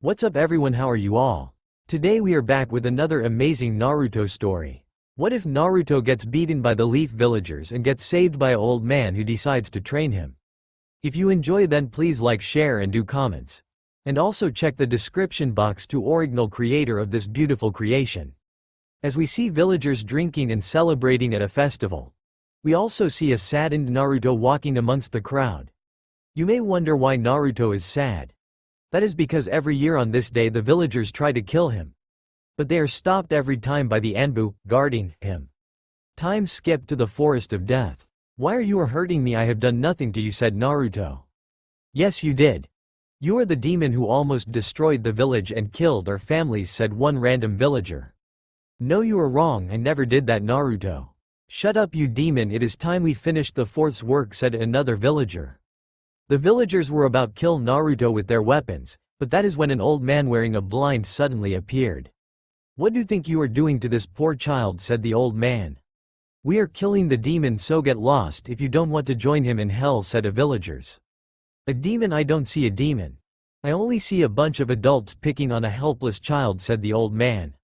What's up everyone, how are you all? Today we are back with another amazing Naruto story. What if Naruto gets beaten by the leaf villagers and gets saved by an old man who decides to train him? If you enjoy, then please like, share and do comments. And also check the description box to original creator of this beautiful creation. As we see villagers drinking and celebrating at a festival, we also see a saddened Naruto walking amongst the crowd. You may wonder why Naruto is sad. That is because every year on this day the villagers try to kill him. But they are stopped every time by the Anbu, guarding him. Time skipped to the forest of death. "Why are you hurting me? I have done nothing to you," said Naruto. "Yes, you did. You are the demon who almost destroyed the village and killed our families," said one random villager. "No, you are wrong, I never did that, Naruto." "Shut up, you demon, it is time we finished the fourth's work," said another villager. The villagers were about to kill Naruto with their weapons, but that is when an old man wearing a blind suddenly appeared. "What do you think you are doing to this poor child?" said the old man. "We are killing the demon, so get lost if you don't want to join him in hell," said a villagers. "A demon? I don't see a demon. I only see a bunch of adults picking on a helpless child," said the old man.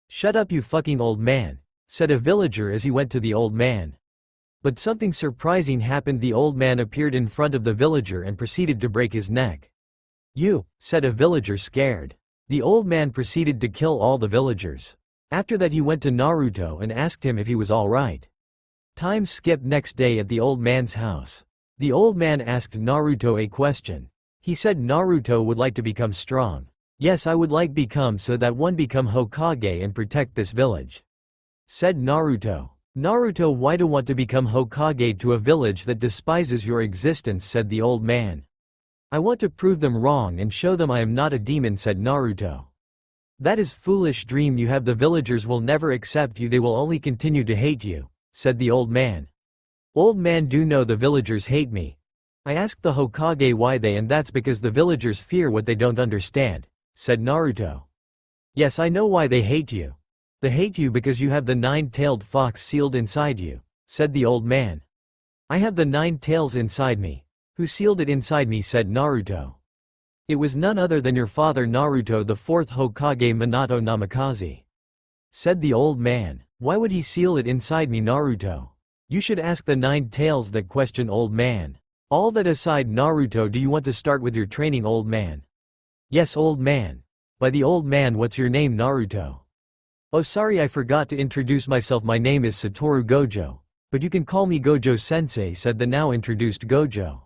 "Shut up, you fucking old man," said a villager as he went to the old man. But something surprising happened. The old man appeared in front of the villager and proceeded to break his neck. "You," said a villager scared. The old man proceeded to kill all the villagers. After that he went to Naruto and asked him if he was alright. Time skipped. Next day at the old man's house. The old man asked Naruto a question. He said Naruto would like to become strong. "Yes, I would like become so that one become Hokage and protect this village," said Naruto. "Naruto, why do you want to become Hokage to a village that despises your existence?" said the old man. "I want to prove them wrong and show them I am not a demon," said Naruto. "That is foolish dream you have. The villagers will never accept you, they will only continue to hate you," said the old man. "Old man, do know the villagers hate me. I asked the Hokage why they, and that's because the villagers fear what they don't understand," said Naruto. "Yes, I know why they hate you. They hate you because you have the nine-tailed fox sealed inside you," said the old man. "I have the 9 tails inside me. Who sealed it inside me?" said Naruto. "It was none other than your father, Naruto, the 4th Hokage, Minato Namikaze," said the old man. "Why would he seal it inside me, Naruto? You should ask the 9 tails that question, old man." "All that aside, Naruto, do you want to start with your training, old man?" "Yes, old man." "By the old man, what's your name, Naruto?" "Oh, sorry, I forgot to introduce myself. My name is Satoru Gojo. But you can call me Gojo-sensei," said the now introduced Gojo.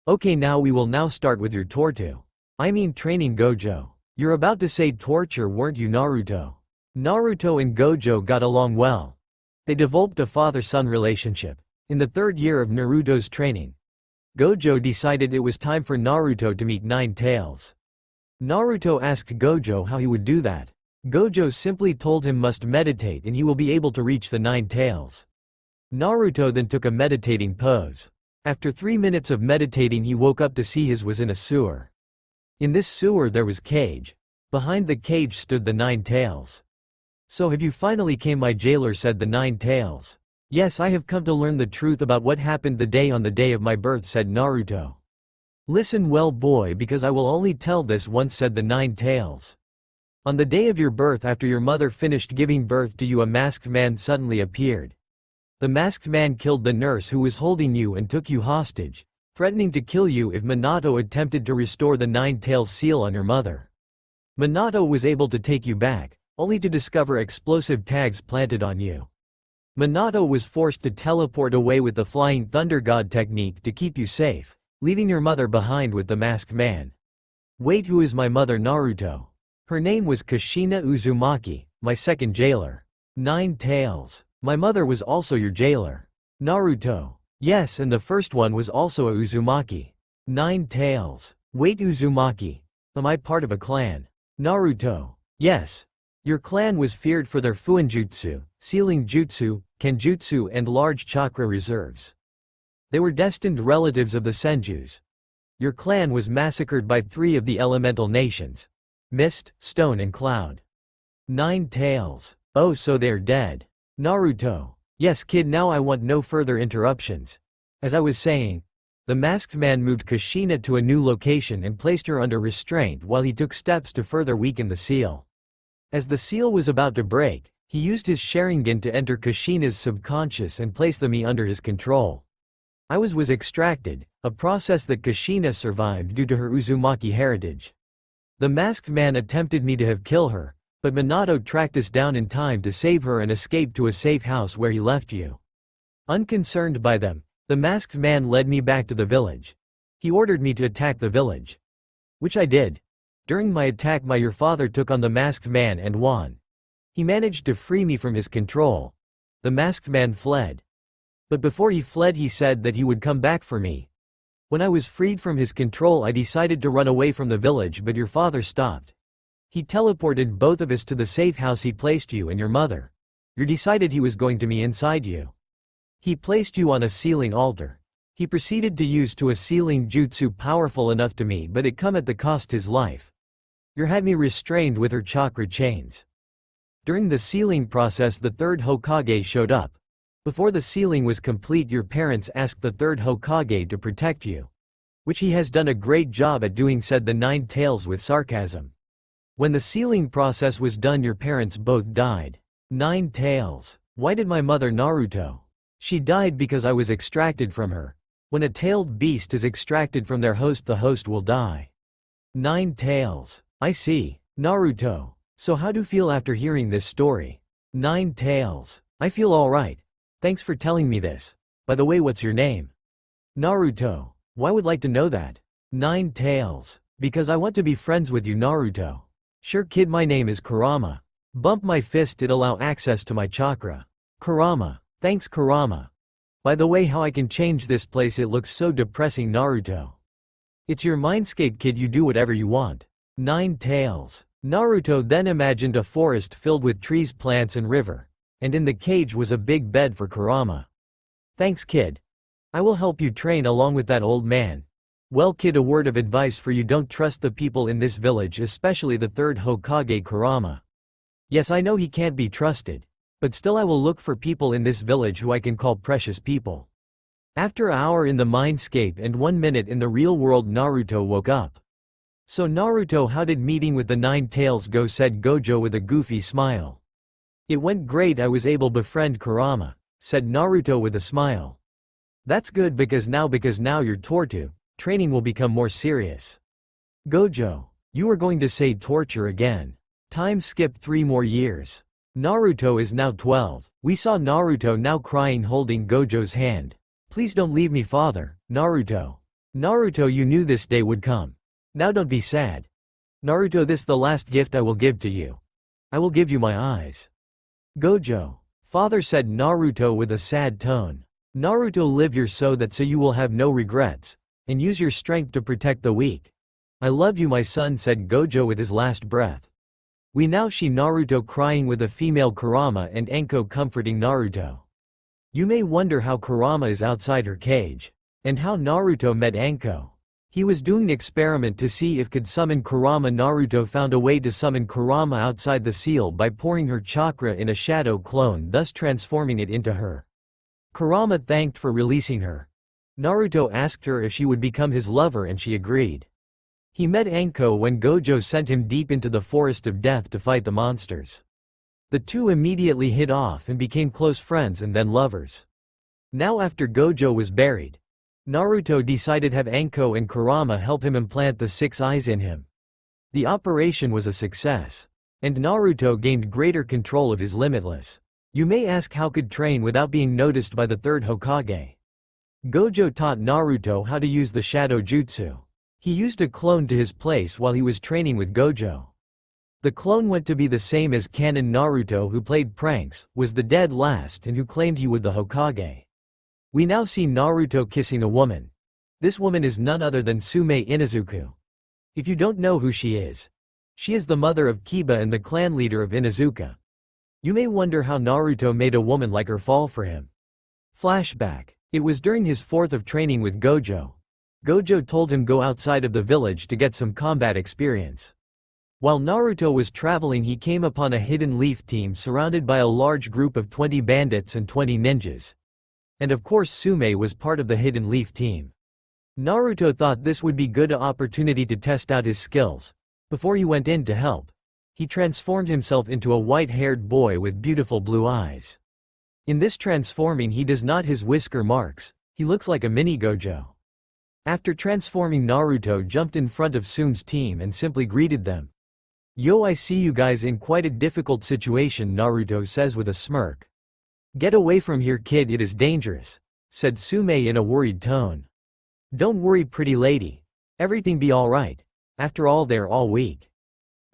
"Okay, now we will now start with your training, Gojo." "You're about to say torture, weren't you, Naruto?" Naruto and Gojo got along well. They developed a father-son relationship. In the 3rd year of Naruto's training, Gojo decided it was time for Naruto to meet 9 tails. Naruto asked Gojo how he would do that. Gojo simply told him must meditate and he will be able to reach the 9 tails. Naruto then took a meditating pose. After 3 minutes of meditating he woke up to see his was in a sewer. In this sewer there was cage. Behind the cage stood the 9 tails. "So have you finally came, my jailer?" said the 9 tails. "Yes, I have come to learn the truth about what happened the day on the day of my birth," said Naruto. "Listen well, boy, because I will only tell this once," said the 9 tails. "On the day of your birth, after your mother finished giving birth to you, a masked man suddenly appeared. The masked man killed the nurse who was holding you and took you hostage, threatening to kill you if Minato attempted to restore the 9 tails seal on your mother. Minato was able to take you back, only to discover explosive tags planted on you. Minato was forced to teleport away with the Flying Thunder God technique to keep you safe, leaving your mother behind with the masked man." "Wait, who is my mother, Naruto?" "Her name was Kushina Uzumaki, my second jailer." 9 tails. "My mother was also your jailer." Naruto. "Yes, and the first one was also a Uzumaki." 9 tails. "Wait, Uzumaki. Am I part of a clan?" Naruto. "Yes. Your clan was feared for their Fuinjutsu, sealing jutsu, kenjutsu and large chakra reserves. They were destined relatives of the Senjus. Your clan was massacred by 3 of the elemental nations: Mist, Stone and Cloud." 9 tails. "Oh, so they're dead." Naruto. "Yes, kid, now I want no further interruptions. As I was saying, The masked man moved Kushina to a new location and placed her under restraint while he took steps to further weaken the seal. As the seal was about to break, he used his Sharingan to enter Kushina's subconscious and place the me under his control. I was extracted, a process that Kushina survived due to her Uzumaki heritage. The masked man attempted me to have killed her, but Minato tracked us down in time to save her and escaped to a safe house where he left you. Unconcerned by them, the masked man led me back to the village. He ordered me to attack the village. Which I did. During my attack your father took on the masked man and won. He managed to free me from his control. The masked man fled. But before he fled he said that he would come back for me. When I was freed from his control I decided to run away from the village but your father stopped. He teleported both of us to the safe house he placed you and your mother. You decided he was going to me inside you. He placed you on a sealing altar. He proceeded to use a sealing jutsu powerful enough to me but it come at the cost his life. You had me restrained with her chakra chains. During the sealing process the third Hokage showed up. Before the sealing was complete your parents asked the third Hokage to protect you. Which he has done a great job at doing, said the Nine Tails with sarcasm. When the sealing process was done your parents both died. Nine Tails. Why did my mother Naruto? She died because I was extracted from her. When a tailed beast is extracted from their host the host will die. Nine Tails. I see. Naruto. So how do you feel after hearing this story? Nine Tails. I feel alright. Thanks for telling me this. By the way, what's your name? Naruto. Why would like to know that? Nine Tails. Because I want to be friends with you Naruto. Sure kid, my name is Kurama. Bump my fist, it allow access to my chakra. Kurama. Thanks Kurama. By the way, how I can change this place, it looks so depressing Naruto. It's your mindscape kid, you do whatever you want. Nine Tails. Naruto then imagined a forest filled with trees, plants and river. And in the cage was a big bed for Kurama. Thanks kid. I will help you train along with that old man. Well kid, a word of advice for you, don't trust the people in this village, especially the third Hokage Kurama. Yes, I know he can't be trusted. But still I will look for people in this village who I can call precious people. After an hour in the mindscape and 1 minute in the real world Naruto woke up. So Naruto, how did meeting with the Nine Tails go, said Gojo with a goofy smile. It went great, I was able to befriend Kurama, said Naruto with a smile. That's good because now your torture training will become more serious. Gojo, you are going to say torture again. Time skip 3 more years. Naruto is now 12. We saw Naruto now crying holding Gojo's hand. Please don't leave me father, Naruto. Naruto, you knew this day would come. Now don't be sad. Naruto, this the last gift I will give to you. I will give you my eyes. Gojo. Father, said Naruto with a sad tone. Naruto, live your so you will have no regrets. And use your strength to protect the weak. I love you my son, said Gojo with his last breath. We now see Naruto crying with a female Kurama and Anko comforting Naruto. You may wonder how Kurama is outside her cage. And how Naruto met Anko. He was doing an experiment to see if could summon Kurama. Naruto found a way to summon Kurama outside the seal by pouring her chakra in a shadow clone, thus transforming it into her. Kurama thanked for releasing her. Naruto asked her if she would become his lover and she agreed. He met Anko when Gojo sent him deep into the forest of death to fight the monsters. The two immediately hit off and became close friends and then lovers. Now after Gojo was buried, Naruto decided to have Anko and Kurama help him implant the 6 eyes in him. The operation was a success. And Naruto gained greater control of his limitless. You may ask how could train without being noticed by the third Hokage. Gojo taught Naruto how to use the shadow jutsu. He used a clone to his place while he was training with Gojo. The clone went to be the same as canon Naruto, who played pranks, was the dead last and who claimed he would the Hokage. We now see Naruto kissing a woman. This woman is none other than Sume Inuzuka. If you don't know who she is the mother of Kiba and the clan leader of Inuzuka. You may wonder how Naruto made a woman like her fall for him. Flashback. It was during his 4th of training with Gojo. Gojo told him go outside of the village to get some combat experience. While Naruto was traveling he came upon a hidden leaf team surrounded by a large group of 20 bandits and 20 ninjas. And of course Sume was part of the hidden leaf team. Naruto thought this would be good opportunity to test out his skills. Before he went in to help, he transformed himself into a white-haired boy with beautiful blue eyes. In this transforming he does not his whisker marks, he looks like a mini Gojo. After transforming, Naruto jumped in front of Tsume's team and simply greeted them. "Yo, I see you guys in quite a difficult situation," Naruto says with a smirk. "Get away from here, kid, it is dangerous," said Tsume in a worried tone. "Don't worry, pretty lady. Everything be alright. After all, they're all weak,"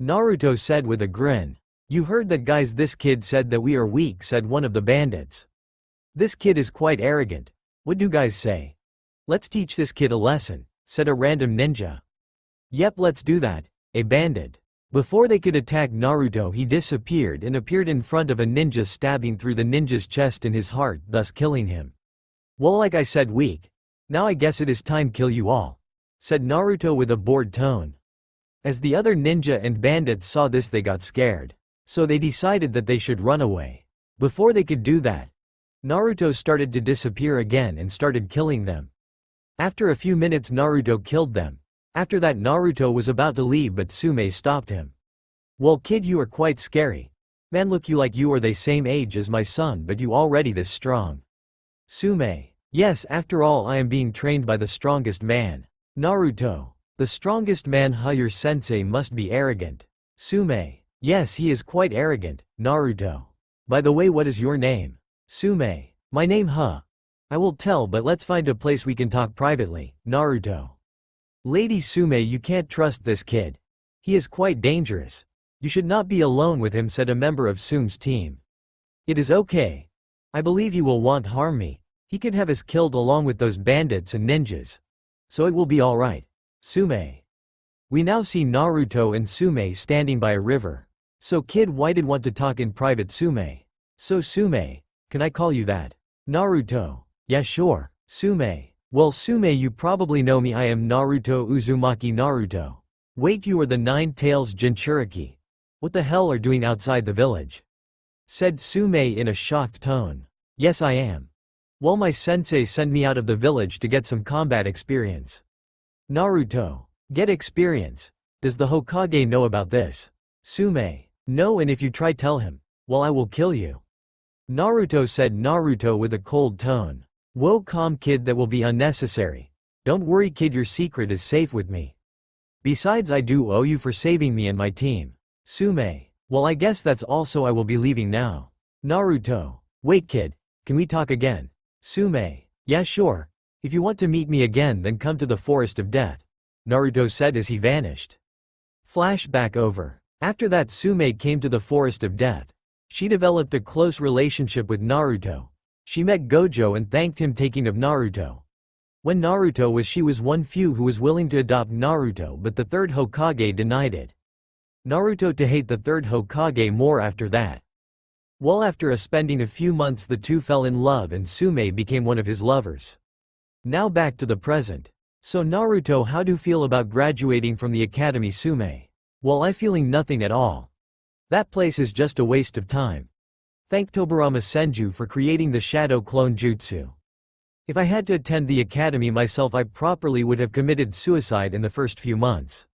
Naruto said with a grin. "You heard that, guys, this kid said that we are weak," said one of the bandits. "This kid is quite arrogant. What do guys say? Let's teach this kid a lesson," said a random ninja. "Yep, let's do that," a bandit. Before they could attack Naruto, he disappeared and appeared in front of a ninja, stabbing through the ninja's chest in his heart, thus killing him. "Well, like I said, weak. Now I guess it is time kill you all," said Naruto with a bored tone. As the other ninja and bandits saw this, they got scared. So they decided that they should run away. Before they could do that, Naruto started to disappear again and started killing them. After a few minutes, Naruto killed them. After that, Naruto was about to leave, but Tsume stopped him. "Well, kid, you are quite scary. Man, look you like you are the same age as my son, but you already this strong." Tsume: "Yes, after all I am being trained by the strongest man." Naruto: "The strongest man? Your sensei must be arrogant." Tsume: "Yes, he is quite arrogant." Naruto: "By the way, what is your name?" Tsume: "My name, I will tell, but let's find a place we can talk privately." Naruto: "Lady Tsume, you can't trust this kid. He is quite dangerous. You should not be alone with him," said a member of Tsume's team. "It is okay. I believe he will want harm me. He could have us killed along with those bandits and ninjas. So it will be alright." Tsume: "We now see Naruto and Tsume standing by a river. So kid, why did want to talk in private?" Tsume: "So Tsume, can I call you that?" Naruto: "Yeah, sure." Tsume: "Well, Tsume, you probably know me. I am Naruto Uzumaki." Naruto: "Wait, you are the Nine-Tails Jinchuriki. What the hell are doing outside the village?" said Tsume in a shocked tone. "Yes, I am. Well, my sensei sent me out of the village to get some combat experience." Naruto: "Get experience? Does the Hokage know about this?" Tsume: "No, and if you try tell him, well, I will kill you." Naruto said Naruto with a cold tone. "Whoa, calm kid, that will be unnecessary. Don't worry kid, your secret is safe with me. Besides, I do owe you for saving me and my team." Tsume: "Well, I guess that's all, so I will be leaving now." Naruto: "Wait kid, can we talk again?" Tsume: "Yeah, sure. If you want to meet me again, then come to the Forest of Death," Naruto said as he vanished. Flashback over. After that, Tsume came to the Forest of Death. She developed a close relationship with Naruto. She met Gojo and thanked him taking of Naruto. When Naruto was she was one few who was willing to adopt Naruto, but the third Hokage denied it. Naruto to hate the third Hokage more after that. Well, after spending a few months, the two fell in love and Tsume became one of his lovers. Now back to the present. So Naruto, how do you feel about graduating from the academy? Tsume: "Well, I feeling nothing at all. That place is just a waste of time. Thank Tobirama Senju for creating the shadow clone jutsu. If I had to attend the academy myself, I properly would have committed suicide in the first few months."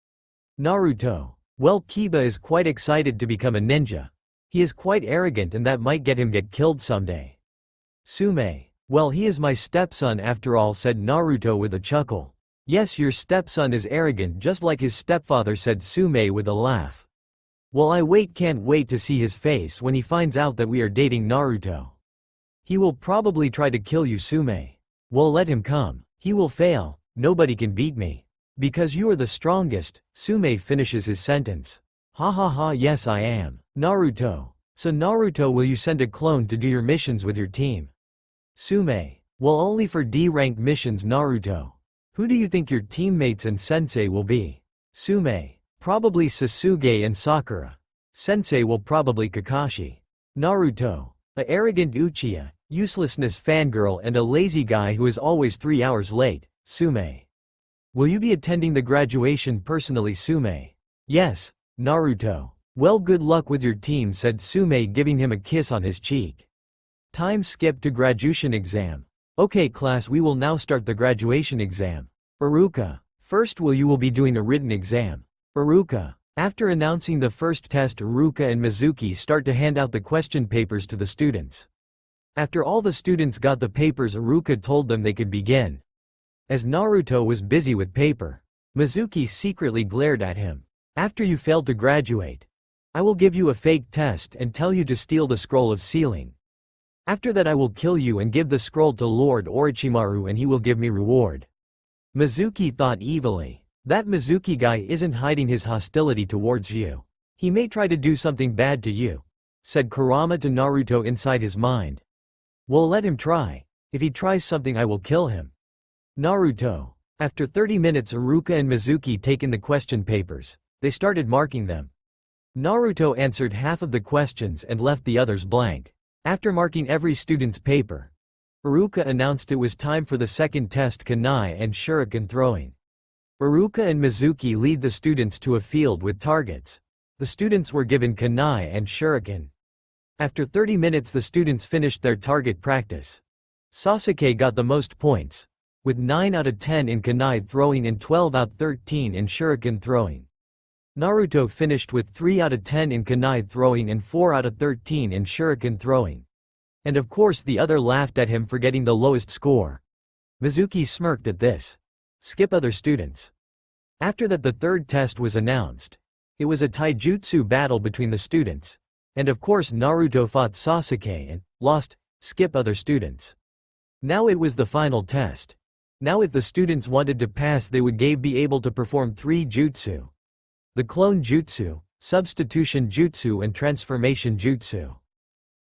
Naruto: "Well, Kiba is quite excited to become a ninja. He is quite arrogant and that might get him get killed someday." Tsume: "Well, he is my stepson after all," said Naruto with a chuckle. "Yes, your stepson is arrogant just like his stepfather," said Tsume with a laugh. "Well, I can't wait to see his face when he finds out that we are dating." Naruto: "He will probably try to kill you." Tsume: "Well, let him come. He will fail. Nobody can beat me. Because you are the strongest." Tsume finishes his sentence. "Ha ha ha, yes I am." Naruto: "So Naruto, will you send a clone to do your missions with your team?" Tsume: "Well, only for D-ranked missions." Naruto: "Who do you think your teammates and sensei will be?" Tsume: "Probably Sasuke and Sakura. Sensei will probably Kakashi." Naruto: "A arrogant Uchiha, uselessness fangirl and a lazy guy who is always 3 hours late." Tsume: "Will you be attending the graduation personally?" Tsume: "Yes." Naruto: "Well, good luck with your team," said Tsume, giving him a kiss on his cheek. Time skip to graduation exam. Okay class, we will now start the graduation exam. Iruka, first you will be doing a written exam. Iruka. After announcing the first test, Iruka and Mizuki start to hand out the question papers to the students. After all the students got the papers, Iruka told them they could begin. As Naruto was busy with paper, Mizuki secretly glared at him. After you failed to graduate, I will give you a fake test and tell you to steal the scroll of sealing. After that I will kill you and give the scroll to Lord Orochimaru and he will give me reward. Mizuki thought evilly. That Mizuki guy isn't hiding his hostility towards you. He may try to do something bad to you, said Kurama to Naruto inside his mind. Well, let him try. If he tries something I will kill him. Naruto. After 30 minutes, Iruka and Mizuki taken the question papers. They started marking them. Naruto answered half of the questions and left the others blank. After marking every student's paper, Iruka announced it was time for the second test, kunai and shuriken throwing. Iruka and Mizuki lead the students to a field with targets. The students were given kunai and shuriken. After 30 minutes the students finished their target practice. Sasuke got the most points, with 9 out of 10 in kunai throwing and 12 out of 13 in shuriken throwing. Naruto finished with 3 out of 10 in kunai throwing and 4 out of 13 in shuriken throwing. And of course the other laughed at him for getting the lowest score. Mizuki smirked at this. Skip other students. After that the third test was announced. It was a taijutsu battle between the students. And of course Naruto fought Sasuke and lost. Skip other students. Now it was the final test. Now if the students wanted to pass they would be able to perform 3 jutsu. The clone jutsu, substitution jutsu and transformation jutsu.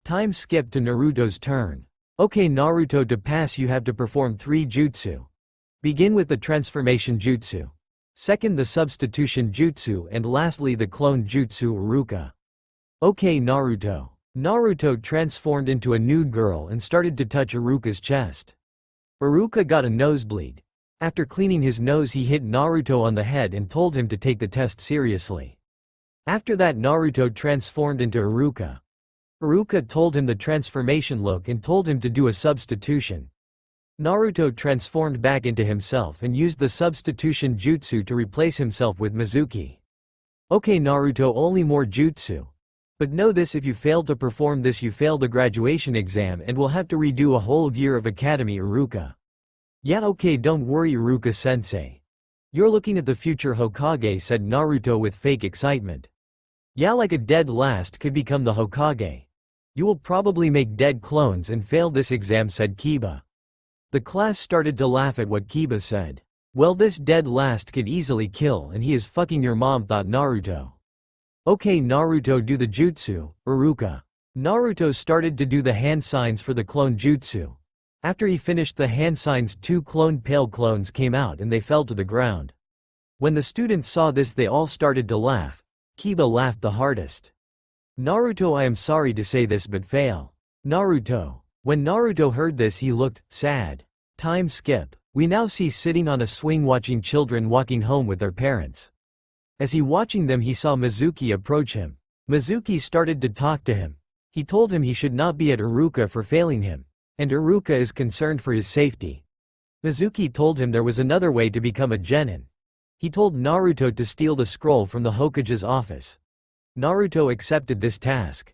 Time skipped to Naruto's turn. Okay Naruto, to pass you have to perform 3 jutsu. Begin with the transformation jutsu. Second the substitution jutsu and lastly the clone jutsu Iruka. Okay Naruto. Naruto transformed into a nude girl and started to touch Iruka's chest. Iruka got a nosebleed. After cleaning his nose he hit Naruto on the head and told him to take the test seriously. After that Naruto transformed into Iruka. Iruka told him the transformation look and told him to do a substitution. Naruto transformed back into himself and used the substitution jutsu to replace himself with Mizuki. Okay Naruto, only more jutsu. But know this, if you fail to perform this you fail the graduation exam and will have to redo a whole year of academy Iruka. Yeah okay, don't worry Iruka-sensei. You're looking at the future Hokage, said Naruto with fake excitement. Yeah, like a dead last could become the Hokage. You will probably make dead clones and fail this exam, said Kiba. The class started to laugh at what Kiba said. Well, this dead last could easily kill and he is fucking your mom, thought Naruto. Okay Naruto, do the jutsu, Iruka. Naruto started to do the hand signs for the clone jutsu. After he finished the hand signs 2 cloned pale clones came out and they fell to the ground. When the students saw this they all started to laugh. Kiba laughed the hardest. Naruto, I am sorry to say this but fail. Naruto. When Naruto heard this he looked sad. Time skip. We now see sitting on a swing watching children walking home with their parents. As he watching them he saw Mizuki approach him. Mizuki started to talk to him. He told him he should not be at Iruka for failing him. And Iruka is concerned for his safety. Mizuki told him there was another way to become a genin. He told Naruto to steal the scroll from the Hokage's office. Naruto accepted this task.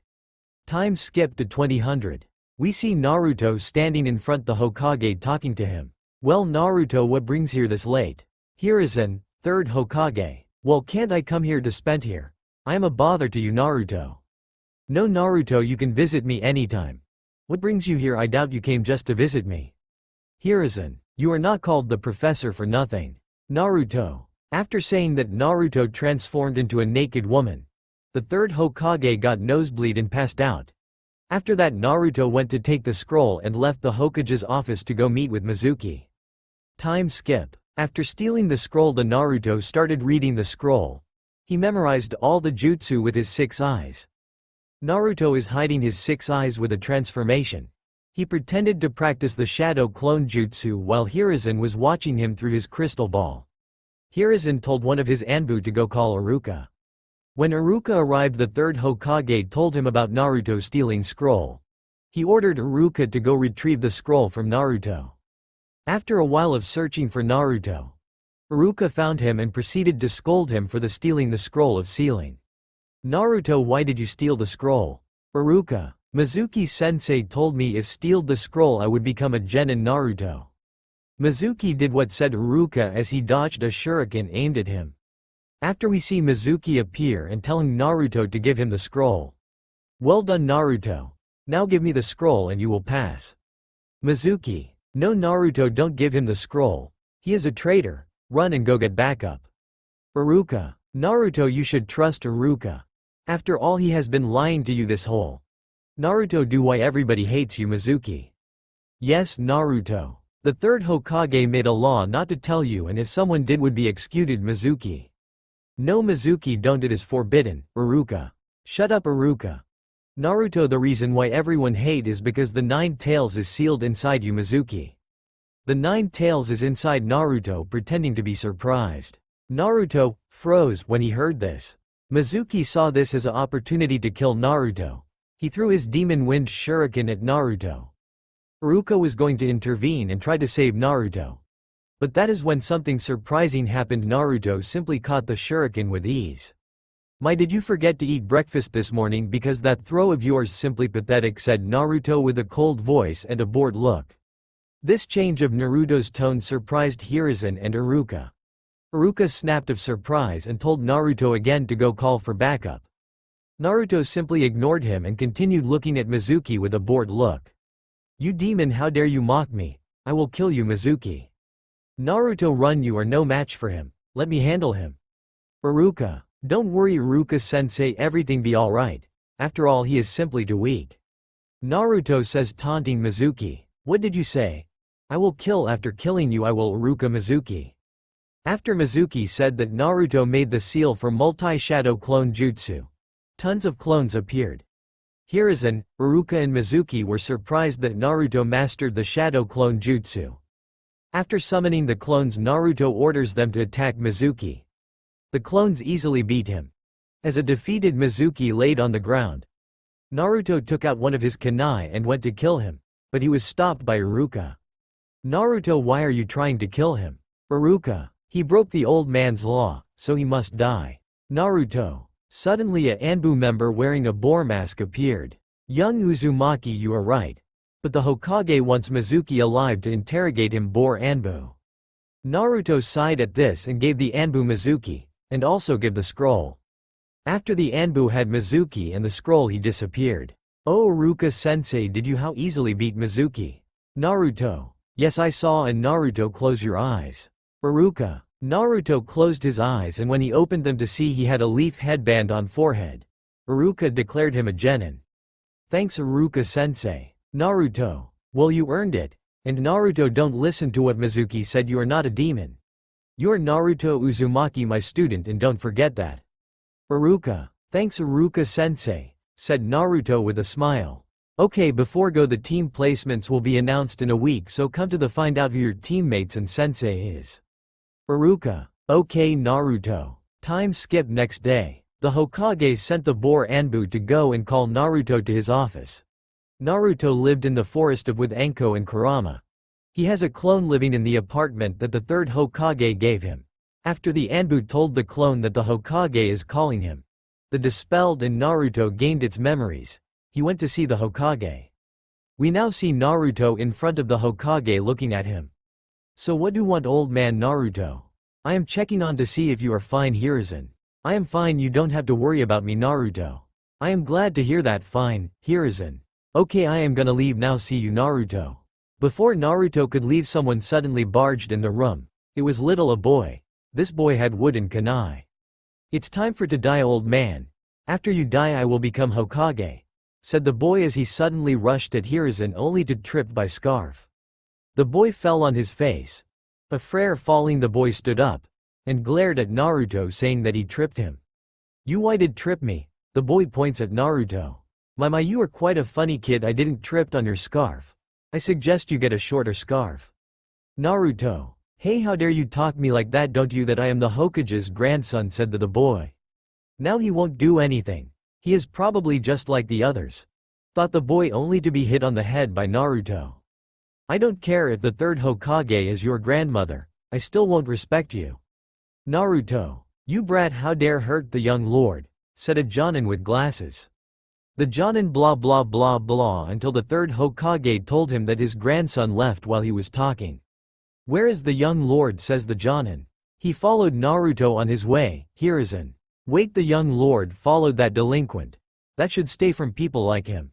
Time skipped to 2000. We see Naruto standing in front the Hokage talking to him. Well Naruto, what brings here this late? Hiruzen, 3rd Hokage. Well, can't I come here to spend here? I am a bother to you Naruto. No Naruto, you can visit me anytime. What brings you here? I doubt you came just to visit me. Hiruzen, you are not called the professor for nothing. Naruto. After saying that, Naruto transformed into a naked woman. The 3rd Hokage got nosebleed and passed out. After that Naruto went to take the scroll and left the Hokage's office to go meet with Mizuki. Time skip. After stealing the scroll the Naruto started reading the scroll. He memorized all the jutsu with his 6 eyes. Naruto is hiding his 6 eyes with a transformation. He pretended to practice the shadow clone jutsu while Hiruzen was watching him through his crystal ball. Hiruzen told one of his Anbu to go call Iruka. When Iruka arrived the 3rd Hokage told him about Naruto stealing scroll. He ordered Iruka to go retrieve the scroll from Naruto. After a while of searching for Naruto, Iruka found him and proceeded to scold him for stealing the scroll of sealing. Naruto, why did you steal the scroll? Iruka, Mizuki-sensei told me if stealed the scroll I would become a genin Naruto. Mizuki did what, said Iruka as he dodged a shuriken aimed at him. After we see Mizuki appear and telling Naruto to give him the scroll. Well done Naruto. Now give me the scroll and you will pass. Mizuki, no Naruto, don't give him the scroll. He is a traitor. Run and go get backup. Iruka, Naruto, you should trust Iruka. After all, he has been lying to you this whole. Naruto, do why everybody hates you. Mizuki, yes Naruto. The third Hokage made a law not to tell you, and if someone did would be executed. Mizuki, no Mizuki, don't, it is forbidden. Iruka, shut up Iruka. Naruto, the reason why everyone hate is because the 9 tails is sealed inside you. Mizuki, the 9 tails is inside Naruto, pretending to be surprised. Naruto froze when he heard this. Mizuki saw this as an opportunity to kill Naruto. He threw his demon wind shuriken at Naruto. Iruka was going to intervene and try to save Naruto. But that is when something surprising happened. Naruto simply caught the shuriken with ease. My, did you forget to eat breakfast this morning? Because that throw of yours simply pathetic, said Naruto with a cold voice and a bored look. This change of Naruto's tone surprised Hiruzen and Iruka. Iruka snapped of surprise and told Naruto again to go call for backup. Naruto simply ignored him and continued looking at Mizuki with a bored look. You demon, how dare you mock me? I will kill you. Mizuki, Naruto, run, you are no match for him. Let me handle him. Iruka, don't worry Iruka-sensei, everything be alright. After all, he is simply too weak. Naruto says, taunting Mizuki. What did you say? I will kill. After killing you I will. Iruka, Mizuki. After Mizuki said that, Naruto made the seal for multi-shadow clone jutsu. Tons of clones appeared. Hiruzen, Iruka and Mizuki were surprised that Naruto mastered the shadow clone jutsu. After summoning the clones, Naruto orders them to attack Mizuki. The clones easily beat him. As a defeated Mizuki laid on the ground, Naruto took out one of his kunai and went to kill him, but he was stopped by Iruka. Naruto, why are you trying to kill him? Iruka, he broke the old man's law, so he must die. Naruto. Suddenly a Anbu member wearing a boar mask appeared. Young Uzumaki, you are right. But the Hokage wants Mizuki alive to interrogate him. Boar Anbu. Naruto sighed at this and gave the Anbu Mizuki, and also give the scroll. After the Anbu had Mizuki and the scroll, he disappeared. Oh Iruka-sensei, did you how easily beat Mizuki? Naruto, yes I saw. And Naruto, close your eyes. Iruka. Naruto closed his eyes, and when he opened them to see, he had a leaf headband on forehead. Iruka declared him a genin. Thanks Iruka-sensei. Naruto, well, you earned it. And Naruto, don't listen to what Mizuki said, you are not a demon. You are Naruto Uzumaki, my student, and don't forget that. Iruka, thanks Iruka-sensei, said Naruto with a smile. Okay, before go, the team placements will be announced in a week, so come to the find out who your teammates and sensei is. Iruka, okay Naruto. Time skip. Next day, the Hokage sent the boar Anbu to go and call Naruto to his office. Naruto lived in the forest with Anko and Kurama. He has a clone living in the apartment that the third Hokage gave him. After the Anbu told the clone that the Hokage is calling him, the dispelled and Naruto gained its memories. He went to see the Hokage. We now see Naruto in front of the Hokage looking at him. So what do you want, old man? Naruto, I am checking on to see if you are fine. Hiruzen, I am fine, you don't have to worry about me. Naruto, I am glad to hear that. Fine, Hiruzen. Okay, I am gonna leave now, see you. Naruto. Before Naruto could leave, someone suddenly barged in the room. It was little a boy. This boy had wooden kunai. It's time for to die, old man. After you die I will become Hokage, said the boy as he suddenly rushed at Hiruzen only to trip by scarf. The boy fell on his face. Afraid falling, the boy stood up and glared at Naruto, saying that he tripped him. You why did trip me? The boy points at Naruto. My, you are quite a funny kid. I didn't tripped on your scarf. I suggest you get a shorter scarf. Naruto, hey, how dare you talk me like that? Don't you that I am the Hokage's grandson, said the boy. Now he won't do anything. He is probably just like the others, thought the boy, only to be hit on the head by Naruto. I don't care if the third Hokage is your grandmother. I still won't respect you. Naruto, you brat, how dare hurt the young lord, said a Jonin with glasses. The Jonin blah blah blah blah until the third Hokage told him that his grandson left while he was talking. Where is the young lord, says the Jonin. He followed Naruto on his way. Hiruzen. Wait, the young lord followed that delinquent. That should stay from people like him.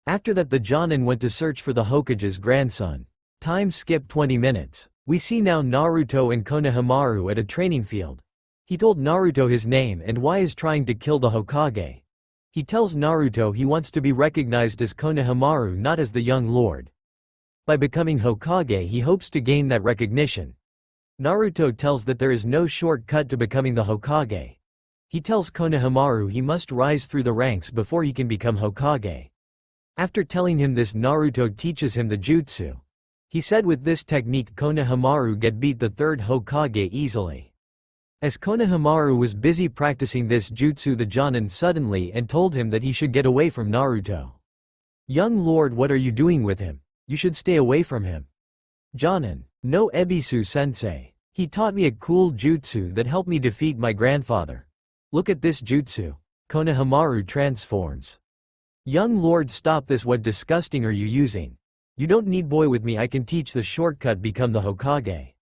After that the Jonin went to search for the Hokage's grandson. Time skip 20 minutes. We see now Naruto and Konohamaru at a training field. He told Naruto his name and why he's trying to kill the Hokage. He tells Naruto he wants to be recognized as Konohamaru, not as the young lord. By becoming Hokage he hopes to gain that recognition. Naruto tells that there is no shortcut to becoming the Hokage. He tells Konohamaru he must rise through the ranks before he can become Hokage. After telling him this, Naruto teaches him the jutsu. He said with this technique Konohamaru get beat the third Hokage easily. As Konohamaru was busy practicing this jutsu, the Jonin suddenly and told him that he should get away from Naruto. Young lord, what are you doing with him? You should stay away from him. Jonin, no Ebisu sensei. He taught me a cool jutsu that helped me defeat my grandfather. Look at this jutsu. Konohamaru transforms. Young lord, stop this, what disgusting are you using? You don't need boy with me, I can teach the shortcut, become the Hokage.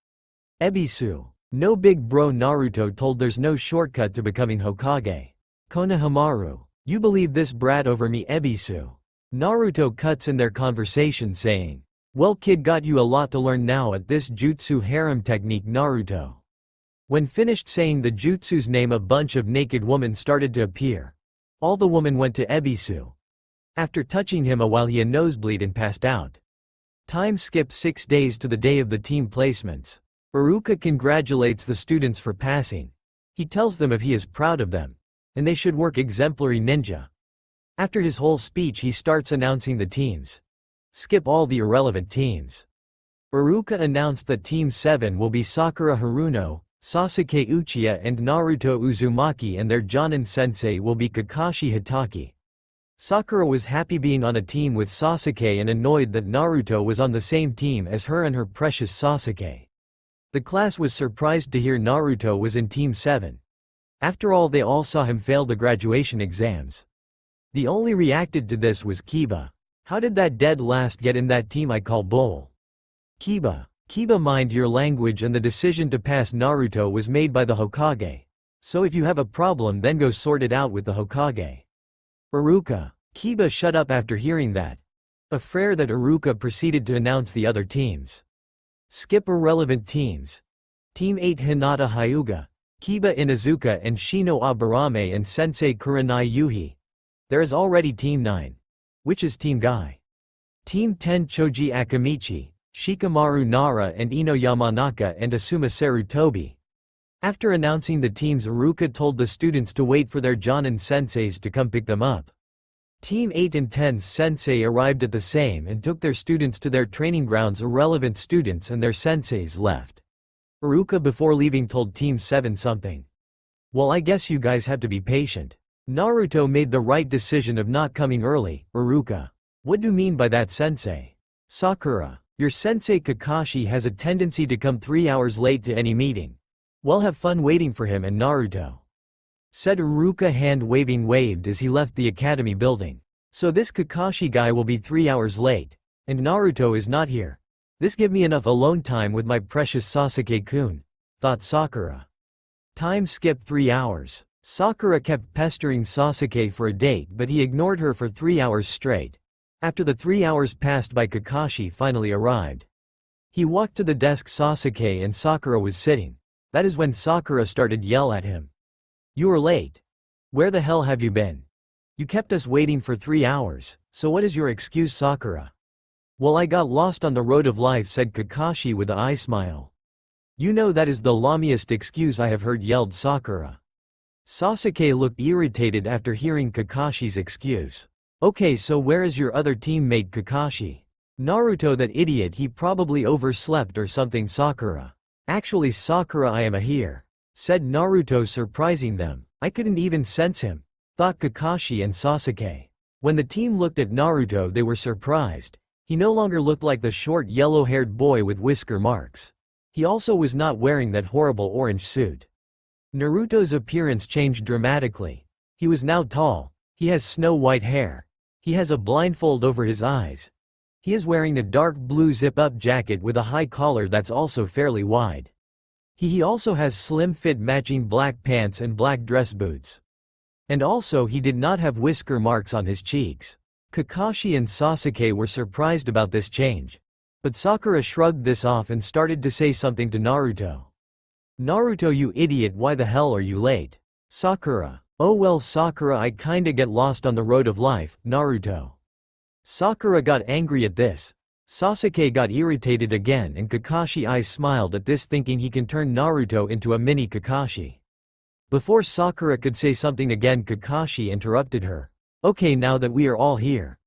Ebisu. No big bro, Naruto told there's no shortcut to becoming Hokage. Konohamaru. You believe this brat over me, Ebisu. Naruto cuts in their conversation saying, well kid, got you a lot to learn now at this jutsu harem technique, Naruto. When finished saying the jutsu's name, a bunch of naked women started to appear. All the women went to Ebisu. After touching him a while, he a nosebleed and passed out. Time skip 6 days to the day of the team placements. Iruka congratulates the students for passing. He tells them if he is proud of them, and they should work exemplary ninja. After his whole speech he starts announcing the teams. Skip all the irrelevant teams. Iruka announced that Team 7 will be Sakura Haruno, Sasuke Uchiha and Naruto Uzumaki, and their Jonin sensei will be Kakashi Hitaki. Sakura was happy being on a team with Sasuke and annoyed that Naruto was on the same team as her and her precious Sasuke. The class was surprised to hear Naruto was in Team 7. After all, they all saw him fail the graduation exams. The only reacted to this was Kiba. How did that dead last get in that team I call bull? Kiba, mind your language, and the decision to pass Naruto was made by the Hokage. So if you have a problem, then go sort it out with the Hokage. Iruka, Kiba shut up after hearing that. Afraid that Iruka proceeded to announce the other teams. Skip irrelevant teams. Team 8 Hinata Hyuga, Kiba Inuzuka and Shino Aburame and Sensei Kurenai Yuhi. There is already Team 9. Which is Team Guy. Team 10 Choji Akamichi, Shikamaru Nara and Ino Yamanaka and Asuma Sarutobi. After announcing the teams, Iruka told the students to wait for their Jonin senseis to come pick them up. Team 8 and 10's sensei arrived at the same and took their students to their training grounds. Irrelevant students and their senseis left. Iruka before leaving told Team 7 something. Well, I guess you guys have to be patient. Naruto made the right decision of not coming early. Iruka. What do you mean by that, sensei? Sakura. Your sensei Kakashi has a tendency to come 3 hours late to any meeting. Well, have fun waiting for him and Naruto. Said Iruka, hand waving waved as he left the academy building. So this Kakashi guy will be 3 hours late. And Naruto is not here. This give me enough alone time with my precious Sasuke-kun, thought Sakura. Time skip 3 hours. Sakura kept pestering Sasuke for a date, but he ignored her for 3 hours straight. After the 3 hours passed by, Kakashi finally arrived. He walked to the desk Sasuke and Sakura was sitting. That is when Sakura started yell at him. You are late. Where the hell have you been? You kept us waiting for 3 hours, so what is your excuse, Sakura? Well, I got lost on the road of life, said Kakashi with an eye smile. You know that is the lamiest excuse I have heard, yelled Sakura. Sasuke looked irritated after hearing Kakashi's excuse. Okay, so where is your other teammate Kakashi? Naruto, that idiot, he probably overslept or something. Sakura. Actually, Sakura, I am here, said Naruto, surprising them. I couldn't even sense him, thought Kakashi and Sasuke. When the team looked at Naruto, they were surprised. He no longer looked like the short yellow-haired boy with whisker marks. He also was not wearing that horrible orange suit. Naruto's appearance changed dramatically. He was now tall. He has snow-white hair. He has a blindfold over his eyes. He is wearing a dark blue zip-up jacket with a high collar that's also fairly wide. He also has slim-fit matching black pants and black dress boots. And also he did not have whisker marks on his cheeks. Kakashi and Sasuke were surprised about this change. But Sakura shrugged this off and started to say something to Naruto. "Naruto, you idiot, why the hell are you late?" Sakura: "Oh well Sakura, I kinda get lost on the road of life, Naruto." Sakura got angry at this. Sasuke got irritated again and Kakashi eyes smiled at this, thinking he can turn Naruto into a mini Kakashi. Before Sakura could say something again, Kakashi interrupted her. "Okay, now that we are all here,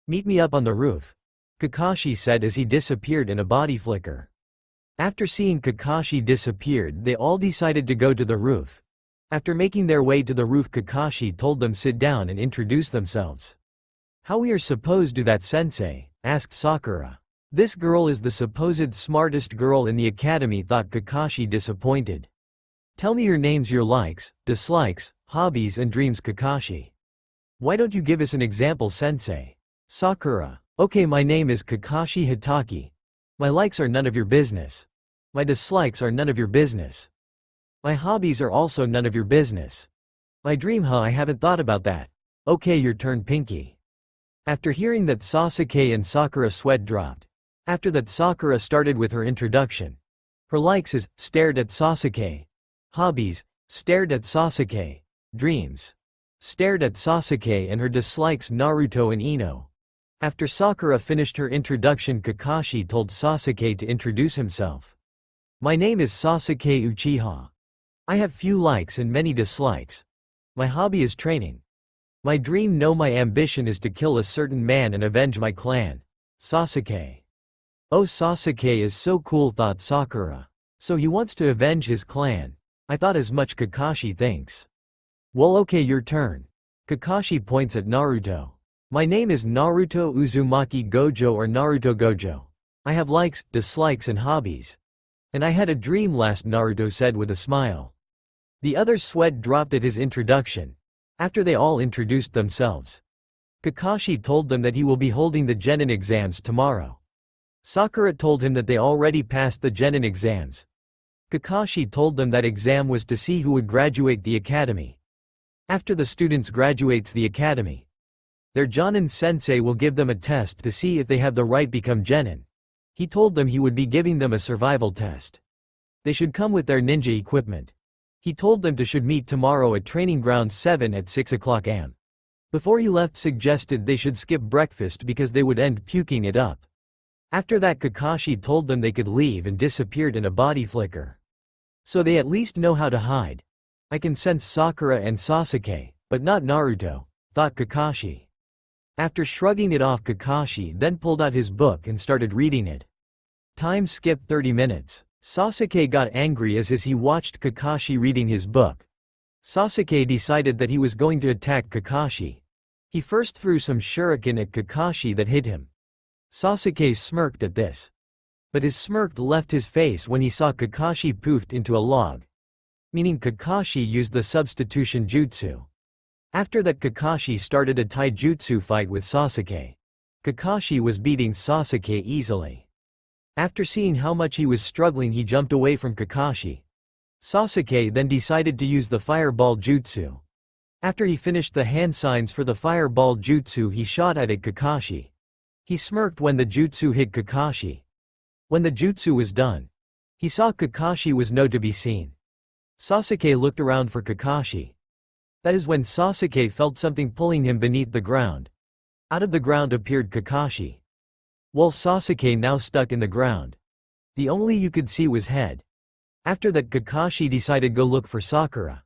meet me up on the roof," Kakashi said as he disappeared in a body flicker. After seeing Kakashi disappeared, they all decided to go to the roof. After making their way to the roof, Kakashi told them sit down and introduce themselves. "How we are supposed to do that, sensei?" asked Sakura. "This girl is the supposed smartest girl in the academy," thought Kakashi, disappointed. "Tell me your names, your likes, dislikes, hobbies and dreams, Kakashi. Why don't you give us an example, sensei?" Sakura: "Okay, my name is Kakashi Hitaki. My likes are none of your business. My dislikes are none of your business. My hobbies are also none of your business. My dream, I haven't thought about that. Okay, your turn, Pinky." After hearing that, Sasuke and Sakura sweat dropped. After that, Sakura started with her introduction. Her likes is, stared at Sasuke. Hobbies, stared at Sasuke. Dreams, stared at Sasuke, and her dislikes, Naruto and Ino. After Sakura finished her introduction, Kakashi told Sasuke to introduce himself. "My name is Sasuke Uchiha. I have few likes and many dislikes. My hobby is training. My dream, no, my ambition is to kill a certain man and avenge my clan." Sasuke: "Oh, Sasuke is so cool," thought Sakura. "So he wants to avenge his clan. I thought as much," Kakashi thinks. "Well, okay, your turn." Kakashi points at Naruto. "My name is Naruto Uzumaki Gojo or Naruto Gojo. I have likes, dislikes and hobbies. And I had a dream last," Naruto said with a smile. The others' sweat dropped at his introduction. After they all introduced themselves, Kakashi told them that he will be holding the Genin exams tomorrow. Sakura told him that they already passed the Genin exams. Kakashi told them that exam was to see who would graduate the academy. After the students graduates the academy, their Jonin sensei will give them a test to see if they have the right become Genin. He told them he would be giving them a survival test. They should come with their ninja equipment. He told them to should meet tomorrow at training ground 7 at 6 o'clock am. Before he left, suggested they should skip breakfast because they would end puking it up. After that, Kakashi told them they could leave and disappeared in a body flicker. So they at least know how to hide. I can sense Sakura and Sasuke, but not Naruto, thought Kakashi. After shrugging it off, Kakashi then pulled out his book and started reading it. Time skipped 30 minutes. Sasuke got angry as he watched Kakashi reading his book. Sasuke decided that he was going to attack Kakashi. He first threw some shuriken at Kakashi that hit him. Sasuke smirked at this. But his smirk left his face when he saw Kakashi poofed into a log. Meaning Kakashi used the substitution jutsu. After that, Kakashi started a taijutsu fight with Sasuke. Kakashi was beating Sasuke easily. After seeing how much he was struggling, he jumped away from Kakashi. Sasuke then decided to use the fireball jutsu. After he finished the hand signs for the fireball jutsu, he shot at it Kakashi. He smirked when the jutsu hit Kakashi. When the jutsu was done, he saw Kakashi was nowhere to be seen. Sasuke looked around for Kakashi. That is when Sasuke felt something pulling him beneath the ground. Out of the ground appeared Kakashi. While Sasuke now stuck in the ground. The only you could see was head. After that, Kakashi decided go look for Sakura.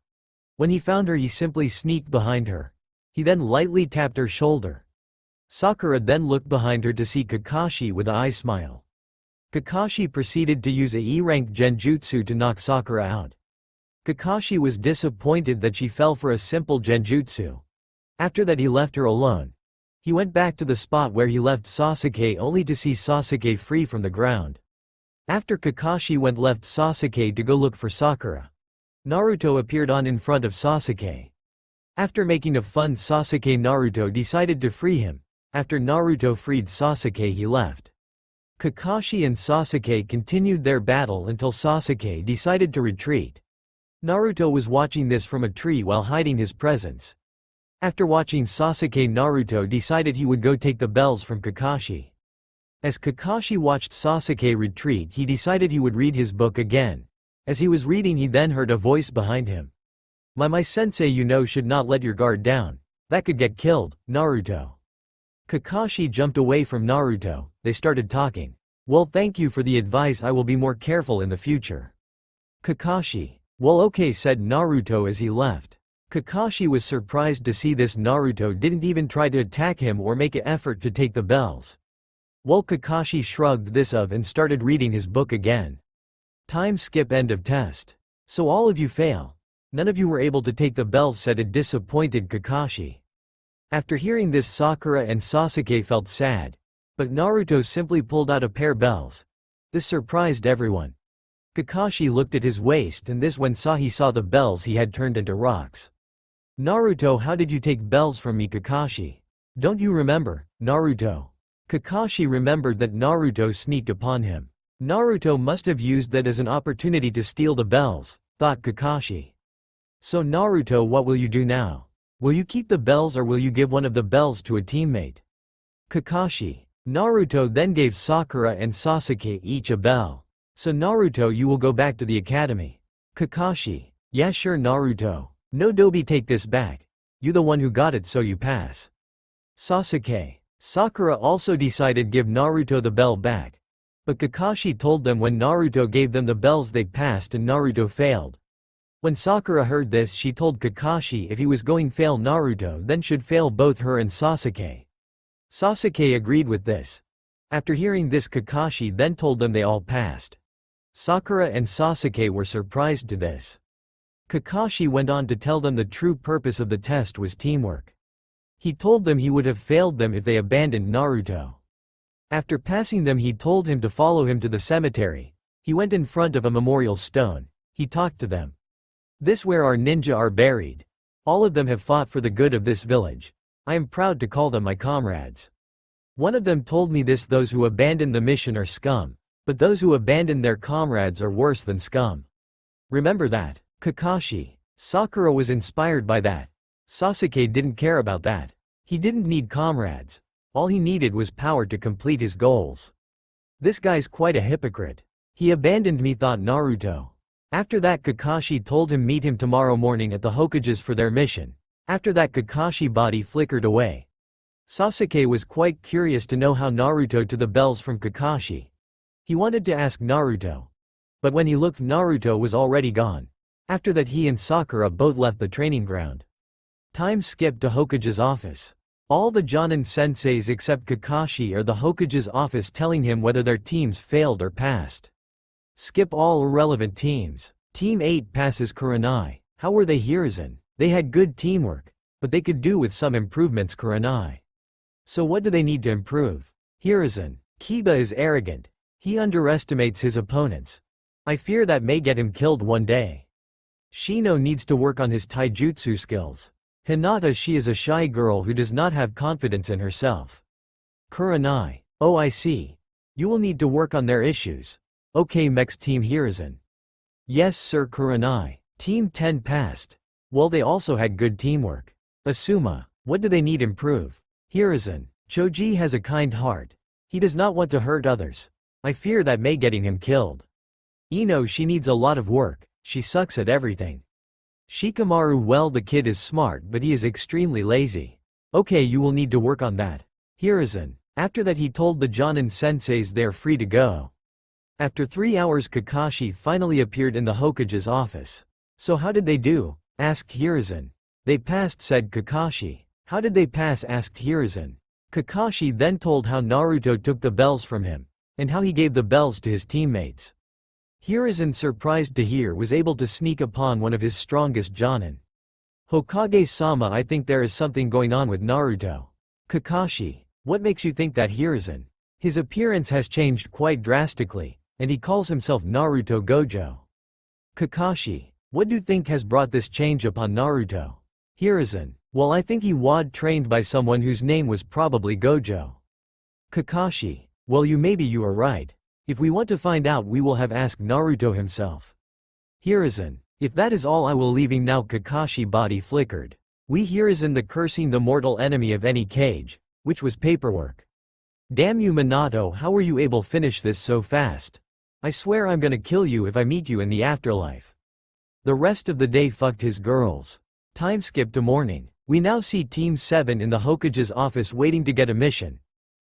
When he found her, he simply sneaked behind her. He then lightly tapped her shoulder. Sakura then looked behind her to see Kakashi with an eye smile. Kakashi proceeded to use a E-rank genjutsu to knock Sakura out. Kakashi was disappointed that she fell for a simple genjutsu. After that, he left her alone. He went back to the spot where he left Sasuke only to see Sasuke free from the ground. After Kakashi went left Sasuke to go look for Sakura. Naruto appeared on in front of Sasuke. After making a fun Sasuke, Naruto decided to free him. After Naruto freed Sasuke, he left. Kakashi and Sasuke continued their battle until Sasuke decided to retreat. Naruto was watching this from a tree while hiding his presence. After watching Sasuke, Naruto decided he would go take the bells from Kakashi. As Kakashi watched Sasuke retreat, he decided he would read his book again. As he was reading, he then heard a voice behind him. My sensei, you know, should not let your guard down. That could get killed, Naruto. Kakashi jumped away from Naruto. They started talking. Well, thank you for the advice, I will be more careful in the future. Kakashi. Well, okay, said Naruto as he left. Kakashi was surprised to see this. Naruto didn't even try to attack him or make an effort to take the bells. Well, Kakashi shrugged this off and started reading his book again. Time skip, end of test. So all of you fail. None of you were able to take the bells, said a disappointed Kakashi. After hearing this, Sakura and Sasuke felt sad. But Naruto simply pulled out a pair of bells. This surprised everyone. Kakashi looked at his waist, and this when he saw the bells he had turned into rocks. Naruto, how did you take bells from me, Kakashi? Don't you remember, Naruto? Kakashi remembered that Naruto sneaked upon him. Naruto must have used that as an opportunity to steal the bells, thought Kakashi. So Naruto, what will you do now? Will you keep the bells or will you give one of the bells to a teammate? Kakashi. Naruto then gave Sakura and Sasuke each a bell. So Naruto, you will go back to the academy. Kakashi. Yeah, sure, Naruto. No, Dobi, take this back. You the one who got it, so you pass. Sasuke. Sakura also decided give Naruto the bell back. But Kakashi told them when Naruto gave them the bells they passed and Naruto failed. When Sakura heard this, she told Kakashi if he was going fail Naruto, then should fail both her and Sasuke. Sasuke agreed with this. After hearing this, Kakashi then told them they all passed. Sakura and Sasuke were surprised to this. Kakashi went on to tell them the true purpose of the test was teamwork. He told them he would have failed them if they abandoned Naruto. After passing them, he told him to follow him to the cemetery. He went in front of a memorial stone. He talked to them. This where our ninja are buried. All of them have fought for the good of this village. I am proud to call them my comrades. One of them told me this: those who abandon the mission are scum, but those who abandon their comrades are worse than scum. Remember that, Kakashi. Sakura was inspired by that. Sasuke didn't care about that. He didn't need comrades. All he needed was power to complete his goals. This guy's quite a hypocrite. He abandoned me, thought Naruto. After that, Kakashi told him meet him tomorrow morning at the Hokages for their mission. After that, Kakashi body flickered away. Sasuke was quite curious to know how Naruto took the bells from Kakashi. He wanted to ask Naruto. But when he looked, Naruto was already gone. After that, he and Sakura both left the training ground. Time skip to Hokage's office. All the Jonin senseis except Kakashi are the Hokage's office telling him whether their teams failed or passed. Skip all irrelevant teams. Team 8 passes Kurenai. How were they, Hiruzen? They had good teamwork, but they could do with some improvements, Kurenai. So what do they need to improve? Hiruzen. Kiba is arrogant. He underestimates his opponents. I fear that may get him killed one day. Shino needs to work on his taijutsu skills. Hinata, she is a shy girl who does not have confidence in herself. Kurenai. Oh, I see. You will need to work on their issues. Okay, next team, Hiruzen. Yes, sir, Kurenai. Team 10 passed. Well, they also had good teamwork. Asuma. What do they need improve? Hiruzen. Choji has a kind heart. He does not want to hurt others. I fear that may getting him killed. Ino, she needs a lot of work. She sucks at everything. Shikamaru, well, the kid is smart but he is extremely lazy. Okay, you will need to work on that. Hiruzen. After that, he told the Jonin senseis they are free to go. After 3 hours, Kakashi finally appeared in the Hokage's office. So how did they do? Asked Hiruzen. They passed, said Kakashi. How did they pass? Asked Hiruzen. Kakashi then told how Naruto took the bells from him, and how he gave the bells to his teammates. Hiruzen, surprised to hear, was able to sneak upon one of his strongest Jonin. Hokage-sama, I think there is something going on with Naruto. Kakashi. What makes you think that, Hiruzen? His appearance has changed quite drastically. and he calls himself Naruto Gojo. Kakashi, what do you think has brought this change upon Naruto? Hiruzen, well, I think he was trained by someone whose name was probably Gojo. Kakashi, well, maybe you are right. If we want to find out, we will have asked Naruto himself. Hiruzen, if that is all, I will leaving now. Kakashi body flickered. We Hiruzen the cursing the mortal enemy of any cage, which was paperwork. Damn you Minato, how were you able to finish this so fast? I swear I'm gonna kill you if I meet you in the afterlife. The rest of the day fucked his girls. Time skip to morning. We now see Team 7 in the Hokage's office waiting to get a mission.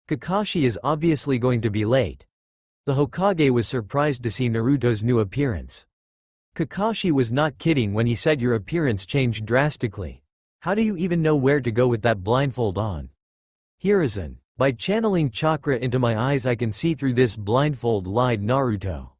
Kakashi is obviously going to be late. The Hokage was surprised to see Naruto's new appearance. Kakashi was not kidding when he said your appearance changed drastically. How do you even know where to go with that blindfold on? Hiruzen, by channeling chakra into my eyes I can see through this blindfold, lied Naruto.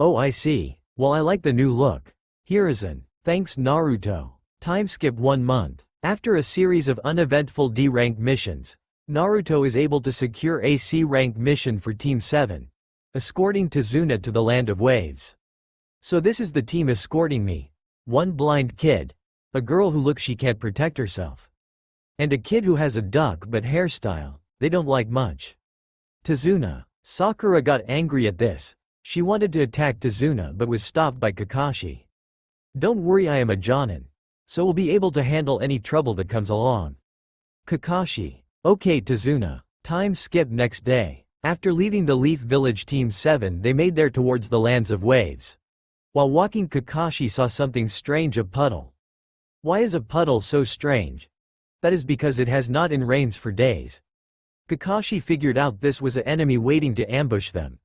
Oh, I see. Well, I like the new look. Hiruzen, thanks Naruto. Time skip 1 month. After a series of uneventful D-rank missions, Naruto is able to secure a C-rank mission for Team 7, escorting Tazuna to the Land of Waves. So this is the team escorting me. One blind kid, a girl who looks she can't protect herself, and a kid who has a duck but hairstyle they don't like much. Tazuna. Sakura got angry at this. She wanted to attack Tazuna but was stopped by Kakashi. Don't worry, I am a Jonin, so we'll be able to handle any trouble that comes along. Kakashi. Okay Tazuna. Time skip next day. After leaving the Leaf Village, Team 7 they made their towards the Lands of Waves. While walking, Kakashi saw something strange, a puddle. Why is a puddle so strange? That is because it has not in rains for days. Kakashi figured out this was an enemy waiting to ambush them.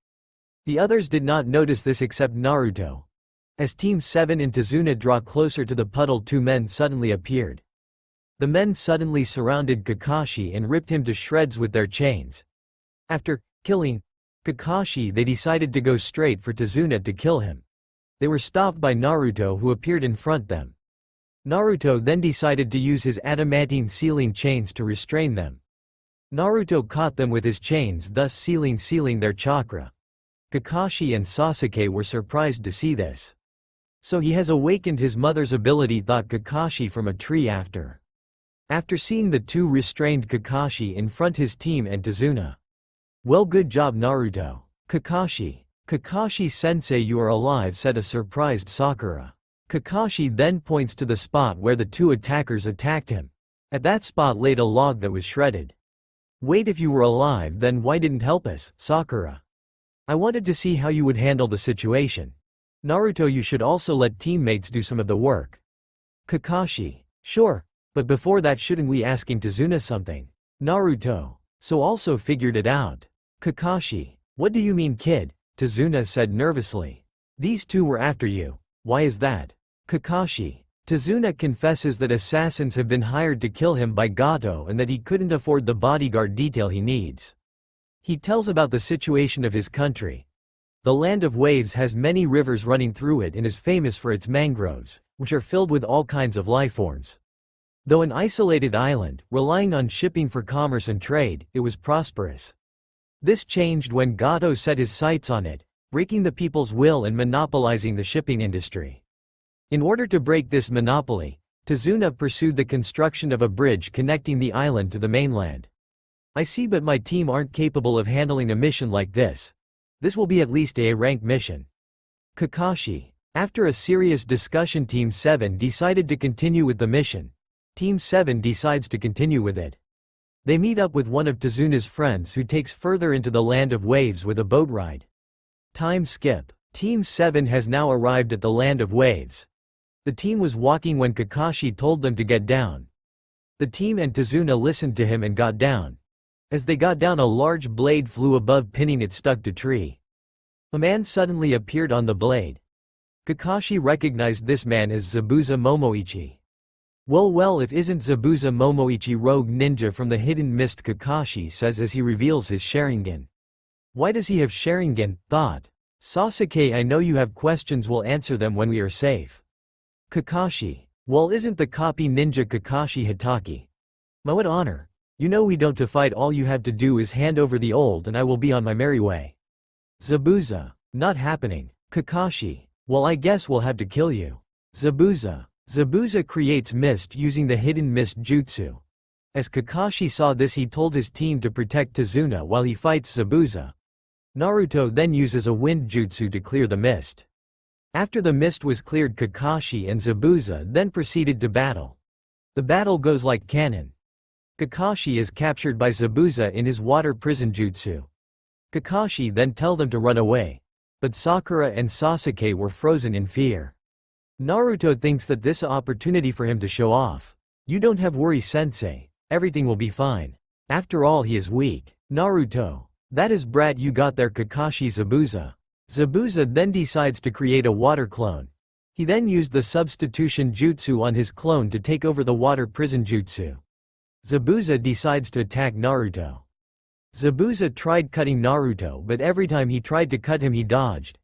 The others did not notice this except Naruto. As Team 7 and Tazuna draw closer to the puddle, 2 men suddenly appeared. The men suddenly surrounded Kakashi and ripped him to shreds with their chains. After killing Kakashi, they decided to go straight for Tazuna to kill him. They were stopped by Naruto, who appeared in front them. Naruto then decided to use his adamantine sealing chains to restrain them. Naruto caught them with his chains, thus sealing their chakra. Kakashi and Sasuke were surprised to see this. So he has awakened his mother's ability, thought Kakashi from a tree after seeing the 2 restrained Kakashi in front his team and Tazuna. Well, good job Naruto. Kakashi-sensei, you are alive, said a surprised Sakura. Kakashi then points to the spot where the 2 attackers attacked him. At that spot laid a log that was shredded. Wait, if you were alive then why didn't help us, Sakura? I wanted to see how you would handle the situation. Naruto, you should also let teammates do some of the work. Kakashi, sure, but before that shouldn't we asking Tazuna something? Naruto, so also figured it out. Kakashi, what do you mean, kid? Tazuna said nervously. These 2 were after you. Why is that? Kakashi. Tazuna confesses that assassins have been hired to kill him by Gojo and that he couldn't afford the bodyguard detail he needs. He tells about the situation of his country. The Land of Waves has many rivers running through it and is famous for its mangroves, which are filled with all kinds of lifeforms. Though an isolated island, relying on shipping for commerce and trade, it was prosperous. This changed when Gojo set his sights on it, breaking the people's will and monopolizing the shipping industry. In order to break this monopoly, Tazuna pursued the construction of a bridge connecting the island to the mainland. I see, but my team aren't capable of handling a mission like this. This will be at least a rank mission. Kakashi. After a serious discussion, Team 7 decided to continue with the mission. Team 7 decides to continue with it. They meet up with one of Tazuna's friends who takes further into the Land of Waves with a boat ride. Time skip. Team 7 has now arrived at the Land of Waves. The team was walking when Kakashi told them to get down. The team and Tazuna listened to him and got down. As they got down, a large blade flew above, pinning it stuck to tree. A man suddenly appeared on the blade. Kakashi recognized this man as Zabuza Momoichi. Well, if isn't Zabuza Momoichi rogue ninja from the hidden mist, Kakashi says as he reveals his Sharingan. Why does he have Sharingan? Thought. Sasuke, I know you have questions, we'll answer them when we are safe. Kakashi. Well, isn't the copy ninja Kakashi Hitaki? My what honor? You know we don't to fight, all you have to do is hand over the old and I will be on my merry way. Zabuza. Not happening. Kakashi. Well, I guess we'll have to kill you. Zabuza. Zabuza creates mist using the hidden mist jutsu. As Kakashi saw this, he told his team to protect Tazuna while he fights Zabuza. Naruto then uses a wind jutsu to clear the mist. After the mist was cleared, Kakashi and Zabuza then proceeded to battle. The battle goes like canon. Kakashi is captured by Zabuza in his water prison jutsu. Kakashi then tell them to run away. But Sakura and Sasuke were frozen in fear. Naruto thinks that this is an opportunity for him to show off. You don't have worry, sensei. Everything will be fine. After all, he is weak. Naruto. That is brat you got there, Kakashi. Zabuza. Zabuza then decides to create a water clone. He then used the substitution jutsu on his clone to take over the water prison jutsu. Zabuza decides to attack Naruto. Zabuza tried cutting Naruto, but every time he tried to cut him, he dodged.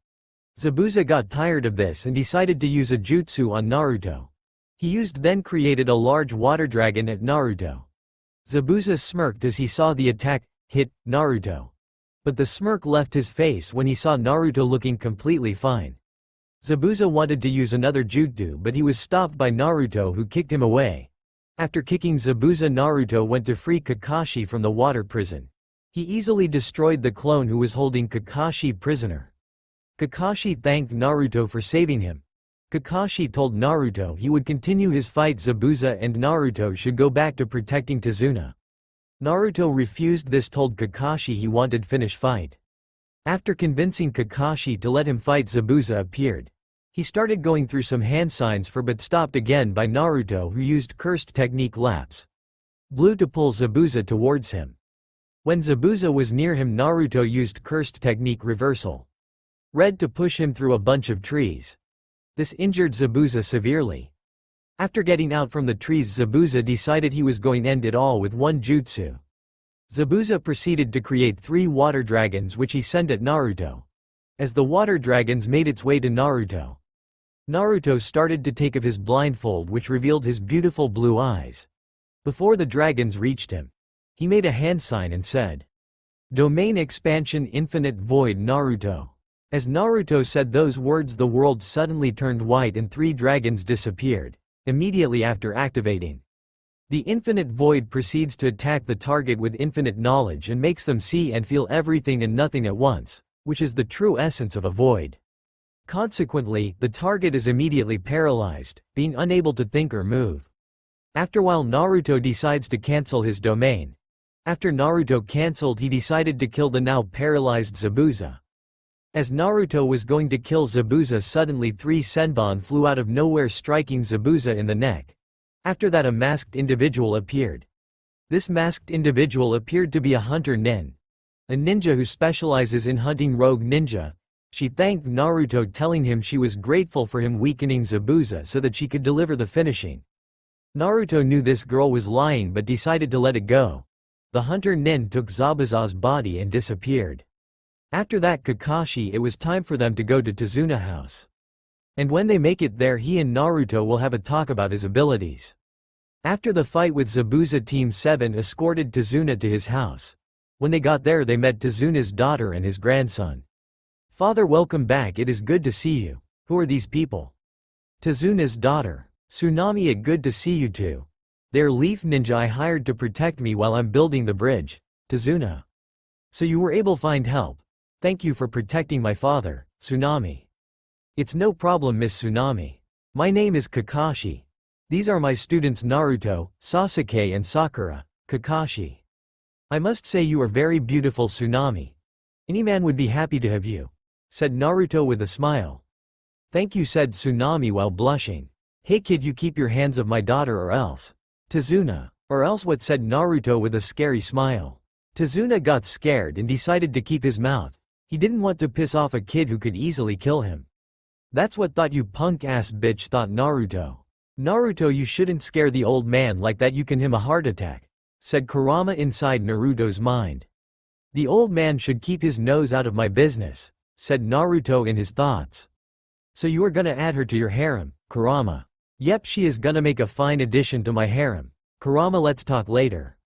Zabuza got tired of this and decided to use a jutsu on Naruto. He then created a large water dragon at Naruto. Zabuza smirked as he saw the attack hit Naruto. But the smirk left his face when he saw Naruto looking completely fine. Zabuza wanted to use another jutsu, but he was stopped by Naruto, who kicked him away. After kicking Zabuza, Naruto went to free Kakashi from the water prison. He easily destroyed the clone who was holding Kakashi prisoner. Kakashi thanked Naruto for saving him. Kakashi told Naruto he would continue his fight. Zabuza and Naruto should go back to protecting Tazuna. Naruto refused this, told Kakashi he wanted finish fight. After convincing Kakashi to let him fight, Zabuza appeared. He started going through some hand signs but stopped again by Naruto, who used cursed technique lapse. Blue to pull Zabuza towards him. When Zabuza was near him, Naruto used cursed technique reversal. Red to push him through a bunch of trees. This injured Zabuza severely. After getting out from the trees, Zabuza decided he was going to end it all with one jutsu. Zabuza proceeded to create 3 water dragons, which he sent at Naruto. As the water dragons made its way to Naruto, Naruto started to take off his blindfold, which revealed his beautiful blue eyes. Before the dragons reached him, he made a hand sign and said, "Domain expansion infinite void Naruto." As Naruto said those words, the world suddenly turned white and 3 dragons disappeared, immediately after activating. The infinite void proceeds to attack the target with infinite knowledge and makes them see and feel everything and nothing at once, which is the true essence of a void. Consequently, the target is immediately paralyzed, being unable to think or move. After a while, Naruto decides to cancel his domain. After Naruto cancelled, he decided to kill the now paralyzed Zabuza. As Naruto was going to kill Zabuza, suddenly 3 senbon flew out of nowhere, striking Zabuza in the neck. After that, a masked individual appeared. This masked individual appeared to be a hunter nin, a ninja who specializes in hunting rogue ninja. She thanked Naruto, telling him she was grateful for him weakening Zabuza so that she could deliver the finishing. Naruto knew this girl was lying but decided to let it go. The hunter nin took Zabuza's body and disappeared. After that, Kakashi, it was time for them to go to Tazuna house. And when they make it there, he and Naruto will have a talk about his abilities. After the fight with Zabuza, Team 7 escorted Tazuna to his house. When they got there, they met Tazuna's daughter and his grandson. "Father, welcome back, it is good to see you. Who are these people?" Tazuna's daughter. "Tsunami, it good to see you too. They're leaf ninja I hired to protect me while I'm building the bridge." Tazuna. "So you were able to find help. Thank you for protecting my father, Tsunami." "It's no problem, Miss Tsunami. My name is Kakashi. These are my students Naruto, Sasuke and Sakura." Kakashi. "I must say you are very beautiful, Tsunami. Any man would be happy to have you," said Naruto with a smile. "Thank you," said Tsunami while blushing. "Hey kid, you keep your hands off my daughter or else." Tazuna. "Or else what?" said Naruto with a scary smile. Tazuna got scared and decided to keep his mouth. He didn't want to piss off a kid who could easily kill him. "That's what thought, you punk ass bitch," thought Naruto. "Naruto, you shouldn't scare the old man like that, you can him a heart attack," said Kurama inside Naruto's mind. "The old man should keep his nose out of my business," said Naruto in his thoughts. "So you are gonna add her to your harem, Kurama?" "Yep, she is gonna make a fine addition to my harem. Kurama, let's talk later,"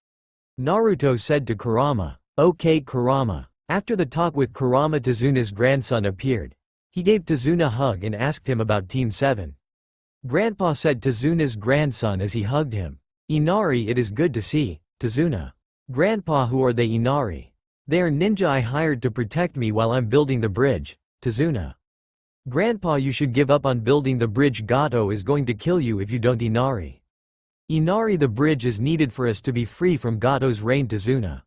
Naruto said to Kurama. "Okay, Kurama." After the talk with Kurama, Tazuna's grandson appeared. He gave Tazuna a hug and asked him about Team 7. Grandpa said Tazuna's grandson as he hugged him. Inari, it is good to see, Tazuna. Grandpa, who are they? Inari. They are ninja I hired to protect me while I'm building the bridge, Tazuna. Grandpa, you should give up on building the bridge. Gojo is going to kill you if you don't. Inari. Inari, the bridge is needed for us to be free from Gojo's reign. Tazuna.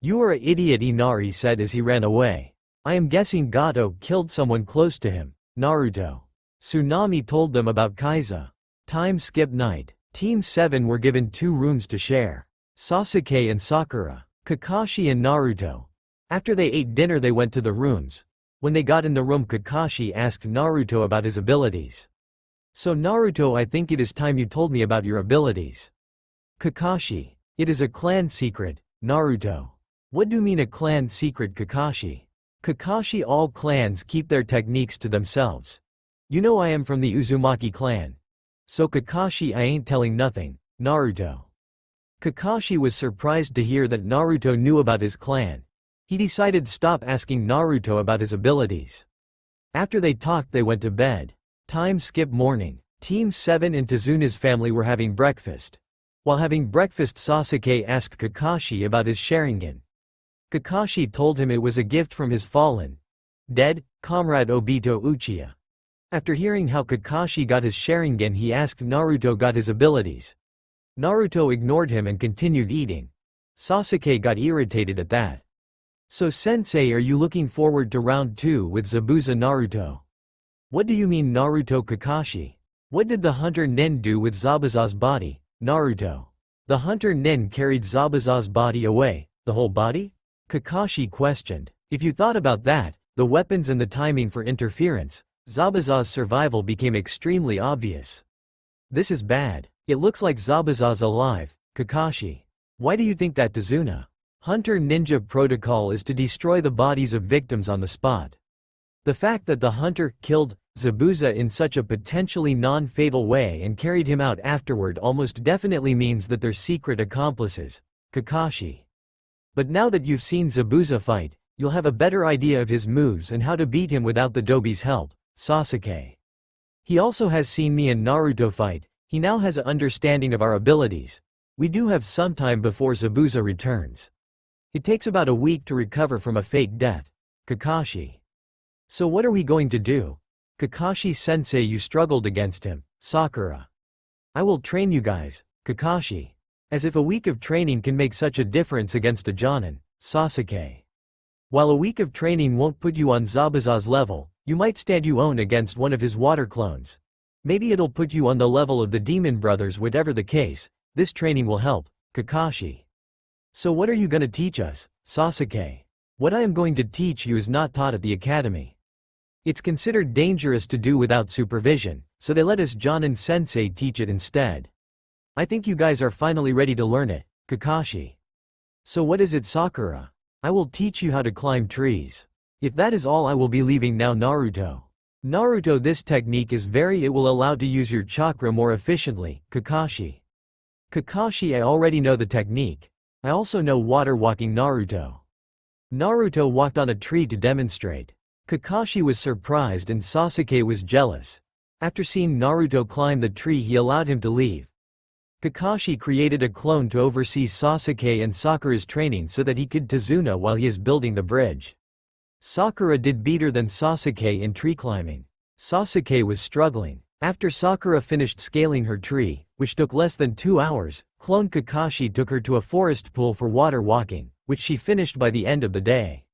You are an idiot, Inari said as he ran away. I am guessing Gojo killed someone close to him. Naruto. Tsunami told them about Kaiza. Time skip night. Team 7 were given 2 rooms to share. Sasuke and Sakura. Kakashi and Naruto. After they ate dinner they went to the rooms. When they got in the room, Kakashi asked Naruto about his abilities. So Naruto, I think it is time you told me about your abilities. Kakashi. It is a clan secret, Naruto. What do you mean a clan secret, Kakashi? Kakashi, all clans keep their techniques to themselves. You know I am from the Uzumaki clan. So Kakashi, I ain't telling nothing, Naruto. Kakashi was surprised to hear that Naruto knew about his clan. He decided to stop asking Naruto about his abilities. After they talked they went to bed. Time skip morning. Team 7 and Tazuna's family were having breakfast. While having breakfast, Sasuke asked Kakashi about his Sharingan. Kakashi told him it was a gift from his fallen, dead, comrade Obito Uchiha. After hearing how Kakashi got his Sharingan, he asked Naruto got his abilities. Naruto ignored him and continued eating. Sasuke got irritated at that. So sensei, are you looking forward to round 2 with Zabuza? Naruto. What do you mean, Naruto? Kakashi. What did the Hunter Nen do with Zabuza's body? Naruto. The Hunter Nen carried Zabuza's body away. The whole body? Kakashi questioned. If you thought about that, the weapons and the timing for interference, Zabuza's survival became extremely obvious. This is bad. It looks like Zabuza's alive, Kakashi. Why do you think that, Tazuna? Hunter Ninja protocol is to destroy the bodies of victims on the spot. The fact that the hunter killed Zabuza in such a potentially non-fatal way and carried him out afterward almost definitely means that they're secret accomplices, Kakashi. But now that you've seen Zabuza fight, you'll have a better idea of his moves and how to beat him without the Dobi's help, Sasuke. He also has seen me and Naruto fight. He now has an understanding of our abilities. We do have some time before Zabuza returns. It takes about a week to recover from a fake death, Kakashi. So what are we going to do? Kakashi-sensei, you struggled against him, Sakura. I will train you guys, Kakashi. As if a week of training can make such a difference against a Jonin, Sasuke. While a week of training won't put you on Zabuza's level, you might stand your own against one of his water clones. Maybe it'll put you on the level of the Demon Brothers. Whatever the case, this training will help, Kakashi. So what are you gonna teach us, Sasuke? What I am going to teach you is not taught at the academy. It's considered dangerous to do without supervision, so they let us Jonin-sensei teach it instead. I think you guys are finally ready to learn it, Kakashi. So what is it, Sakura? I will teach you how to climb trees. If that is all, I will be leaving now. Naruto. Naruto, this technique is it will allow to use your chakra more efficiently, Kakashi. Kakashi, I already know the technique. I also know water walking. Naruto. Naruto walked on a tree to demonstrate. Kakashi was surprised and Sasuke was jealous. After seeing Naruto climb the tree, he allowed him to leave. Kakashi created a clone to oversee Sasuke and Sakura's training so that he could Tazuna while he is building the bridge. Sakura did better than Sasuke in tree climbing. Sasuke was struggling. After Sakura finished scaling her tree, which took less than 2 hours, clone Kakashi took her to a forest pool for water walking, which she finished by the end of the day.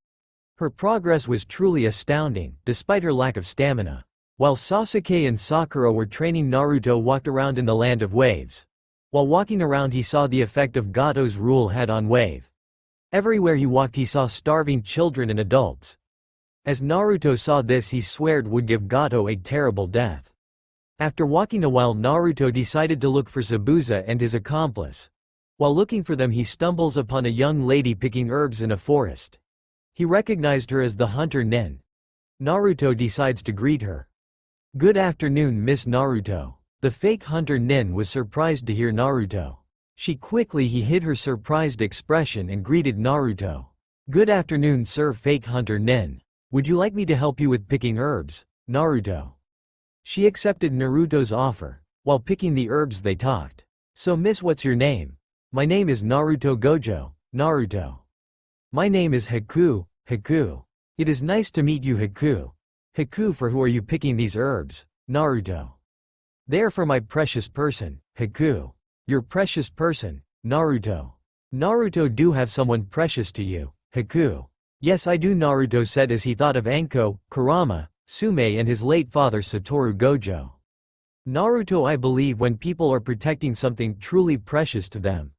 Her progress was truly astounding, despite her lack of stamina. While Sasuke and Sakura were training, Naruto walked around in the land of waves. While walking around, he saw the effect of Gojo's rule had on wave. Everywhere he walked he saw starving children and adults. As Naruto saw this, he sweared would give Gojo a terrible death. After walking a while, Naruto decided to look for Zabuza and his accomplice. While looking for them, he stumbles upon a young lady picking herbs in a forest. He recognized her as the hunter Nen. Naruto decides to greet her. Good afternoon, Miss Naruto. The fake hunter Nen was surprised to hear Naruto. He hid her surprised expression and greeted Naruto. Good afternoon, Sir Fake Hunter Nin. Would you like me to help you with picking herbs, Naruto? She accepted Naruto's offer. While picking the herbs they talked. So miss, what's your name? My name is Naruto Gojo, Naruto. My name is Haku, Haku. It is nice to meet you, Haku. Haku, for who are you picking these herbs, Naruto? They are for my precious person, Haku. Your precious person, Naruto. Naruto, do have someone precious to you, Haku. Yes, I do, Naruto said as he thought of Anko, Kurama, Sume and his late father Satoru Gojo. Naruto, I believe when people are protecting something truly precious to them,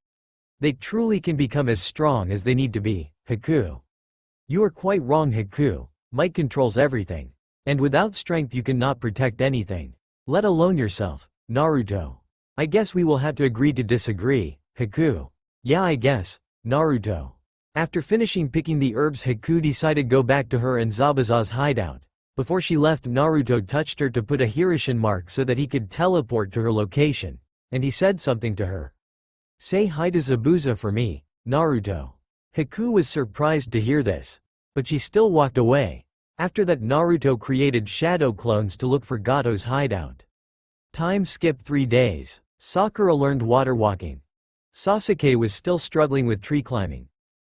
they truly can become as strong as they need to be, Haku. You are quite wrong, Haku. Might controls everything. And without strength you cannot protect anything. Let alone yourself, Naruto. I guess we will have to agree to disagree, Haku. Yeah, I guess, Naruto. After finishing picking the herbs, Haku decided to go back to her and Zabuza's hideout. Before she left, Naruto touched her to put a Hirishin mark so that he could teleport to her location, and he said something to her. Say hi to Zabuza for me, Naruto. Haku was surprised to hear this, but she still walked away. After that, Naruto created shadow clones to look for Goto's hideout. Time skipped 3 days. Sakura learned water walking. Sasuke was still struggling with tree climbing.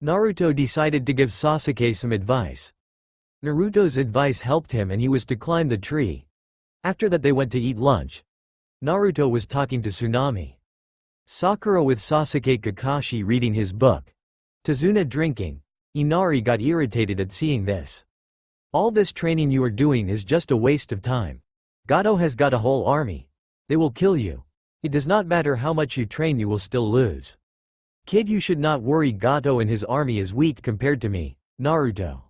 Naruto decided to give Sasuke some advice. Naruto's advice helped him and he was to climb the tree. After that they went to eat lunch. Naruto was talking to Tsunami. Sakura with Sasuke, Kakashi reading his book. Tazuna drinking. Inari got irritated at seeing this. All this training you are doing is just a waste of time. Goto has got a whole army. They will kill you. It does not matter how much you train, you will still lose. Kid, you should not worry, Goto and his army is weak compared to me, Naruto.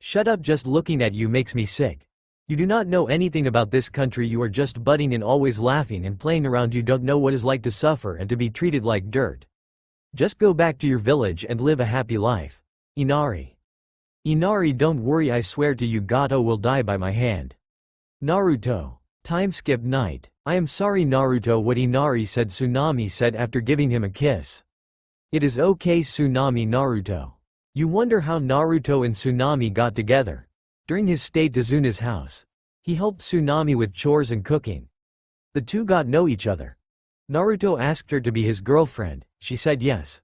Shut up, just looking at you makes me sick. You do not know anything about this country, you are just butting in, always laughing and playing around, you don't know what it's like to suffer and to be treated like dirt. Just go back to your village and live a happy life. Inari. Inari, don't worry, I swear to you Goto will die by my hand. Naruto. Time skip night. I am sorry, Naruto, what Inari said, Tsunami said after giving him a kiss. It is okay, Tsunami. Naruto. You wonder how Naruto and Tsunami got together. During his stay at Tazuna's house, he helped Tsunami with chores and cooking. The two got know each other. Naruto asked her to be his girlfriend, she said yes.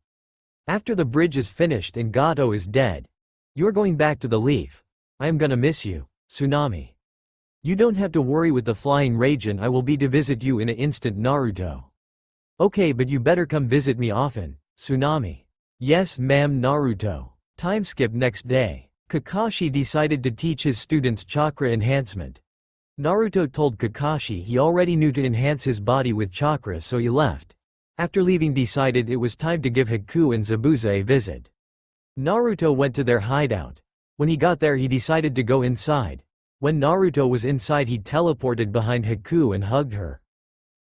After the bridge is finished and Goto is dead, you're going back to the Leaf. I am gonna miss you, Tsunami. You don't have to worry with the flying Raijin, I will be to visit you in an instant, Naruto. Okay, but you better come visit me often, Tsunami. Yes, ma'am, Naruto. Time skip next day. Kakashi decided to teach his students chakra enhancement. Naruto told Kakashi he already knew to enhance his body with chakra, so he left. After leaving, decided it was time to give Haku and Zabuza a visit. Naruto went to their hideout. When he got there, he decided to go inside. When Naruto was inside, he teleported behind Haku and hugged her.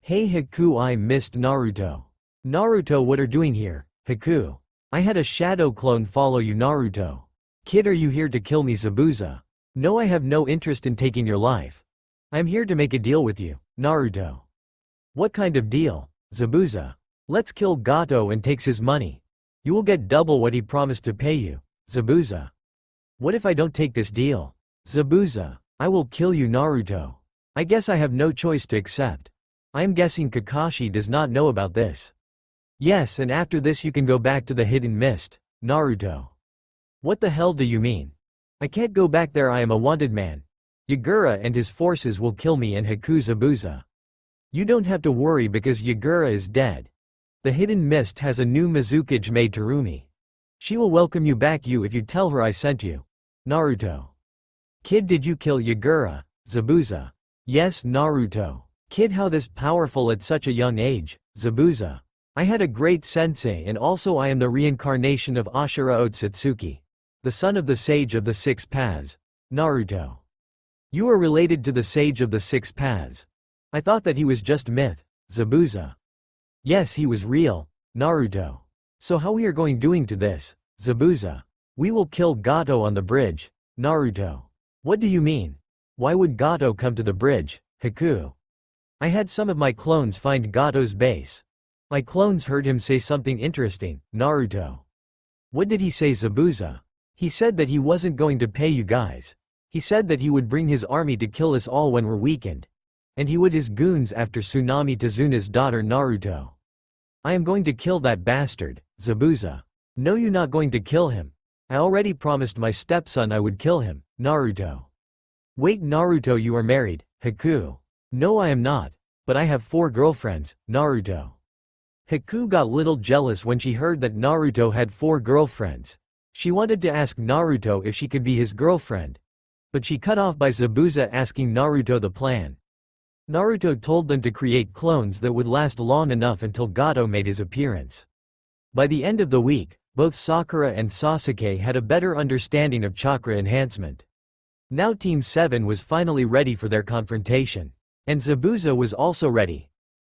Hey Haku, I missed Naruto. Naruto, what are doing here, Haku? I had a shadow clone follow you, Naruto. Kid, are you here to kill me, Zabuza? No, I have no interest in taking your life. I am here to make a deal with you, Naruto. What kind of deal, Zabuza? Let's kill Goto and takes his money. You will get double what he promised to pay you, Zabuza. What if I don't take this deal? Zabuza, I will kill you, Naruto. I guess I have no choice to accept. I am guessing Kakashi does not know about this. Yes, and after this you can go back to the hidden mist, Naruto. What the hell do you mean? I can't go back there, I am a wanted man. Yagura and his forces will kill me and Haku, Zabuza. You don't have to worry because Yagura is dead. The hidden mist has a new Mizukage maid, Terumi. She will welcome you back if you tell her I sent you. Naruto. Kid, did you kill Yagura, Zabuza? Yes, Naruto. Kid, how this powerful at such a young age, Zabuza? I had a great sensei, and also I am the reincarnation of Ashura Otsutsuki, the son of the Sage of the Six Paths, Naruto. You are related to the Sage of the Six Paths. I thought that he was just myth, Zabuza. Yes, he was real, Naruto. So how we are going doing to this, Zabuza? We will kill Goto on the bridge, Naruto. What do you mean? Why would Goto come to the bridge, Haku? I had some of my clones find Goto's base. My clones heard him say something interesting, Naruto. What did he say, Zabuza? He said that he wasn't going to pay you guys. He said that he would bring his army to kill us all when we're weakened. And he would his goons after Tsunami Tezuna's daughter Naruto. I am going to kill that bastard, Zabuza. No, you not going to kill him. I already promised my stepson I would kill him, Naruto. Wait, Naruto, you are married, Haku. No, I am not, but I have 4 girlfriends, Naruto. Haku got little jealous when she heard that Naruto had 4 girlfriends. She wanted to ask Naruto if she could be his girlfriend, but she cut off by Zabuza asking Naruto the plan. Naruto told them to create clones that would last long enough until Gojo made his appearance. By the end of the week, both Sakura and Sasuke had a better understanding of chakra enhancement. Now Team 7 was finally ready for their confrontation. And Zabuza was also ready.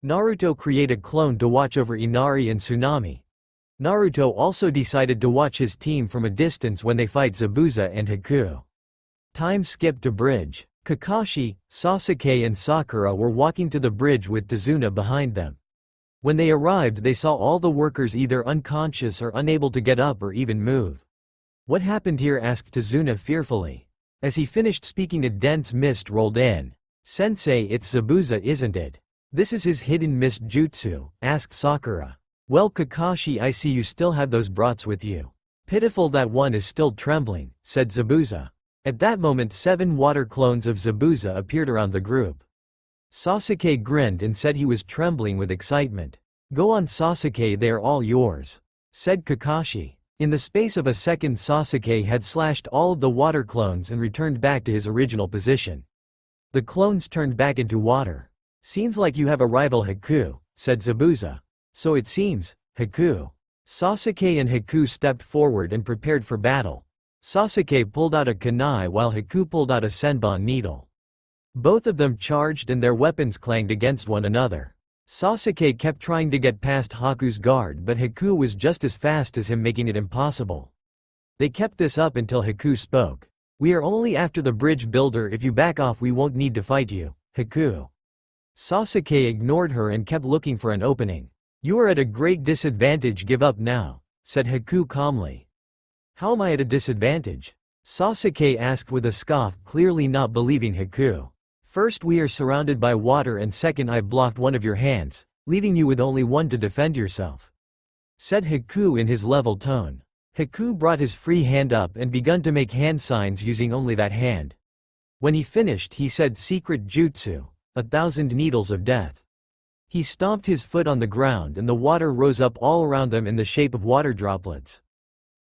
Naruto created a clone to watch over Inari and Tsunami. Naruto also decided to watch his team from a distance when they fight Zabuza and Haku. Time skip to bridge. Kakashi, Sasuke and Sakura were walking to the bridge with Tazuna behind them. When they arrived, they saw all the workers either unconscious or unable to get up or even move. What happened here? Asked Tazuna fearfully. As he finished speaking, a dense mist rolled in. Sensei, it's Zabuza, isn't it? This is his hidden mist jutsu, asked Sakura. Well, Kakashi, I see you still have those brats with you. Pitiful, that one is still trembling, said Zabuza. At that moment 7 water clones of Zabuza appeared around the group. Sasuke grinned and said he was trembling with excitement. Go on, Sasuke, they are all yours, said Kakashi. In the space of a second, Sasuke had slashed all of the water clones and returned back to his original position. The clones turned back into water. Seems like you have a rival, Haku, said Zabuza. So it seems, Haku. Sasuke and Haku stepped forward and prepared for battle. Sasuke pulled out a kunai while Haku pulled out a senbon needle. Both of them charged and their weapons clanged against one another. Sasuke kept trying to get past Haku's guard, but Haku was just as fast as him, making it impossible. They kept this up until Haku spoke. We are only after the bridge builder. If you back off, we won't need to fight you, Haku. Sasuke ignored her and kept looking for an opening. You are at a great disadvantage. Give up now, said Haku calmly. How am I at a disadvantage? Sasuke asked with a scoff, clearly not believing Haku. First, we are surrounded by water, and second, I blocked one of your hands, leaving you with only one to defend yourself, said Haku in his level tone. Haku brought his free hand up and begun to make hand signs using only that hand. When he finished, he said, secret jutsu, 1,000 needles of death. He stomped his foot on the ground and the water rose up all around them in the shape of water droplets.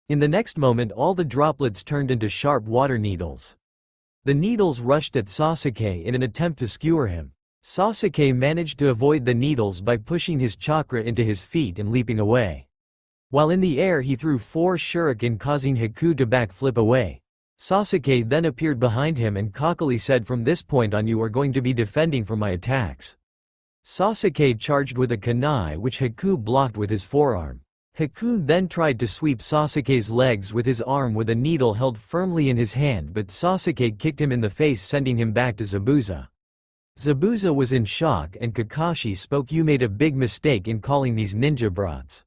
In the next moment, all the droplets turned into sharp water needles. The needles rushed at Sasuke in an attempt to skewer him. Sasuke managed to avoid the needles by pushing his chakra into his feet and leaping away. While in the air, he threw 4 shuriken, causing Haku to backflip away. Sasuke then appeared behind him and cockily said, from this point on you are going to be defending from my attacks. Sasuke charged with a kunai, which Haku blocked with his forearm. Haku then tried to sweep Sasuke's legs with his arm with a needle held firmly in his hand, but Sasuke kicked him in the face, sending him back to Zabuza. Zabuza was in shock and Kakashi spoke. You made a big mistake in calling these ninja brats.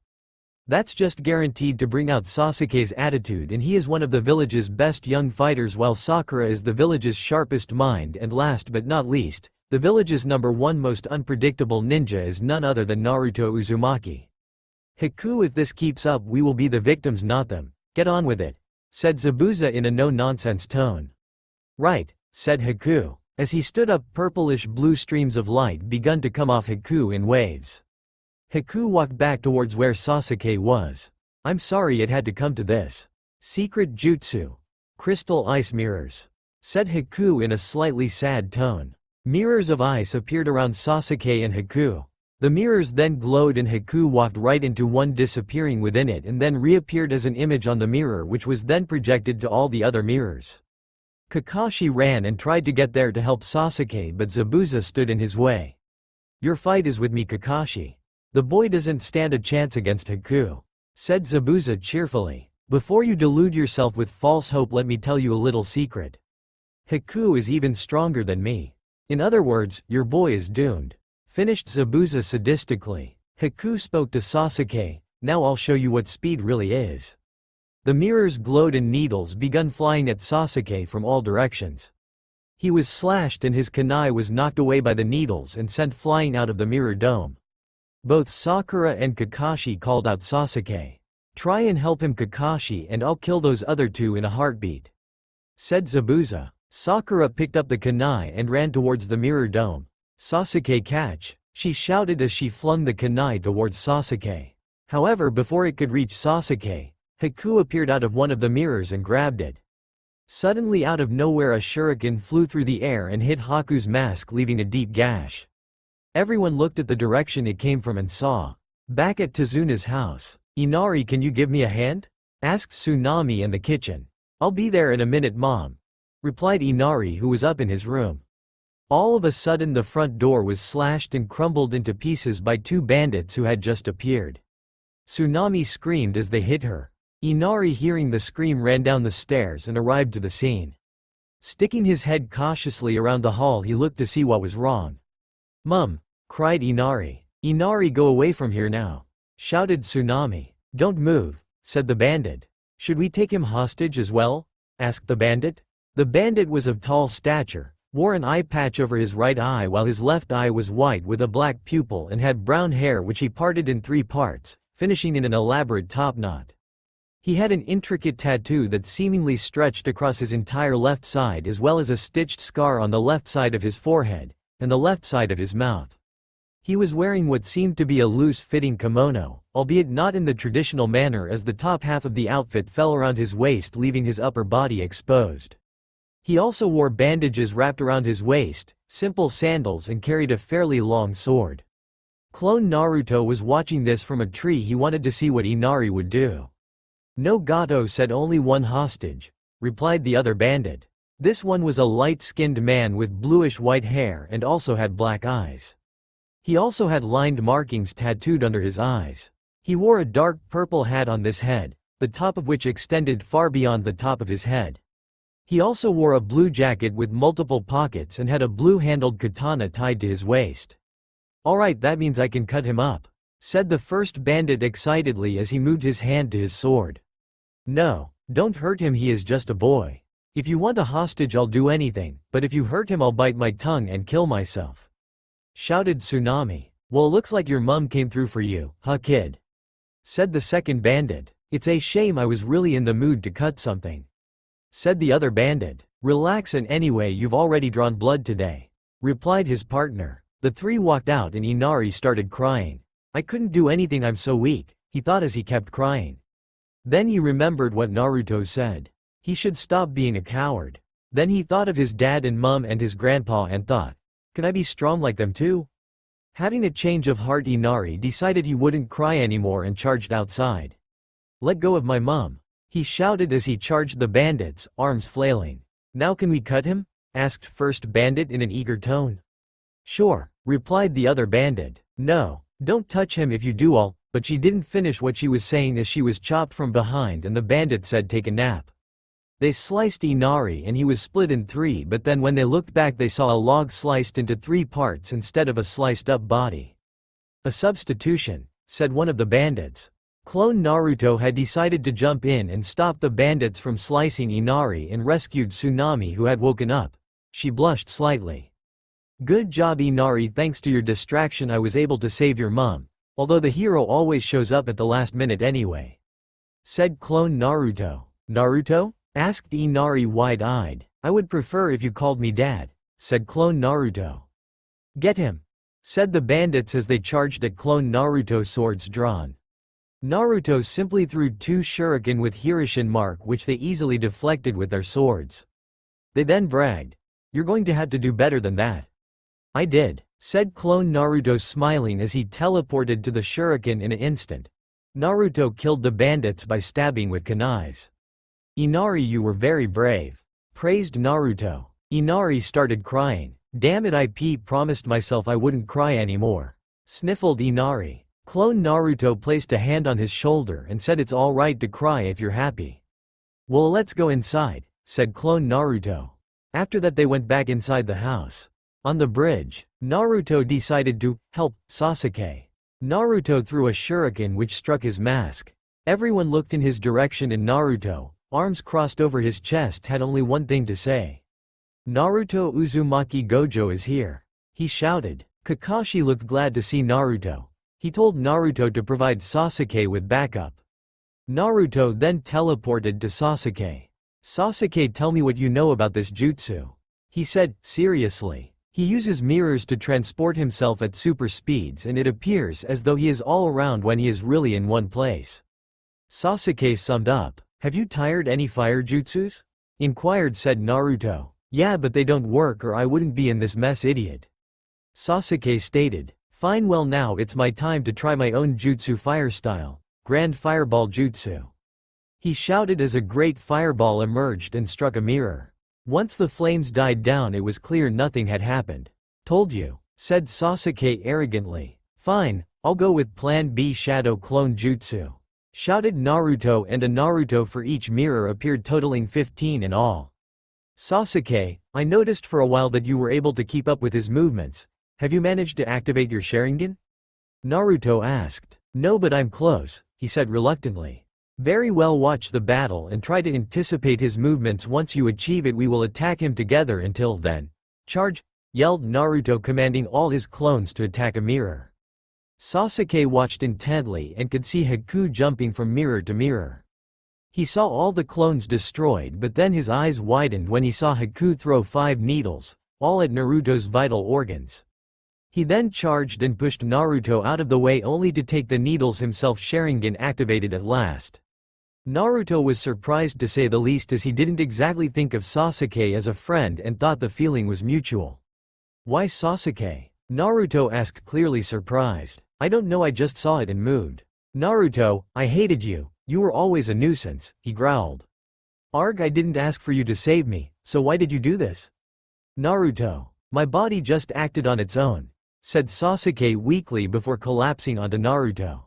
That's just guaranteed to bring out Sasuke's attitude, and he is one of the village's best young fighters, while Sakura is the village's sharpest mind, and last but not least, the village's #1 most unpredictable ninja is none other than Naruto Uzumaki. Haku, if this keeps up, we will be the victims, not them. Get on with it, said Zabuza in a no-nonsense tone. Right, said Haku. As he stood up, purplish-blue streams of light begun to come off Haku in waves. Haku walked back towards where Sasuke was. I'm sorry it had to come to this. Secret jutsu. Crystal ice mirrors, said Haku in a slightly sad tone. Mirrors of ice appeared around Sasuke and Haku. The mirrors then glowed and Haku walked right into one, disappearing within it, and then reappeared as an image on the mirror, which was then projected to all the other mirrors. Kakashi ran and tried to get there to help Sasuke, but Zabuza stood in his way. Your fight is with me, Kakashi. The boy doesn't stand a chance against Haku, said Zabuza cheerfully. Before you delude yourself with false hope, let me tell you a little secret. Haku is even stronger than me. In other words, your boy is doomed, finished Zabuza sadistically. Haku spoke to Sasuke, now I'll show you what speed really is. The mirrors glowed and needles began flying at Sasuke from all directions. He was slashed and his kunai was knocked away by the needles and sent flying out of the mirror dome. Both Sakura and Kakashi called out Sasuke. "Try and help him, Kakashi, and I'll kill those other two in a heartbeat," said Zabuza. Sakura picked up the kunai and ran towards the mirror dome. "Sasuke, catch!" she shouted as she flung the kunai towards Sasuke. However, before it could reach Sasuke, Haku appeared out of one of the mirrors and grabbed it. Suddenly out of nowhere a shuriken flew through the air and hit Haku's mask, leaving a deep gash. Everyone looked at the direction it came from and saw. Back at Tazuna's house, "Inari, can you give me a hand?" asked Tsunami in the kitchen. "I'll be there in a minute, Mom," replied Inari, who was up in his room. All of a sudden the front door was slashed and crumbled into pieces by two bandits who had just appeared. Tsunami screamed as they hit her. Inari, hearing the scream, ran down the stairs and arrived to the scene. Sticking his head cautiously around the hall, he looked to see what was wrong. "Mum!" cried Inari. "Inari, go away from here now!" shouted Tsunami. "Don't move," said the bandit. "Should we take him hostage as well?" asked the bandit. The bandit was of tall stature, wore an eye patch over his right eye while his left eye was white with a black pupil, and had brown hair which he parted in 3 parts, finishing in an elaborate top knot. He had an intricate tattoo that seemingly stretched across his entire left side, as well as a stitched scar on the left side of his forehead, and the left side of his mouth. He was wearing what seemed to be a loose-fitting kimono, albeit not in the traditional manner, as the top half of the outfit fell around his waist, leaving his upper body exposed. He also wore bandages wrapped around his waist, simple sandals, and carried a fairly long sword. Clone Naruto was watching this from a tree. He wanted to see what Inari would do. "No, Gato said only one hostage," replied the other bandit. This one was a light-skinned man with bluish-white hair and also had black eyes. He also had lined markings tattooed under his eyes. He wore a dark purple hat on this head, the top of which extended far beyond the top of his head. He also wore a blue jacket with multiple pockets and had a blue-handled katana tied to his waist. "Alright, that means I can cut him up," said the first bandit excitedly as he moved his hand to his sword. "No, don't hurt him, he is just a boy. If you want a hostage I'll do anything, but if you hurt him I'll bite my tongue and kill myself," shouted Tsunami. "Well, looks like your mum came through for you, huh kid?" said the second bandit. "It's a shame, I was really in the mood to cut something," said the other bandit. "Relax, and anyway you've already drawn blood today," replied his partner. The three walked out and Inari started crying. "I couldn't do anything, I'm so weak," he thought as he kept crying. Then he remembered what Naruto said. He should stop being a coward. Then he thought of his dad and mum and his grandpa and thought, "Can I be strong like them too?" Having a change of heart, Inari decided he wouldn't cry anymore and charged outside. "Let go of my mum," he shouted as he charged the bandits, arms flailing. "Now can we cut him?" asked first bandit in an eager tone. "Sure," replied the other bandit. "No, don't touch him, if you do but she didn't finish what she was saying as she was chopped from behind and the bandit said, "Take a nap." They sliced Inari and he was split in 3, but then when they looked back they saw a log sliced into 3 parts instead of a sliced up body. "A substitution," said one of the bandits. Clone Naruto had decided to jump in and stop the bandits from slicing Inari and rescued Tsunami, who had woken up. She blushed slightly. "Good job, Inari, thanks to your distraction I was able to save your mum, although the hero always shows up at the last minute anyway," said Clone Naruto. "Naruto?" asked Inari wide-eyed. "I would prefer if you called me Dad," said Clone Naruto. "Get him," said the bandits as they charged at Clone Naruto, swords drawn. Naruto simply threw 2 shuriken with Hirishin mark, which they easily deflected with their swords. They then bragged, "You're going to have to do better than that." "I did," said Clone Naruto, smiling as he teleported to the shuriken in an instant. Naruto killed the bandits by stabbing with kunais. "Inari, you were very brave," praised Naruto. Inari started crying. "Damn it, I promised myself I wouldn't cry anymore," sniffled Inari. Clone Naruto placed a hand on his shoulder and said, "It's all right to cry if you're happy." "Well, let's go inside," said Clone Naruto. After that they went back inside the house. On the bridge, Naruto decided to help Sasuke. Naruto threw a shuriken which struck his mask. Everyone looked in his direction and Naruto, arms crossed over his chest, had only one thing to say. "Naruto Uzumaki Gojo is here," he shouted. Kakashi looked glad to see Naruto. He told Naruto to provide Sasuke with backup. Naruto then teleported to Sasuke. "Sasuke, tell me what you know about this jutsu," he said, seriously. "He uses mirrors to transport himself at super speeds and it appears as though he is all around when he is really in one place." Sasuke summed up. "Have you tried any fire jutsus?" inquired said Naruto. "Yeah, but they don't work or I wouldn't be in this mess, idiot," Sasuke stated. "Fine, well now it's my time to try my own jutsu fire style, Grand Fireball Jutsu," he shouted as a great fireball emerged and struck a mirror. Once the flames died down it was clear nothing had happened. "Told you," said Sasuke arrogantly. "Fine, I'll go with Plan B Shadow Clone Jutsu," shouted Naruto, and a Naruto for each mirror appeared, totaling 15 in all. "Sasuke, I noticed for a while that you were able to keep up with his movements. Have you managed to activate your Sharingan?" Naruto asked. "No, but I'm close," he said reluctantly. "Very well, watch the battle and try to anticipate his movements. Once you achieve it we will attack him together. Until then, charge!" yelled Naruto, commanding all his clones to attack a mirror. Sasuke watched intently and could see Haku jumping from mirror to mirror. He saw all the clones destroyed, but then his eyes widened when he saw Haku throw 5 needles, all at Naruto's vital organs. He then charged and pushed Naruto out of the way only to take the needles himself. Sharingan activated at last. Naruto was surprised to say the least, as he didn't exactly think of Sasuke as a friend and thought the feeling was mutual. "Why Sasuke?" Naruto asked, clearly surprised. "I don't know, I just saw it and moved." "Naruto, I hated you, you were always a nuisance," he growled. "Arg, I didn't ask for you to save me, so why did you do this?" "Naruto, my body just acted on its own," said Sasuke weakly before collapsing onto Naruto.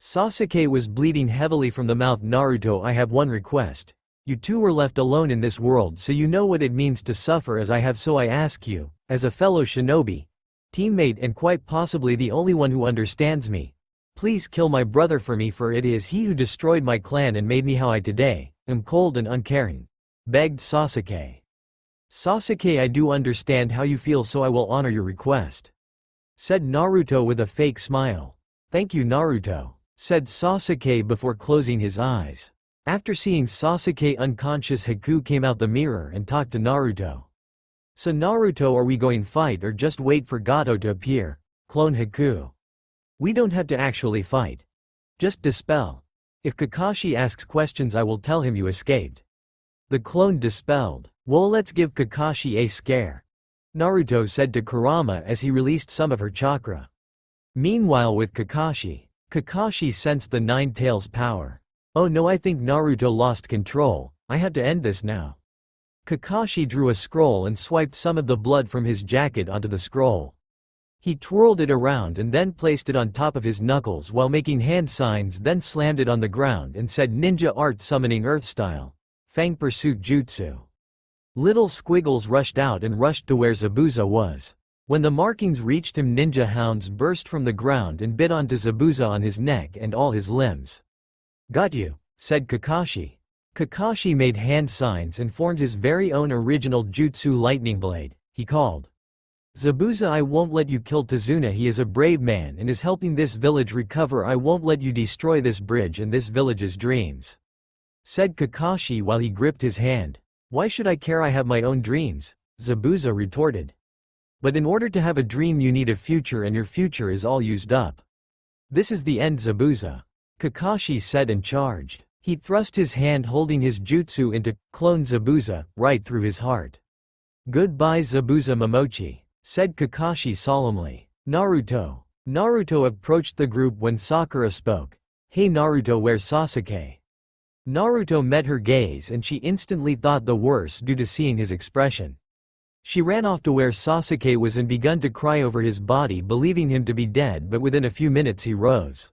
Sasuke was bleeding heavily from the mouth. "Naruto, I have one request. You two were left alone in this world, so you know what it means to suffer as I have, so I ask you, as a fellow shinobi, teammate and quite possibly the only one who understands me, please kill my brother for me, for it is he who destroyed my clan and made me how I today am, cold and uncaring," begged Sasuke. "Sasuke, I do understand how you feel, so I will honor your request," said Naruto with a fake smile. "Thank you, Naruto," said Sasuke before closing his eyes. After seeing Sasuke unconscious, Haku came out the mirror and talked to Naruto. "So Naruto, are we going fight or just wait for Gojo to appear?" cloned Haku. "We don't have to actually fight. Just dispel. If Kakashi asks questions I will tell him you escaped." The clone dispelled. "Well, let's give Kakashi a scare," Naruto said to Kurama as he released some of her chakra. Meanwhile, with Kakashi sensed the Nine Tails power. "Oh no, I think Naruto lost control, I have to end this now." Kakashi drew a scroll and swiped some of the blood from his jacket onto the scroll. He twirled it around and then placed it on top of his knuckles while making hand signs, then slammed it on the ground and said, "Ninja art summoning earth style. Fang pursuit jutsu." Little squiggles rushed out and rushed to where Zabuza was. When the markings reached him, ninja hounds burst from the ground and bit onto Zabuza on his neck and all his limbs. "Got you," said Kakashi. Kakashi made hand signs and formed his very own original jutsu lightning blade, he called. "Zabuza, I won't let you kill Tazuna, he is a brave man and is helping this village recover. I won't let you destroy this bridge and this village's dreams," said Kakashi while he gripped his hand. "Why should I care? I have my own dreams," Zabuza retorted. "But in order to have a dream you need a future, and your future is all used up. This is the end, Zabuza," Kakashi said and charged. He thrust his hand holding his jutsu into clone Zabuza right through his heart. "Goodbye Zabuza Momochi," said Kakashi solemnly. Naruto approached the group when Sakura spoke. "Hey Naruto, where's Sasuke?" Naruto met her gaze and she instantly thought the worst due to seeing his expression. She ran off to where Sasuke was and begun to cry over his body, believing him to be dead, but within a few minutes he rose.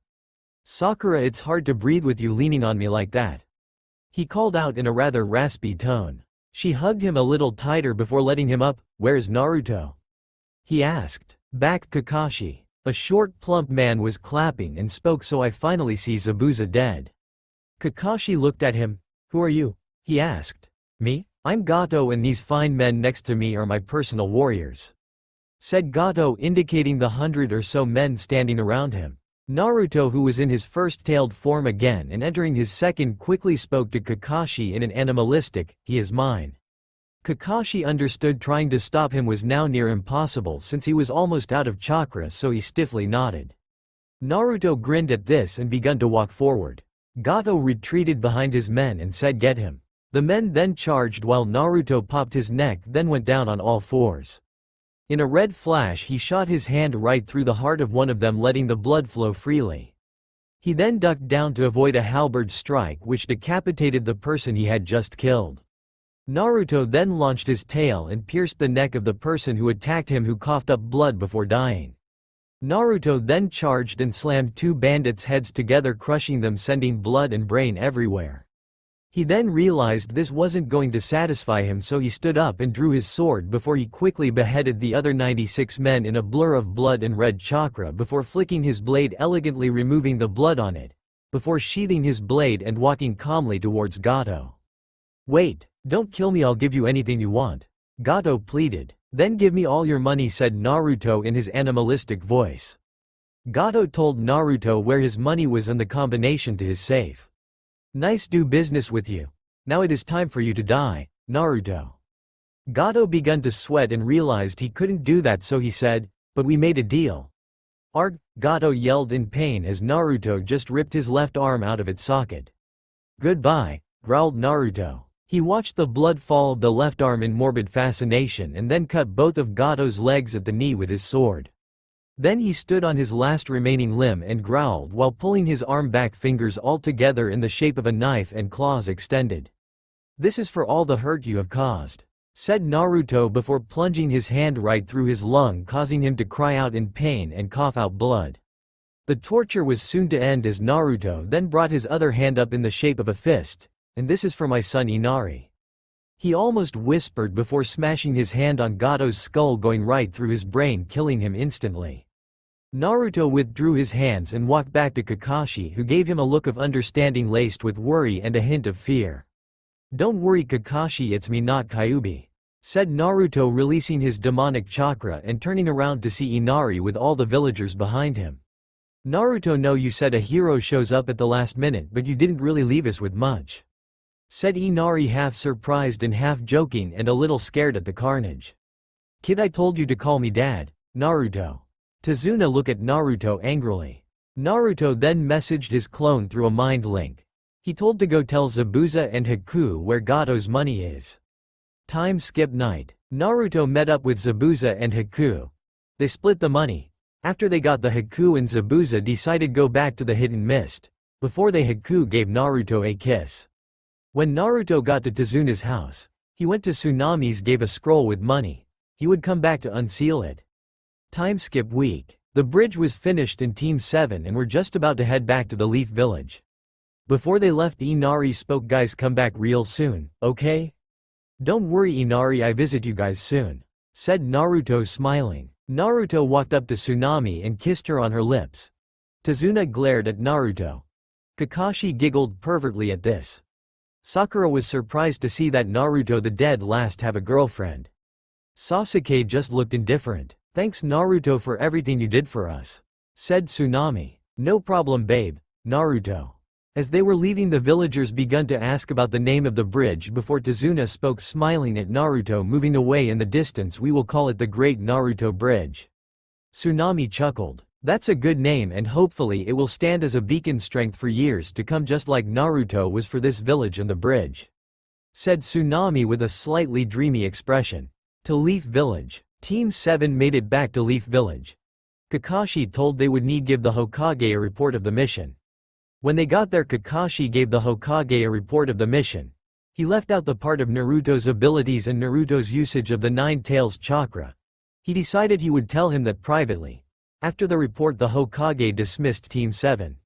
"Sakura, it's hard to breathe with you leaning on me like that," he called out in a rather raspy tone. She hugged him a little tighter before letting him up. "Where's Naruto?" he asked. "Back, Kakashi." A short plump man was clapping and spoke. "So I finally see Zabuza dead. Kakashi looked at him. "Who are you?" he asked. "Me? I'm Goto and these fine men next to me are my personal warriors," said Goto, indicating the 100 or so men standing around him. Naruto, who was in his first tailed form again and entering his second, quickly spoke to Kakashi in an animalistic, "He is mine." Kakashi understood trying to stop him was now near impossible since he was almost out of chakra, so he stiffly nodded. Naruto grinned at this and began to walk forward. Goto retreated behind his men and said, "Get him." The men then charged while Naruto popped his neck, then went down on all fours. In a red flash he shot his hand right through the heart of one of them, letting the blood flow freely. He then ducked down to avoid a halberd strike which decapitated the person he had just killed. Naruto then launched his tail and pierced the neck of the person who attacked him, who coughed up blood before dying. Naruto then charged and slammed two bandits' heads together, crushing them, sending blood and brain everywhere. He then realized this wasn't going to satisfy him, so he stood up and drew his sword before he quickly beheaded the other 96 men in a blur of blood and red chakra before flicking his blade, elegantly removing the blood on it, before sheathing his blade and walking calmly towards Goto. "Wait, don't kill me, I'll give you anything you want," Goto pleaded. "Then give me all your money," said Naruto in his animalistic voice. Goto told Naruto where his money was and the combination to his safe. "Nice do business with you. Now it is time for you to die, Naruto." Goto began to sweat and realized he couldn't do that, so he said, "But we made a deal." "Arg!" Goto yelled in pain as Naruto just ripped his left arm out of its socket. "Goodbye," growled Naruto. He watched the blood fall of the left arm in morbid fascination and then cut both of Goto's legs at the knee with his sword. Then he stood on his last remaining limb and growled while pulling his arm back, fingers all together in the shape of a knife and claws extended. "This is for all the hurt you have caused," said Naruto before plunging his hand right through his lung, causing him to cry out in pain and cough out blood. The torture was soon to end as Naruto then brought his other hand up in the shape of a fist. "And this is for my son Inari," he almost whispered before smashing his hand on Goto's skull, going right through his brain, killing him instantly. Naruto withdrew his hands and walked back to Kakashi, who gave him a look of understanding laced with worry and a hint of fear. "Don't worry Kakashi, it's me, not Kyuubi," said Naruto, releasing his demonic chakra and turning around to see Inari with all the villagers behind him. "Naruto, no, you said a hero shows up at the last minute, but you didn't really leave us with much," said Inari, half surprised and half joking and a little scared at the carnage. "Kid, I told you to call me dad, Naruto." Tazuna looked at Naruto angrily. Naruto then messaged his clone through a mind link. He told to go tell Zabuza and Haku where Goto's money is. Time skip night. Naruto met up with Zabuza and Haku. They split the money. After they got the Haku and Zabuza decided go back to the hidden mist. Before they, Haku gave Naruto a kiss. When Naruto got to Tazuna's house, he went to Tsunami's, gave a scroll with money. He would come back to unseal it. Time skip week. The bridge was finished in Team 7 and were just about to head back to the Leaf Village. Before they left, Inari spoke, "Guys, come back real soon, okay?" "Don't worry Inari, I visit you guys soon," said Naruto, smiling. Naruto walked up to Tsunami and kissed her on her lips. Tazuna glared at Naruto. Kakashi giggled pervertly at this. Sakura was surprised to see that Naruto the dead last have a girlfriend. Sasuke just looked indifferent. "Thanks Naruto for everything you did for us," said Tsunami. "No problem babe, Naruto." As they were leaving, the villagers began to ask about the name of the bridge before Tazuna spoke, smiling at Naruto, moving away in the distance. "We will call it the Great Naruto Bridge." Tsunami chuckled. "That's a good name and hopefully it will stand as a beacon strength for years to come, just like Naruto was for this village and the bridge," said Tsunami with a slightly dreamy expression. To Leaf Village. Team 7 made it back to Leaf Village. Kakashi told they would need give the Hokage a report of the mission. When they got there, Kakashi gave the Hokage a report of the mission. He left out the part of Naruto's abilities and Naruto's usage of the 9 tails chakra. He decided he would tell him that privately. After the report, the Hokage dismissed Team 7.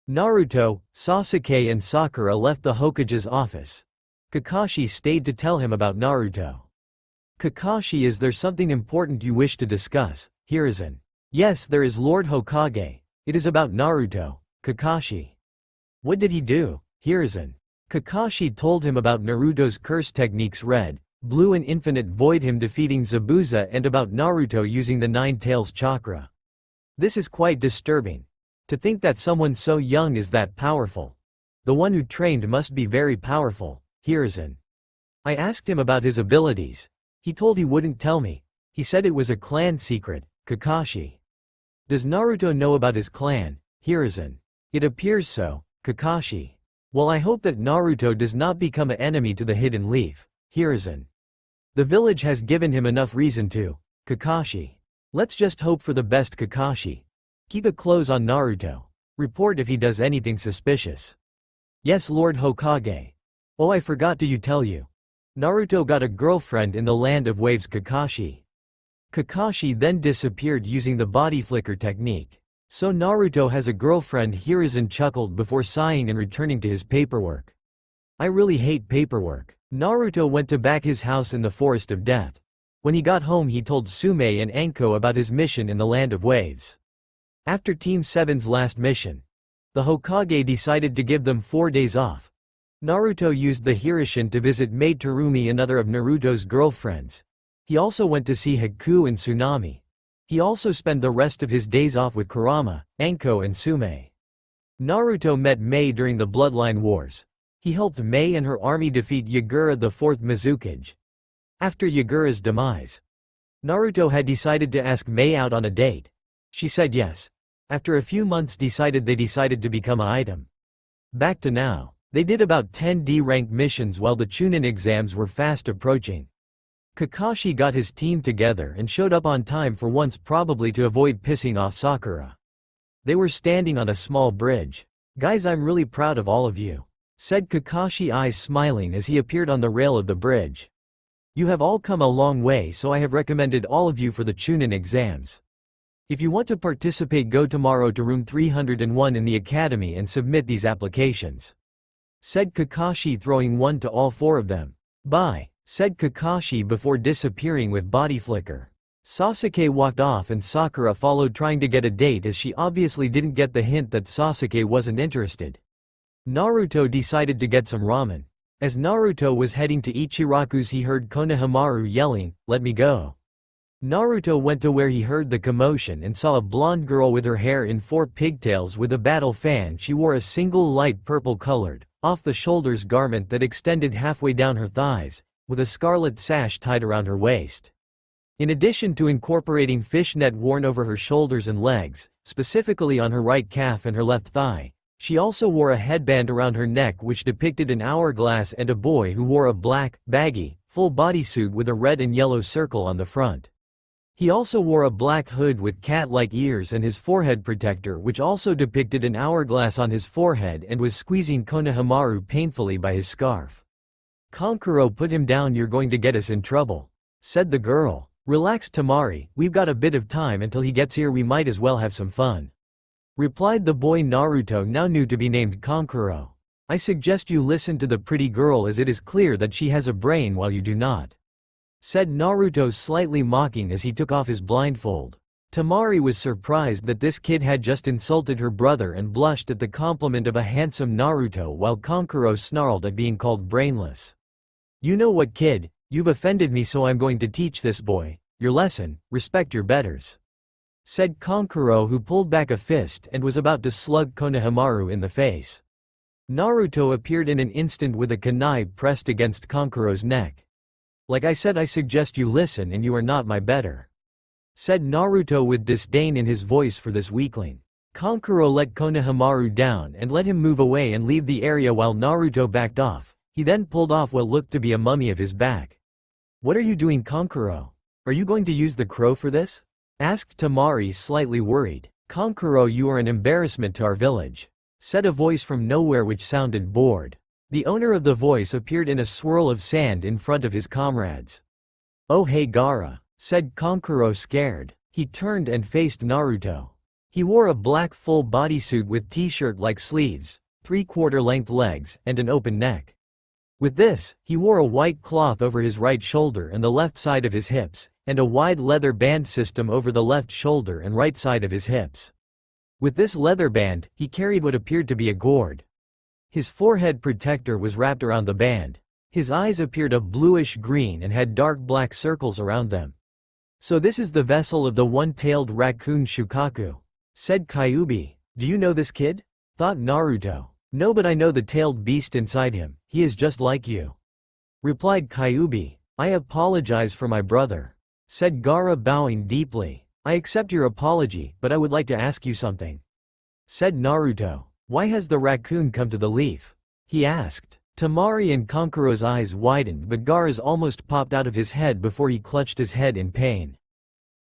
Naruto, Sasuke and Sakura left the Hokage's office. Kakashi stayed to tell him about Naruto. "Kakashi, is there something important you wish to discuss, Hiruzen?" "Yes, there is Lord Hokage. It is about Naruto, Kakashi." "What did he do?" Hiruzen. Kakashi told him about Naruto's curse techniques Red, Blue and Infinite Void, him defeating Zabuza, and about Naruto using the Nine Tails chakra. This is quite disturbing. To think that someone so young is that powerful. The one who trained must be very powerful, Hiruzen. I asked him about his abilities. He told he wouldn't tell me. He said it was a clan secret, Kakashi. Does Naruto know about his clan, Hiruzen? It appears so, Kakashi. Well, I hope that Naruto does not become an enemy to the Hidden Leaf, Hiruzen. The village has given him enough reason to, Kakashi. Let's just hope for the best, Kakashi. Keep a close on Naruto. Report if he does anything suspicious. Yes, Lord Hokage. Oh, I forgot to tell you. Naruto got a girlfriend in the Land of Waves, Kakashi. Kakashi then disappeared using the body flicker technique. So Naruto has a girlfriend, Hiruzen chuckled before sighing and returning to his paperwork. I really hate paperwork. Naruto went to back his house in the Forest of Death. When he got home he told Sume and Anko about his mission in the Land of Waves. After Team 7's last mission, the Hokage decided to give them 4 days off. Naruto used the Hirishin to visit Maid Terumi, another of Naruto's girlfriends. He also went to see Haku and Tsunami. He also spent the rest of his days off with Kurama, Anko and Sume. Naruto met Mei during the Bloodline Wars. He helped Mei and her army defeat Yagura, the 4th Mizukage. After Yagura's demise, Naruto had decided to ask Mei out on a date. She said yes. After a few months they decided to become an item. Back to now. They did about 10 D-rank missions while the Chunin exams were fast approaching. Kakashi got his team together and showed up on time for once, probably to avoid pissing off Sakura. They were standing on a small bridge. Guys, I'm really proud of all of you, said Kakashi, eyes smiling as he appeared on the rail of the bridge. You have all come a long way, so I have recommended all of you for the Chunin exams. If you want to participate, go tomorrow to room 301 in the academy and submit these applications, said Kakashi, throwing one to all 4 of them. Bye, said Kakashi before disappearing with body flicker. Sasuke walked off and Sakura followed, trying to get a date as she obviously didn't get the hint that Sasuke wasn't interested. Naruto decided to get some ramen. As Naruto was heading to Ichiraku's he heard Konohamaru yelling, "Let me go." Naruto went to where he heard the commotion and saw a blonde girl with her hair in 4 pigtails with a battle fan. She wore a single light purple colored, off-the-shoulders garment that extended halfway down her thighs, with a scarlet sash tied around her waist. In addition to incorporating fishnet worn over her shoulders and legs, specifically on her right calf and her left thigh, she also wore a headband around her neck which depicted an hourglass and a boy who wore a black, baggy, full bodysuit with a red and yellow circle on the front. He also wore a black hood with cat-like ears and his forehead protector, which also depicted an hourglass on his forehead, and was squeezing Konohamaru painfully by his scarf. Kankuro, put him down, you're going to get us in trouble, said the girl. Relax, Tamari, we've got a bit of time until he gets here, we might as well have some fun, replied the boy Naruto now knew to be named Kankuro. I suggest you listen to the pretty girl, as it is clear that she has a brain while you do not, said Naruto, slightly mocking as he took off his blindfold. Tamari was surprised that this kid had just insulted her brother and blushed at the compliment of a handsome Naruto, while Kankuro snarled at being called brainless. You know what, kid, you've offended me, so I'm going to teach this boy your lesson. Respect your betters, said Kankuro, who pulled back a fist and was about to slug Konohamaru in the face. Naruto appeared in an instant with a kunai pressed against Kankuro's neck. Like I said, I suggest you listen, and you are not my better, said Naruto with disdain in his voice for this weakling. Kankuro let Konohamaru down and let him move away and leave the area while Naruto backed off. He then pulled off what looked to be a mummy of his back. What are you doing, Kankuro? Are you going to use the crow for this? Asked Tamari, slightly worried. Kankuro, you are an embarrassment to our village, said a voice from nowhere which sounded bored. The owner of the voice appeared in a swirl of sand in front of his comrades. Oh hey Gaara, said Kankuro, scared. He turned and faced Naruto. He wore a black full bodysuit with t-shirt-like sleeves, 3/4 length legs, and an open neck. With this, he wore a white cloth over his right shoulder and the left side of his hips, and a wide leather band system over the left shoulder and right side of his hips. With this leather band, he carried what appeared to be a gourd. His forehead protector was wrapped around the band. His eyes appeared a bluish-green and had dark black circles around them. "So this is the vessel of the one-tailed raccoon Shukaku," said Kyuubi. "Do you know this kid?" thought Naruto. "No, but I know the tailed beast inside him. He is just like you," replied Kyuubi. "I apologize for my brother," said Gaara, bowing deeply. "I accept your apology, but I would like to ask you something," said Naruto. "Why has the raccoon come to the leaf?" he asked. Temari and Kankuro's eyes widened, but Gaara's almost popped out of his head before he clutched his head in pain.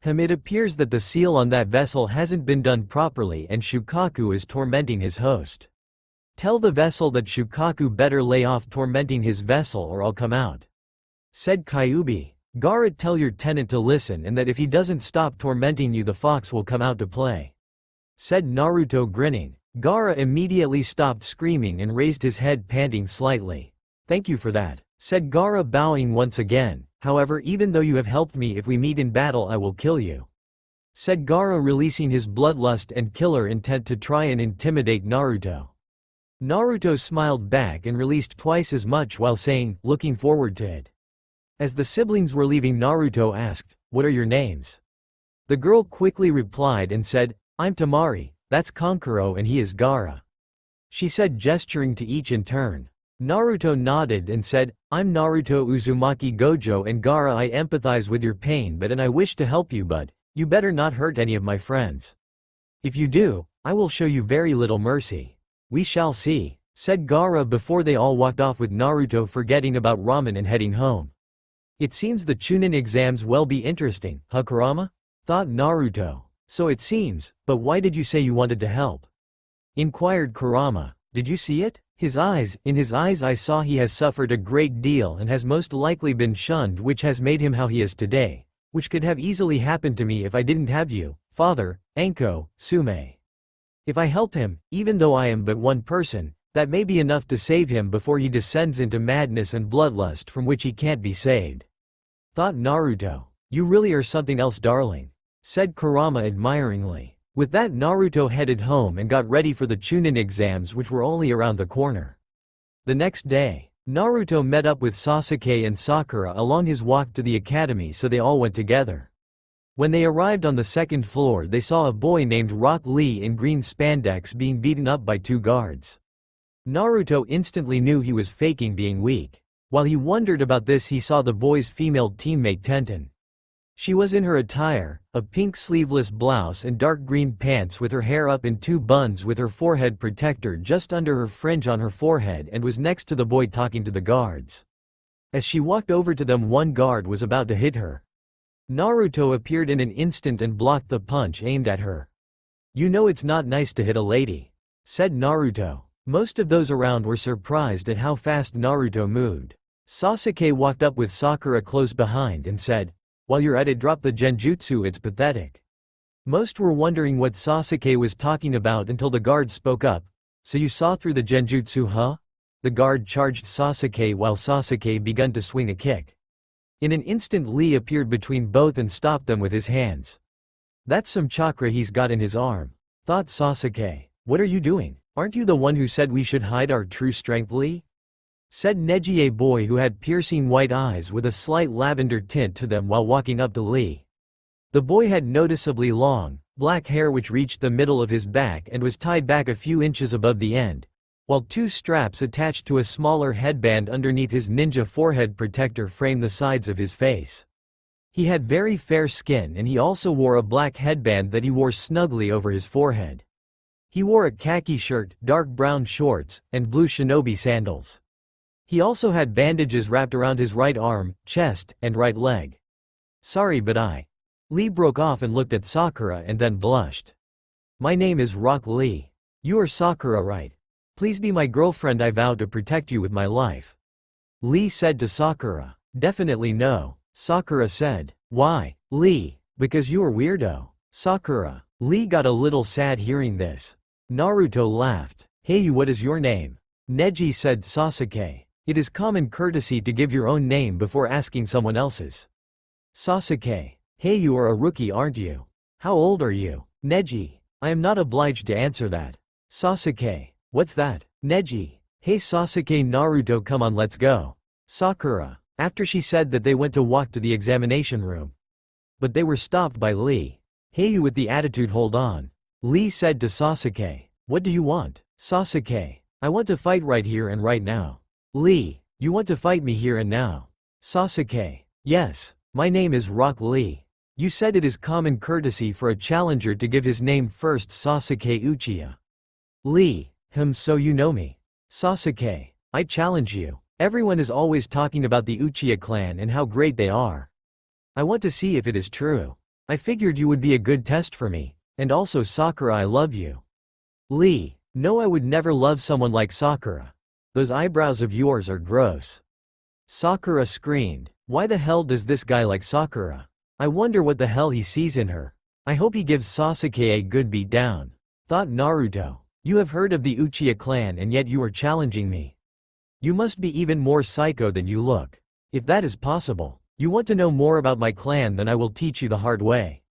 It appears that the seal on that vessel hasn't been done properly and Shukaku is tormenting his host. "Tell the vessel that Shukaku better lay off tormenting his vessel or I'll come out," said Kyuubi. "Gaara, tell your tenant to listen and that if he doesn't stop tormenting you the fox will come out to play," said Naruto, grinning. Gaara immediately stopped screaming and raised his head, panting slightly. "Thank you for that," said Gaara, bowing once again. "However, even though you have helped me, if we meet in battle I will kill you," said Gaara, releasing his bloodlust and killer intent to try and intimidate Naruto. Naruto smiled back and released twice as much while saying, "Looking forward to it." As the siblings were leaving, Naruto asked, "What are your names?" The girl quickly replied and said, "I'm Temari, that's Kankuro, and he is Gaara," she said, gesturing to each in turn. Naruto nodded and said, "I'm Naruto Uzumaki Gojo, and Gaara, I empathize with your pain and I wish to help you, but you better not hurt any of my friends. If you do, I will show you very little mercy." "We shall see," said Gaara before they all walked off with Naruto forgetting about ramen and heading home. "It seems the Chunin exams will be interesting, huh, Kurama?" thought Naruto. "So it seems, but why did you say you wanted to help?" inquired Kurama. "Did you see it? In his eyes I saw he has suffered a great deal and has most likely been shunned, which has made him how he is today, which could have easily happened to me if I didn't have you, father, Anko, Sume. If I help him, even though I am but one person, that may be enough to save him before he descends into madness and bloodlust from which he can't be saved," thought Naruto. "You really are something else, darling," said Kurama admiringly. With that, Naruto headed home and got ready for the Chunin exams, which were only around the corner. The next day, Naruto met up with Sasuke and Sakura along his walk to the academy, so they all went together. When they arrived on the second floor, they saw a boy named Rock Lee in green spandex being beaten up by two guards. Naruto instantly knew he was faking being weak. While he wondered about this, he saw the boy's female teammate Tenten. She was in her attire, a pink sleeveless blouse and dark green pants, with her hair up in two buns with her forehead protector just under her fringe on her forehead, and was next to the boy talking to the guards. As she walked over to them, one guard was about to hit her. Naruto appeared in an instant and blocked the punch aimed at her. "You know it's not nice to hit a lady," said Naruto. Most of those around were surprised at how fast Naruto moved. Sasuke walked up with Sakura close behind and said, "While you're at it, drop the genjutsu, it's pathetic." Most were wondering what Sasuke was talking about until the guard spoke up. "So you saw through the genjutsu, huh?" The guard charged Sasuke while Sasuke began to swing a kick. In an instant, Lee appeared between both and stopped them with his hands. "That's some chakra he's got in his arm," thought Sasuke. "What are you doing? Aren't you the one who said we should hide our true strength, Lee?" said Neji, a boy who had piercing white eyes with a slight lavender tint to them, while walking up to Lee. The boy had noticeably long, black hair which reached the middle of his back and was tied back a few inches above the end, while two straps attached to a smaller headband underneath his ninja forehead protector framed the sides of his face. He had very fair skin, and he also wore a black headband that he wore snugly over his forehead. He wore a khaki shirt, dark brown shorts, and blue shinobi sandals. He also had bandages wrapped around his right arm, chest, and right leg. "Sorry, but Lee broke off and looked at Sakura and then blushed. "My name is Rock Lee. You are Sakura, right? Please be my girlfriend, I vow to protect you with my life," Lee said to Sakura. "Definitely no," Sakura said. "Why, Lee? Because you are weirdo." Sakura. Lee got a little sad hearing this. Naruto laughed. "Hey you, what is your name?" Neji said. Sasuke. "It is common courtesy to give your own name before asking someone else's." Sasuke. "Hey, you are a rookie, aren't you? How old are you?" Neji. "I am not obliged to answer that." Sasuke. "What's that?" Neji. Hey Sasuke, Naruto, come on, let's go. Sakura. After she said that, they went to walk to the examination room. But they were stopped by Lee. Hey, you with the attitude, hold on. Lee said to Sasuke. What do you want? Sasuke. I want to fight right here and right now. Lee. You want to fight me here and now? Sasuke. Yes. My name is Rock Lee. You said it is common courtesy for a challenger to give his name first. Sasuke Uchiha. Lee. So you know me. Sasuke. I challenge you. Everyone is always talking about the Uchiha clan and how great they are. I want to see if it is true. I figured you would be a good test for me. And also Sakura, I love you. Lee. No, I would never love someone like Sakura. Those eyebrows of yours are gross. Sakura screamed. Why the hell does this guy like Sakura? I wonder what the hell he sees in her. I hope he gives Sasuke a good beat down. Thought Naruto. You have heard of the Uchiha clan and yet you are challenging me. You must be even more psycho than you look. If that is possible, you want to know more about my clan, then I will teach you the hard way.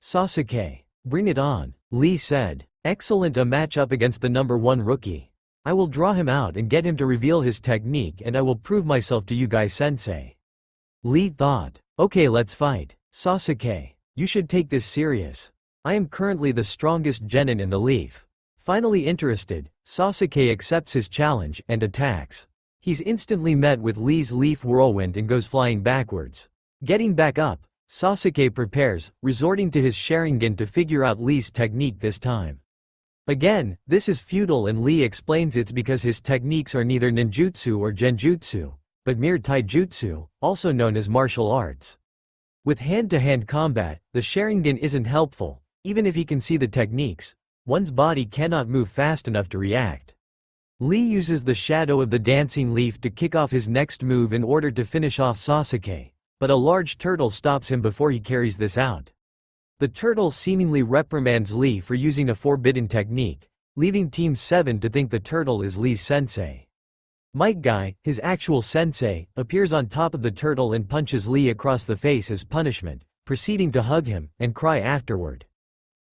Sasuke. Bring it on, Lee said. Excellent, a match-up against the #1 rookie. I will draw him out and get him to reveal his technique, and I will prove myself to you guys, sensei. Lee thought. Okay, let's fight. Sasuke. You should take this serious. I am currently the strongest genin in the leaf. Finally interested, Sasuke accepts his challenge and attacks. He's instantly met with Lee's leaf whirlwind and goes flying backwards. Getting back up, Sasuke prepares, resorting to his Sharingan to figure out Lee's technique this time. Again, this is futile and Lee explains it's because his techniques are neither ninjutsu or genjutsu, but mere taijutsu, also known as martial arts. With hand-to-hand combat, the Sharingan isn't helpful. Even if he can see the techniques, one's body cannot move fast enough to react. Lee uses the shadow of the dancing leaf to kick off his next move in order to finish off Sasuke, but a large turtle stops him before he carries this out. The turtle seemingly reprimands Lee for using a forbidden technique, leaving Team 7 to think the turtle is Lee's sensei. Might Guy, his actual sensei, appears on top of the turtle and punches Lee across the face as punishment, proceeding to hug him and cry afterward.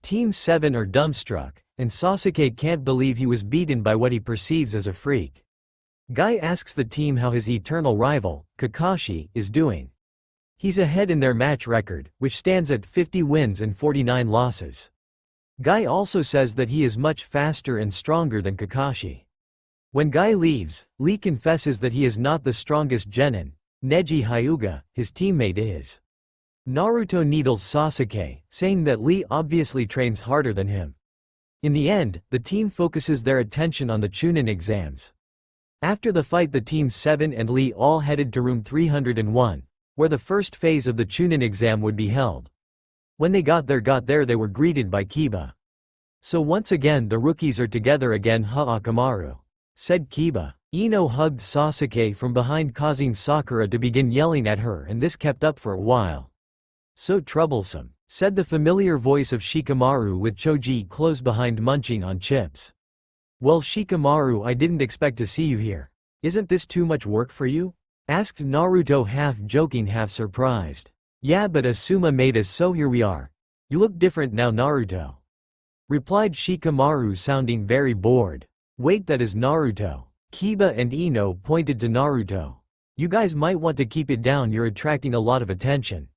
Team 7 are dumbstruck, and Sasuke can't believe he was beaten by what he perceives as a freak. Guy asks the team how his eternal rival, Kakashi, is doing. He's ahead in their match record, which stands at 50 wins and 49 losses. Guy also says that he is much faster and stronger than Kakashi. When Guy leaves, Lee confesses that he is not the strongest genin. Neji Hyuga, his teammate, is. Naruto needles Sasuke, saying that Lee obviously trains harder than him. In the end, the team focuses their attention on the Chunin exams. After the fight, the Team 7 and Lee all headed to room 301, where the first phase of the Chunin exam would be held. When they got there, they were greeted by Kiba. So once again the rookies are together again, Konohamaru, said Kiba. Ino hugged Sasuke from behind, causing Sakura to begin yelling at her, and this kept up for a while. So troublesome, said the familiar voice of Shikamaru with Choji close behind munching on chips. Well Shikamaru, I didn't expect to see you here. Isn't this too much work for you? Asked Naruto, half joking, half surprised. Yeah, but Asuma made us, so here we are. You look different now, Naruto, replied Shikamaru, sounding very bored. Wait, that is Naruto. Kiba and Ino pointed to Naruto. You guys might want to keep it down, you're attracting a lot of attention,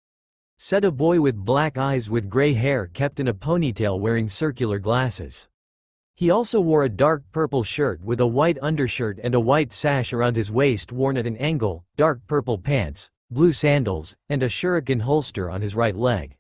said a boy with black eyes with gray hair kept in a ponytail wearing circular glasses. He also wore a dark purple shirt with a white undershirt and a white sash around his waist worn at an angle, dark purple pants, blue sandals, and a shuriken holster on his right leg.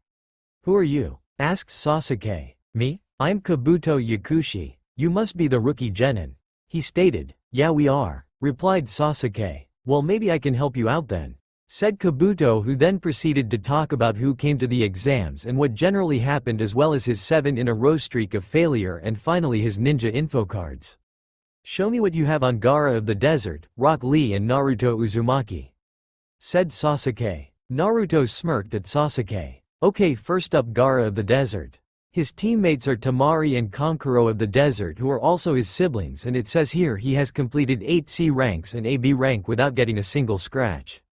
Who are you? Asked Sasuke. Me? I'm Kabuto Yakushi. You must be the rookie genin, he stated. Yeah, we are, replied Sasuke. Well, maybe I can help you out then, said Kabuto, who then proceeded to talk about who came to the exams and what generally happened, as well as his 7-in-a-row streak of failure and finally his ninja info cards. Show me what you have on Gaara of the Desert, Rock Lee and Naruto Uzumaki, said Sasuke. Naruto smirked at Sasuke. Okay, first up, Gaara of the Desert. His teammates are Tamari and Kankuro of the Desert, who are also his siblings, and it says here he has completed 8 C ranks and a B rank without getting a single scratch.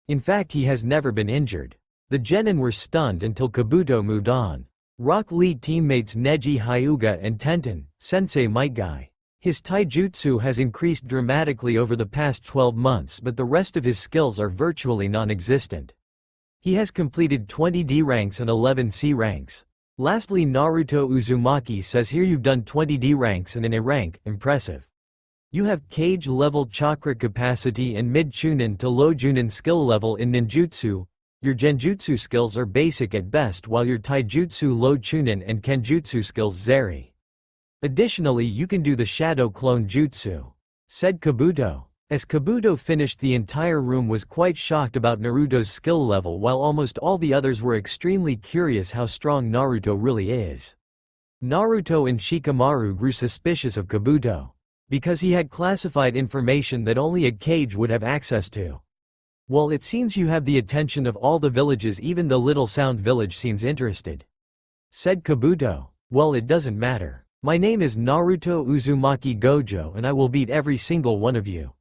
In fact, he has never been injured. The genin were stunned until Kabuto moved on. Rock Lee teammates Neji Hyuga and Tenten, Sensei Might Guy, His taijutsu has increased dramatically over the past 12 months, but the rest of his skills are virtually non-existent. He has completed 20 D ranks and 11 C ranks. Lastly, Naruto Uzumaki says here you've done 20 D ranks and an A rank, impressive. You have cage level chakra capacity and mid Chunin to low Junin skill level in ninjutsu. Your genjutsu skills are basic at best, while your taijutsu low Chunin and kenjutsu skills zeri. Additionally, you can do the shadow clone jutsu, said Kabuto. As Kabuto finished, the entire room was quite shocked about Naruto's skill level, while almost all the others were extremely curious how strong Naruto really is. Naruto and Shikamaru grew suspicious of Kabuto, because he had classified information that only a cage would have access to. Well, it seems you have the attention of all the villages, even the Little Sound village seems interested, said Kabuto. Well, it doesn't matter. My name is Naruto Uzumaki Gojo and I will beat every single one of you,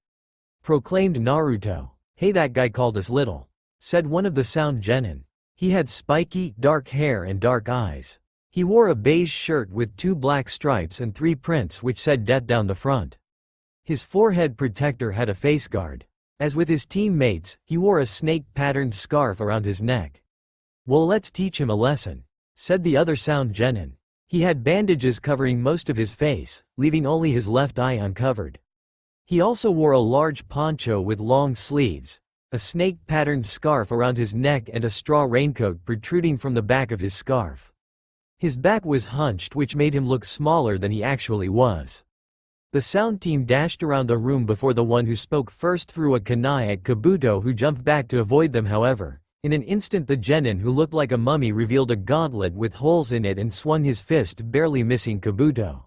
proclaimed Naruto. Hey, that guy called us little, said one of the Sound genin. He had spiky, dark hair and dark eyes. He wore a beige shirt with 2 black stripes and 3 prints which said death down the front. His forehead protector had a face guard. As with his teammates, he wore a snake-patterned scarf around his neck. Well, let's teach him a lesson, said the other Sound genin. He had bandages covering most of his face, leaving only his left eye uncovered. He also wore a large poncho with long sleeves, a snake-patterned scarf around his neck and a straw raincoat protruding from the back of his scarf. His back was hunched, which made him look smaller than he actually was. The Sound team dashed around the room before the one who spoke first threw a kunai at Kabuto, who jumped back to avoid them. However, in an instant the genin who looked like a mummy revealed a gauntlet with holes in it and swung his fist, barely missing Kabuto.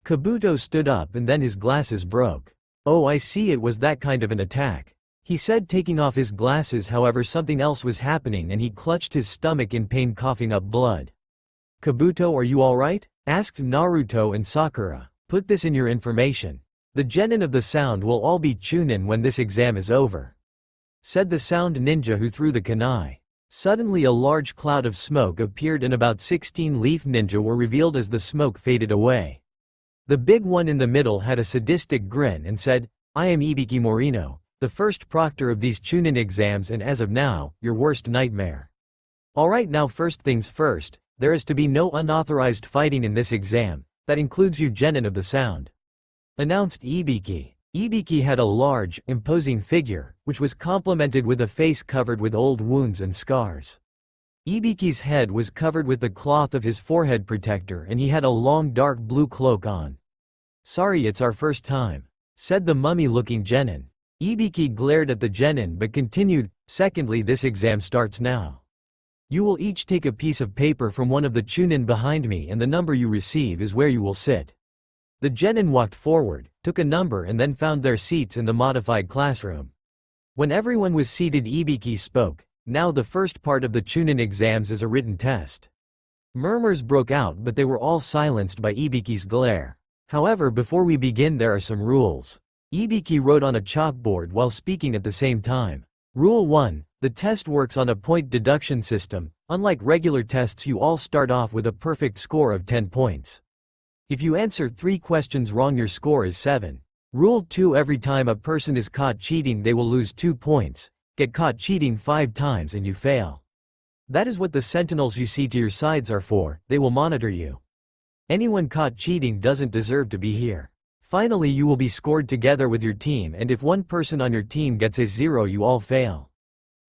Kabuto stood up and then his glasses broke. Oh, I see, it was that kind of an attack, he said, taking off his glasses. However, something else was happening and he clutched his stomach in pain, coughing up blood. Kabuto, are you alright? Asked Naruto and Sakura. Put this in your information. The genin of the Sound will all be Chunin when this exam is over, said the Sound ninja who threw the kunai. Suddenly a large cloud of smoke appeared and about 16 leaf ninja were revealed as the smoke faded away. The big one in the middle had a sadistic grin and said, I am Ibiki Morino, the first proctor of these Chunin exams and as of now, your worst nightmare. Alright, now first things first, there is to be no unauthorized fighting in this exam, that includes you genin of the Sound, announced Ibiki. Ibiki had a large, imposing figure, which was complemented with a face covered with old wounds and scars. Ibiki's head was covered with the cloth of his forehead protector and he had a long dark blue cloak on. Sorry, it's our first time, said the mummy-looking genin. Ibiki glared at the genin but continued, secondly, this exam starts now. You will each take a piece of paper from one of the Chunin behind me and the number you receive is where you will sit. The genin walked forward, took a number and then found their seats in the modified classroom. When everyone was seated, Ibiki spoke. Now the first part of the Chunin exams is a written test. Murmurs broke out but they were all silenced by Ibiki's glare. However, before we begin there are some rules. Ibiki wrote on a chalkboard while speaking at the same time. Rule 1. The test works on a point deduction system. Unlike regular tests, you all start off with a perfect score of 10 points. If you answer 3 questions wrong, your score is 7. Rule 2. Every time a person is caught cheating, they will lose 2 points. Get caught cheating 5 times and you fail. That is what the sentinels you see to your sides are for, they will monitor you. Anyone caught cheating doesn't deserve to be here. Finally, you will be scored together with your team, and if one person on your team gets a 0, you all fail.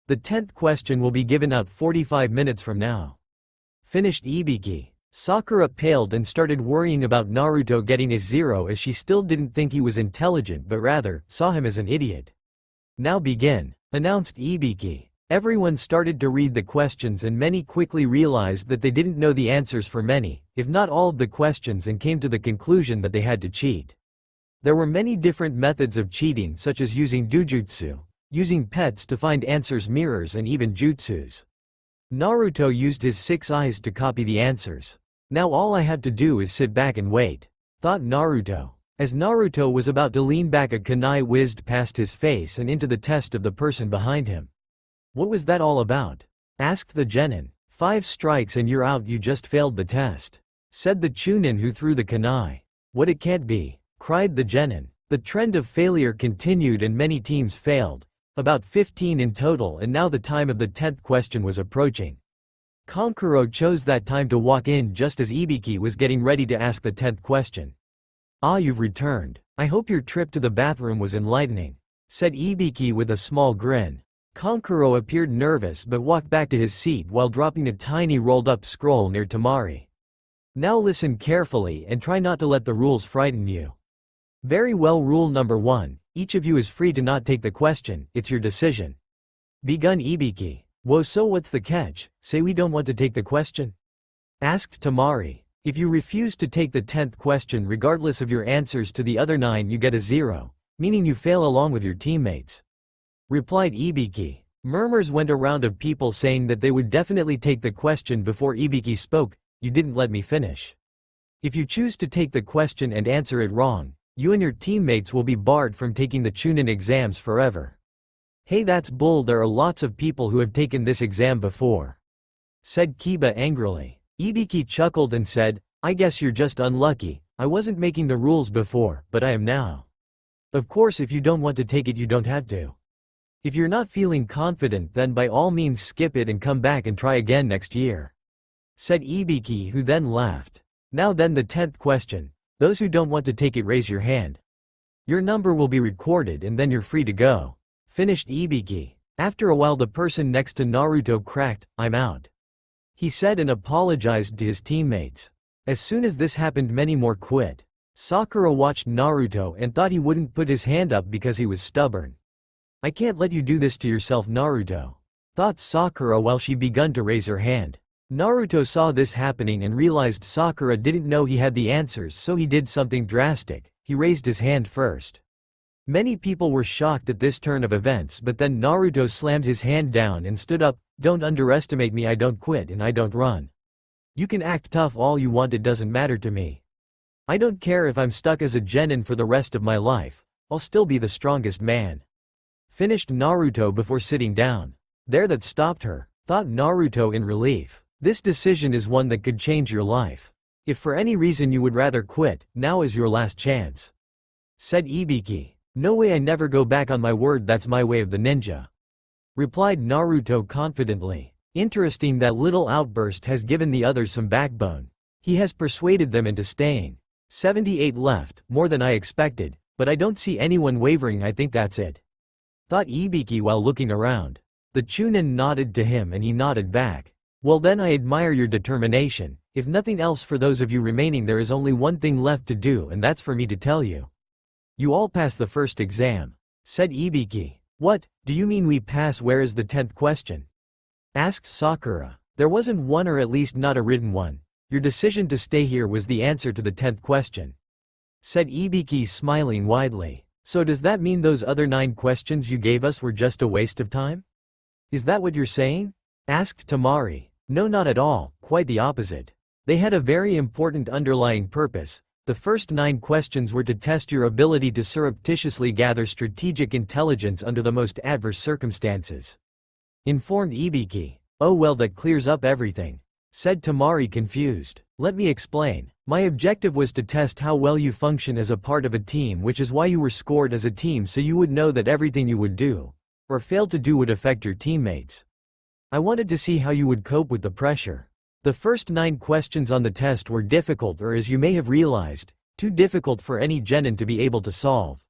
The 10th question will be given out 45 minutes from now. Finished Ibiki. Sakura paled and started worrying about Naruto getting a 0, as she still didn't think he was intelligent but rather saw him as an idiot. Now begin, announced Ibiki. Everyone started to read the questions and many quickly realized that they didn't know the answers for many, if not all of the questions, and came to the conclusion that they had to cheat. There were many different methods of cheating, such as using dujutsu, using pets to find answers, mirrors, and even jutsus. Naruto used his 6 eyes to copy the answers. Now all I have to do is sit back and wait, thought Naruto. As Naruto was about to lean back, a kunai whizzed past his face and into the test of the person behind him. What was that all about? Asked the genin. 5 strikes and you're out, you just failed the test, said the Chunin who threw the kunai. What, it can't be. cried the genin. The trend of failure continued and many teams failed, about 15 in total, and now the time of the 10th question was approaching. Kankuro chose that time to walk in just as Ibiki was getting ready to ask the 10th question. "Ah, you've returned. I hope your trip to the bathroom was enlightening," said Ibiki with a small grin. Kankuro appeared nervous but walked back to his seat while dropping a tiny rolled-up scroll near Tamari. "Now listen carefully and try not to let the rules frighten you." "Very well. Rule number 1, each of you is free to not take the question, it's your decision." Begun Ibiki. "Whoa, so what's the catch? Say we don't want to take the question?" asked Tamari. "If you refuse to take the 10th question regardless of your answers to the other 9 you get a 0, meaning you fail along with your teammates," replied Ibiki. Murmurs went around of people saying that they would definitely take the question before Ibiki spoke. "You didn't let me finish. If you choose to take the question and answer it wrong, you and your teammates will be barred from taking the Chunin exams forever." "Hey, that's bull. There are lots of people who have taken this exam before," said Kiba angrily. Ibiki chuckled and said, "I guess you're just unlucky. I wasn't making the rules before, but I am now. Of course, if you don't want to take it you don't have to. If you're not feeling confident then by all means skip it and come back and try again next year," said Ibiki, who then laughed. "Now then, the 10th question. Those who don't want to take it raise your hand. Your number will be recorded and then you're free to go," finished Ibiki. After a while the person next to Naruto cracked, "I'm out," he said, and apologized to his teammates. As soon as this happened many more quit. Sakura watched Naruto and thought he wouldn't put his hand up because he was stubborn. "I can't let you do this to yourself, Naruto," thought Sakura while she begun to raise her hand. Naruto saw this happening and realized Sakura didn't know he had the answers, so he did something drastic. He raised his hand first. Many people were shocked at this turn of events, but then Naruto slammed his hand down and stood up. "Don't underestimate me. I don't quit and I don't run. You can act tough all you want, it doesn't matter to me. I don't care if I'm stuck as a genin for the rest of my life. I'll still be the strongest man," finished Naruto before sitting down. "There, that stopped her," thought Naruto in relief. "This decision is one that could change your life. If for any reason you would rather quit, now is your last chance," said Ibiki. "No way, I never go back on my word, that's my way of the ninja," replied Naruto confidently. Interesting, that little outburst has given the others some backbone. He has persuaded them into staying. 78 left, more than I expected, but I don't see anyone wavering. I think that's it," thought Ibiki while looking around. The Chunin nodded to him and he nodded back. "Well then, I admire your determination. If nothing else, for those of you remaining there is only one thing left to do, and that's for me to tell you. You all passed the first exam," said Ibiki. "What, do you mean we pass? Where is the 10th question?" asked Sakura. "There wasn't one, or at least not a written one. Your decision to stay here was the answer to the 10th question," said Ibiki, smiling widely. "So does that mean those other 9 questions you gave us were just a waste of time? Is that what you're saying?" asked Tamari. "No, not at all, quite the opposite. They had a very important underlying purpose. The first 9 questions were to test your ability to surreptitiously gather strategic intelligence under the most adverse circumstances," informed Ibiki. "Oh well, that clears up everything," said Tamari, confused. "Let me explain. My objective was to test how well you function as a part of a team, which is why you were scored as a team, so you would know that everything you would do, or fail to do, would affect your teammates. I wanted to see how you would cope with the pressure. The first 9 questions on the test were difficult, or as you may have realized, too difficult for any genin to be able to solve.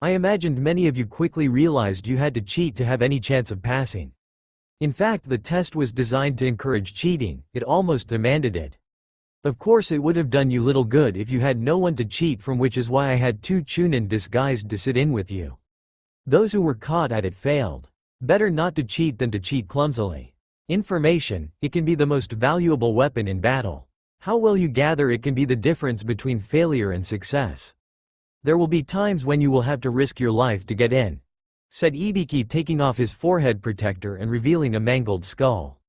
I imagined many of you quickly realized you had to cheat to have any chance of passing. In fact, the test was designed to encourage cheating, it almost demanded it. Of course it would have done you little good if you had no one to cheat from, which is why I had 2 Chunin disguised to sit in with you. Those who were caught at it failed. Better not to cheat than to cheat clumsily. Information, it can be the most valuable weapon in battle. How well you gather it can be the difference between failure and success. There will be times when you will have to risk your life to get in," said Ibiki, taking off his forehead protector and revealing a mangled skull.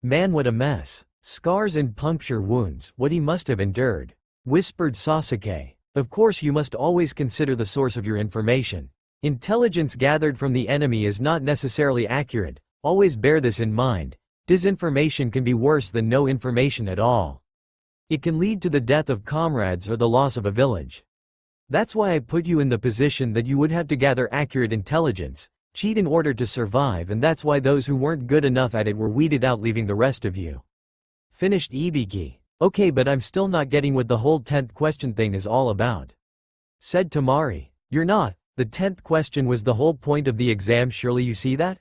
"Man, what a mess. Scars and puncture wounds, what he must have endured," whispered Sasuke. "Of course you must always consider the source of your information. Intelligence gathered from the enemy is not necessarily accurate, always bear this in mind. Disinformation can be worse than no information at all. It can lead to the death of comrades or the loss of a village. That's why I put you in the position that you would have to gather accurate intelligence, cheat in order to survive, and that's why those who weren't good enough at it were weeded out, leaving the rest of you." Finished Ibiki. "Okay, but I'm still not getting what the whole 10th question thing is all about," said Tamari. "You're not? The 10th question was the whole point of the exam, surely you see that?"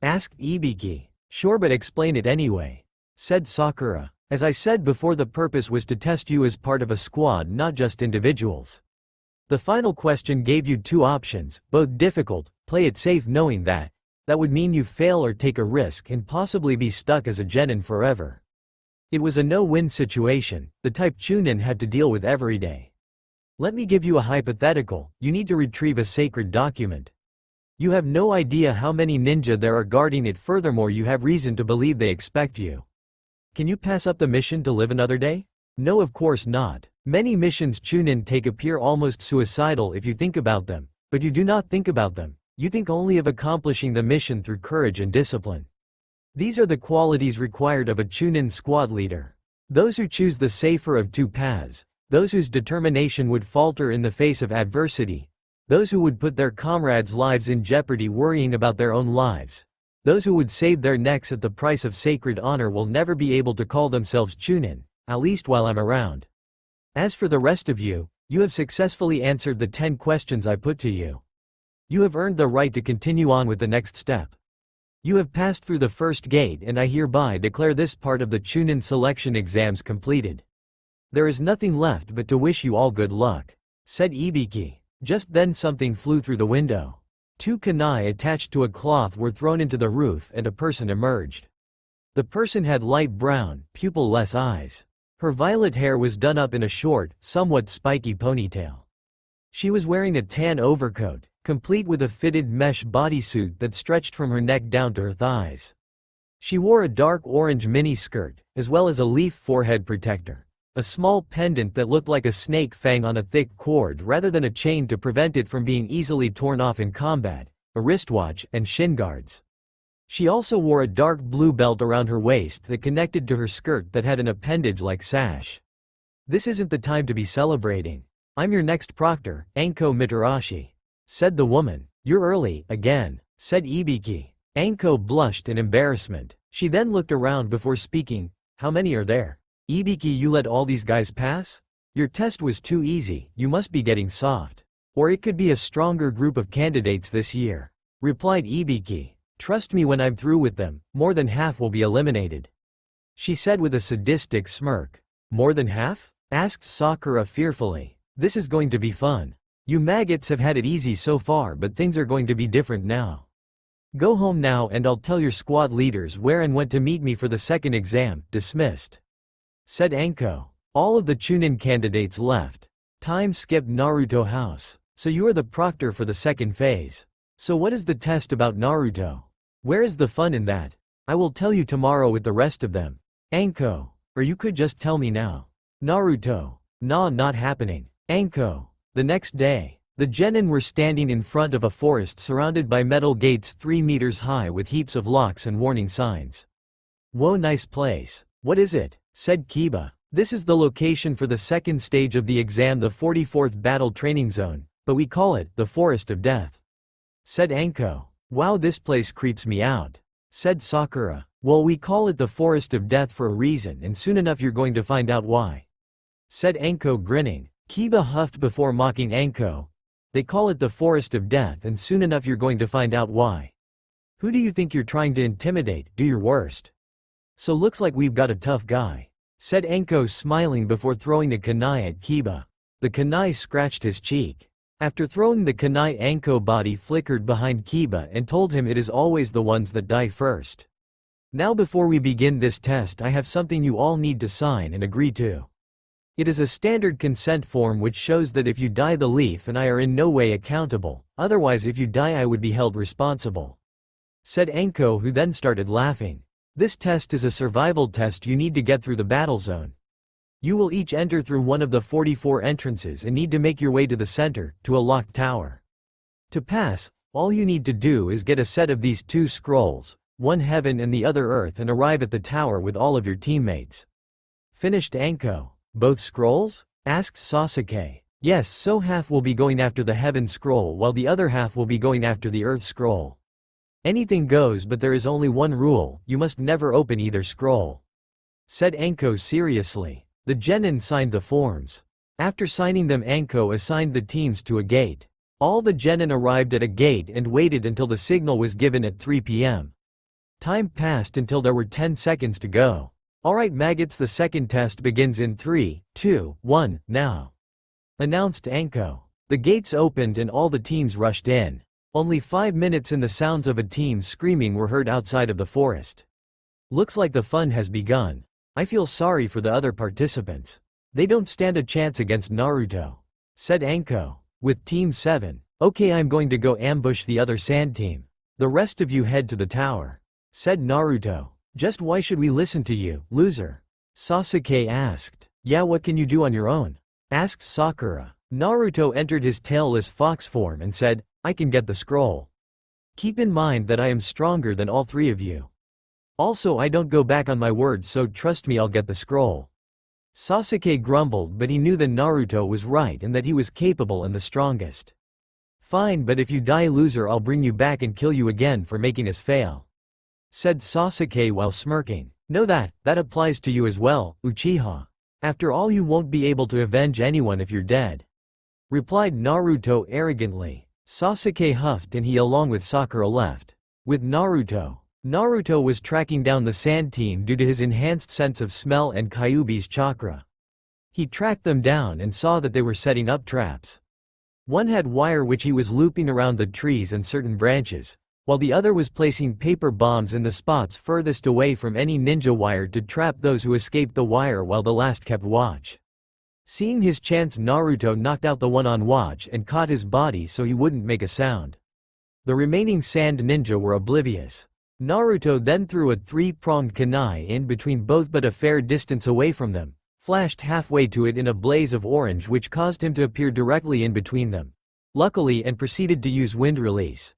asked Ibiki. "Sure, but explain it anyway," said Sakura. "As I said before, the purpose was to test you as part of a squad, not just individuals. The final question gave you two options, both difficult: play it safe knowing that would mean you fail, or take a risk and possibly be stuck as a genin forever. It was a no-win situation, the type Chunin had to deal with every day. Let me give you a hypothetical: you need to retrieve a sacred document. You have no idea how many ninja there are guarding it, furthermore you have reason to believe they expect you. Can you pass up the mission to live another day? No, of course not. Many missions Chunin take appear almost suicidal if you think about them, but you do not think about them. You think only of accomplishing the mission through courage and discipline. These are the qualities required of a Chunin squad leader. Those who choose the safer of two paths, those whose determination would falter in the face of adversity, those who would put their comrades' lives in jeopardy worrying about their own lives, those who would save their necks at the price of sacred honor will never be able to call themselves Chunin, at least while I'm around. As for the rest of you, you have successfully answered the 10 questions I put to you. You have earned the right to continue on with the next step. You have passed through the first gate, and I hereby declare this part of the Chunin selection exams completed. There is nothing left but to wish you all good luck," said Ibiki. Just then something flew through the window. 2 kunai attached to a cloth were thrown into the roof and a person emerged. The person had light brown, pupil-less eyes. Her violet hair was done up in a short, somewhat spiky ponytail. She was wearing a tan overcoat, complete with a fitted mesh bodysuit that stretched from her neck down to her thighs. She wore a dark orange mini-skirt, as well as a leaf forehead protector, a small pendant that looked like a snake fang on a thick cord rather than a chain to prevent it from being easily torn off in combat, a wristwatch, and shin guards. She also wore a dark blue belt around her waist that connected to her skirt that had an appendage-like sash. "This isn't the time to be celebrating. I'm your next proctor, Anko Mitarashi," said the woman. "You're early, again," said Ibiki. Anko blushed in embarrassment. She then looked around before speaking. "How many are there?" "Ibiki, you let all these guys pass? Your test was too easy, you must be getting soft. Or it could be a stronger group of candidates this year," replied Ibiki. "Trust me, when I'm through with them, more than half will be eliminated," she said with a sadistic smirk. "More than half?" asked Sakura fearfully. "This is going to be fun. You maggots have had it easy so far, but things are going to be different now. Go home now and I'll tell your squad leaders where and when to meet me for the second exam." "Dismissed," said Anko. All of the Chunin candidates left. Time skipped Naruto house. "So you are the proctor for the second phase. So what is the test about Naruto? Where is the fun in that? I will tell you tomorrow with the rest of them." "Anko, or you could just tell me now." "Naruto. Nah, not happening." "Anko." The next day, the genin were standing in front of a forest surrounded by metal gates 3 meters high with heaps of locks and warning signs. "Whoa, nice place. What is it?" said Kiba. "This is the location for the second stage of the exam, the 44th Battle Training Zone, but we call it the Forest of Death," said Anko. "Wow, this place creeps me out," said Sakura. "Well, we call it the Forest of Death for a reason, and soon enough you're going to find out why," said Anko, grinning. Kiba huffed before mocking Anko. "They call it the Forest of Death, and soon enough you're going to find out why. Who do you think you're trying to intimidate? Do your worst." "So looks like we've got a tough guy," said Anko, smiling before throwing a kunai at Kiba. The kunai scratched his cheek. After throwing the kunai, Anko body flickered behind Kiba and told him it is always the ones that die first. "Now before we begin this test, I have something you all need to sign and agree to. It is a standard consent form which shows that if you die, the Leaf and I are in no way accountable, otherwise if you die I would be held responsible," said Anko, who then started laughing. "This test is a survival test. You need to get through the battle zone. You will each enter through one of the 44 entrances and need to make your way to the center, to a locked tower. To pass, all you need to do is get a set of these 2 scrolls, one heaven and the other earth, and arrive at the tower with all of your teammates." Finished Anko. "Both scrolls?" asked Sasuke. Yes, so half will be going after the Heaven Scroll while the other half will be going after the Earth Scroll. Anything goes, but there is only one rule: you must never open either scroll," said Anko seriously. The genin signed the forms. After signing them, Anko assigned the teams to a gate. All the genin arrived at a gate and waited until the signal was given at 3 p.m. Time passed until there were 10 seconds to go. "Alright maggots, the second test begins in 3, 2, 1, now," announced Anko. The gates opened and all the teams rushed in. Only 5 minutes and the sounds of a team screaming were heard outside of the forest. "Looks like the fun has begun. I feel sorry for the other participants. They don't stand a chance against Naruto," said Anko. With Team 7, "Okay, I'm going to go ambush the other sand team. The rest of you head to the tower," said Naruto. "Just why should we listen to you, loser?" Sasuke asked. "Yeah, what can you do on your own?" asked Sakura. Naruto entered his tailless fox form and said, "I can get the scroll. Keep in mind that I am stronger than all three of you. Also, I don't go back on my word, so trust me, I'll get the scroll." Sasuke grumbled, but he knew that Naruto was right and that he was capable and the strongest. "Fine, but if you die, loser, I'll bring you back and kill you again for making us fail," said Sasuke while smirking. "Know that applies to you as well, Uchiha. After all, you won't be able to avenge anyone if you're dead," replied Naruto arrogantly. Sasuke huffed and he along with Sakura left. With Naruto. Naruto was tracking down the sand team due to his enhanced sense of smell and Kyuubi's chakra. He tracked them down and saw that they were setting up traps. One had wire which he was looping around the trees and certain branches, while the other was placing paper bombs in the spots furthest away from any ninja wire to trap those who escaped the wire while the last kept watch. Seeing his chance, Naruto knocked out the one on watch and caught his body so he wouldn't make a sound. The remaining sand ninja were oblivious. Naruto then threw a three-pronged kunai in between both but a fair distance away from them, flashed halfway to it in a blaze of orange which caused him to appear directly in between them. Luckily, and proceeded to use wind release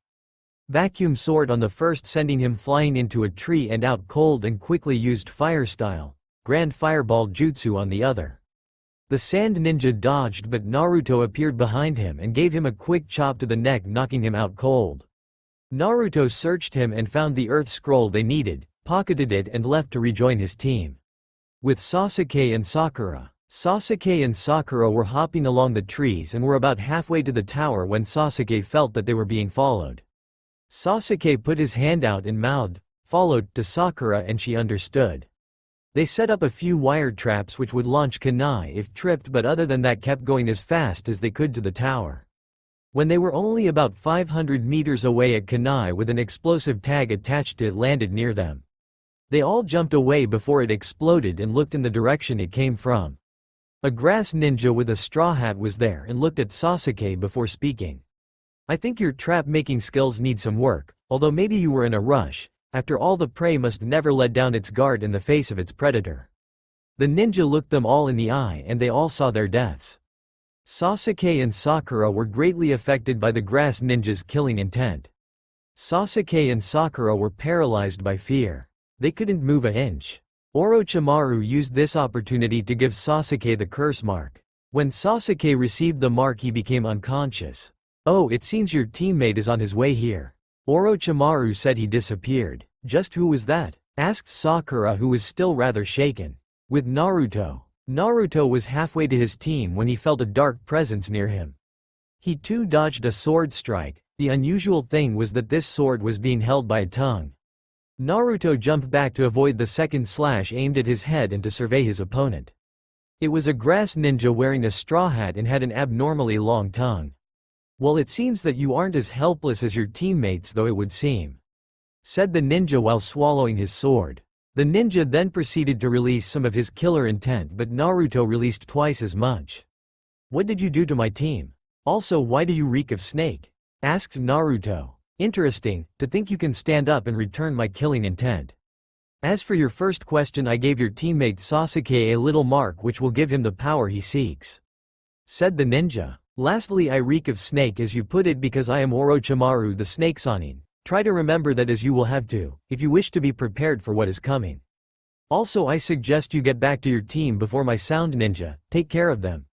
vacuum sword on the first, sending him flying into a tree and out cold, and quickly used fire style grand fireball jutsu on the other. The sand ninja dodged, but Naruto appeared behind him and gave him a quick chop to the neck, knocking him out cold. Naruto searched him and found the earth scroll they needed, pocketed it and left to rejoin his team. With Sasuke and Sakura. Sasuke and Sakura were hopping along the trees and were about halfway to the tower when Sasuke felt that they were being followed. Sasuke put his hand out and mouthed, "Followed," to Sakura, and she understood. They set up a few wire traps which would launch kunai if tripped, but other than that kept going as fast as they could to the tower. When they were only about 500 meters away, a kunai with an explosive tag attached to it landed near them. They all jumped away before it exploded and looked in the direction it came from. A grass ninja with a straw hat was there and looked at Sasuke before speaking. "I think your trap-making skills need some work, although maybe you were in a rush. After all, the prey must never let down its guard in the face of its predator." The ninja looked them all in the eye and they all saw their deaths. Sasuke and Sakura were greatly affected by the grass ninja's killing intent. Sasuke and Sakura were paralyzed by fear. They couldn't move an inch. Orochimaru used this opportunity to give Sasuke the curse mark. When Sasuke received the mark, he became unconscious. "Oh, it seems your teammate is on his way here." Orochimaru said. He disappeared. "Just who was that?" asked Sakura, who was still rather shaken. With Naruto. Naruto was halfway to his team when he felt a dark presence near him. He too dodged a sword strike. The unusual thing was that this sword was being held by a tongue. Naruto jumped back to avoid the second slash aimed at his head and to survey his opponent. It was a grass ninja wearing a straw hat and had an abnormally long tongue. "Well, it seems that you aren't as helpless as your teammates, though it would seem," said the ninja while swallowing his sword. The ninja then proceeded to release some of his killer intent, but Naruto released twice as much. "What did you do to my team? Also, why do you reek of snake?" asked Naruto. "Interesting, to think you can stand up and return my killing intent. As for your first question, I gave your teammate Sasuke a little mark which will give him the power he seeks," said the ninja. "Lastly, I reek of snake, as you put it, because I am Orochimaru the Snake Sanin. Try to remember that, as you will have to, if you wish to be prepared for what is coming. Also, I suggest you get back to your team before my sound ninja. Take care of them."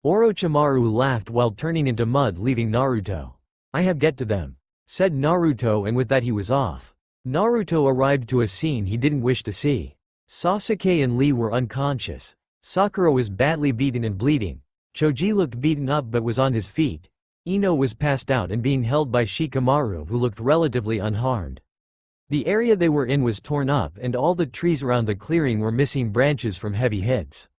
Orochimaru laughed while turning into mud, leaving Naruto. "I have get to them," said Naruto, and with that he was off. Naruto arrived to a scene he didn't wish to see. Sasuke and Lee were unconscious. Sakura was badly beaten and bleeding. Choji looked beaten up but was on his feet. Ino was passed out and being held by Shikamaru, who looked relatively unharmed. The area they were in was torn up and all the trees around the clearing were missing branches from heavy hits.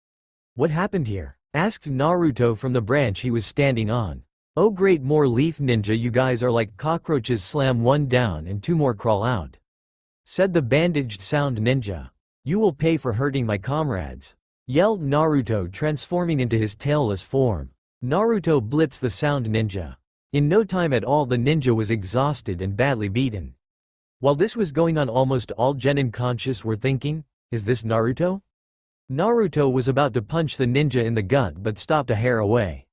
"What happened here?" asked Naruto from the branch he was standing on. "Oh great, more leaf ninja, you guys are like cockroaches, slam one down and two more crawl out," said the bandaged sound ninja. "You will pay for hurting my comrades," yelled Naruto, transforming into his tailless form. Naruto blitzed the sound ninja. In no time at all the ninja was exhausted and badly beaten. While this was going on, almost all genin conscious were thinking, "Is this Naruto?" Naruto was about to punch the ninja in the gut but stopped a hair away.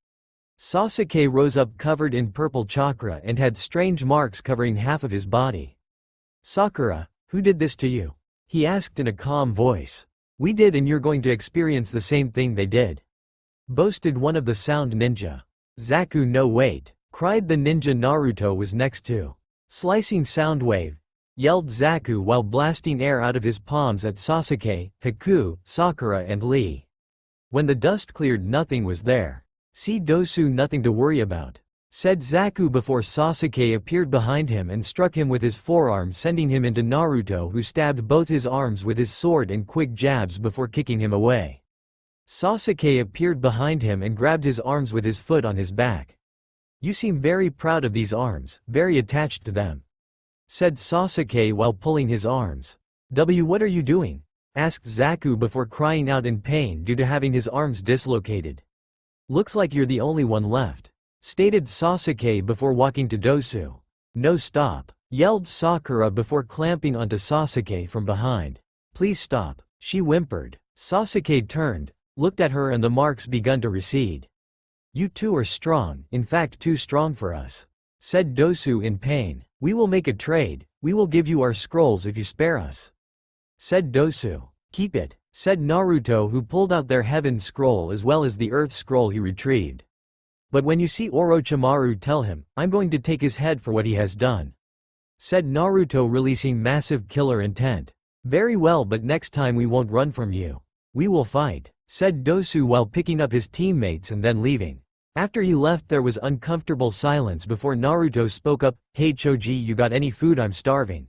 Sasuke rose up covered in purple chakra and had strange marks covering half of his body. "Sakura, who did this to you?" he asked in a calm voice. "We did, and you're going to experience the same thing they did," boasted one of the sound ninja. "Zaku, no wait," cried the ninja Naruto was next to. "Slicing sound wave," yelled Zaku while blasting air out of his palms at Sasuke, Haku, Sakura and Lee. When the dust cleared, nothing was there. "See Dosu, nothing to worry about," said Zaku before Sasuke appeared behind him and struck him with his forearm, sending him into Naruto, who stabbed both his arms with his sword in quick jabs before kicking him away. Sasuke appeared behind him and grabbed his arms with his foot on his back. "You seem very proud of these arms, very attached to them," said Sasuke while pulling his arms. What are you doing?" asked Zaku before crying out in pain due to having his arms dislocated. "Looks like you're the only one left," stated Sasuke before walking to Dosu. "No, stop," yelled Sakura before clamping onto Sasuke from behind. "Please stop," she whimpered. Sasuke turned, looked at her, and the marks begun to recede. "You two are strong, in fact too strong for us," said Dosu in pain. "We will make a trade, we will give you our scrolls if you spare us," said Dosu. "Keep it," said Naruto, who pulled out their heaven scroll as well as the earth scroll he retrieved. "But when you see Orochimaru, tell him, I'm going to take his head for what he has done," said Naruto, releasing massive killer intent. "Very well, but next time we won't run from you. We will fight," said Dosu while picking up his teammates and then leaving. After he left, there was uncomfortable silence before Naruto spoke up. "Hey Choji, you got any food? I'm starving."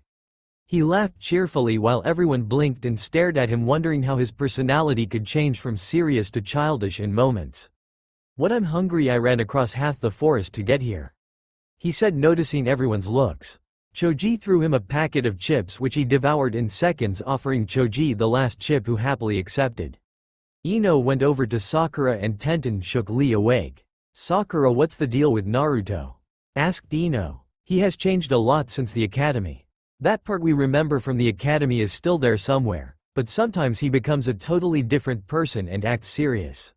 He laughed cheerfully while everyone blinked and stared at him, wondering how his personality could change from serious to childish in moments. "What, I'm hungry, I ran across half the forest to get here," he said, noticing everyone's looks. Choji threw him a packet of chips which he devoured in seconds, offering Choji the last chip, who happily accepted. Ino went over to Sakura and Tenten shook Lee awake. "Sakura, what's the deal with Naruto?" asked Ino. "He has changed a lot since the academy. That part we remember from the academy is still there somewhere, but sometimes he becomes a totally different person and acts serious.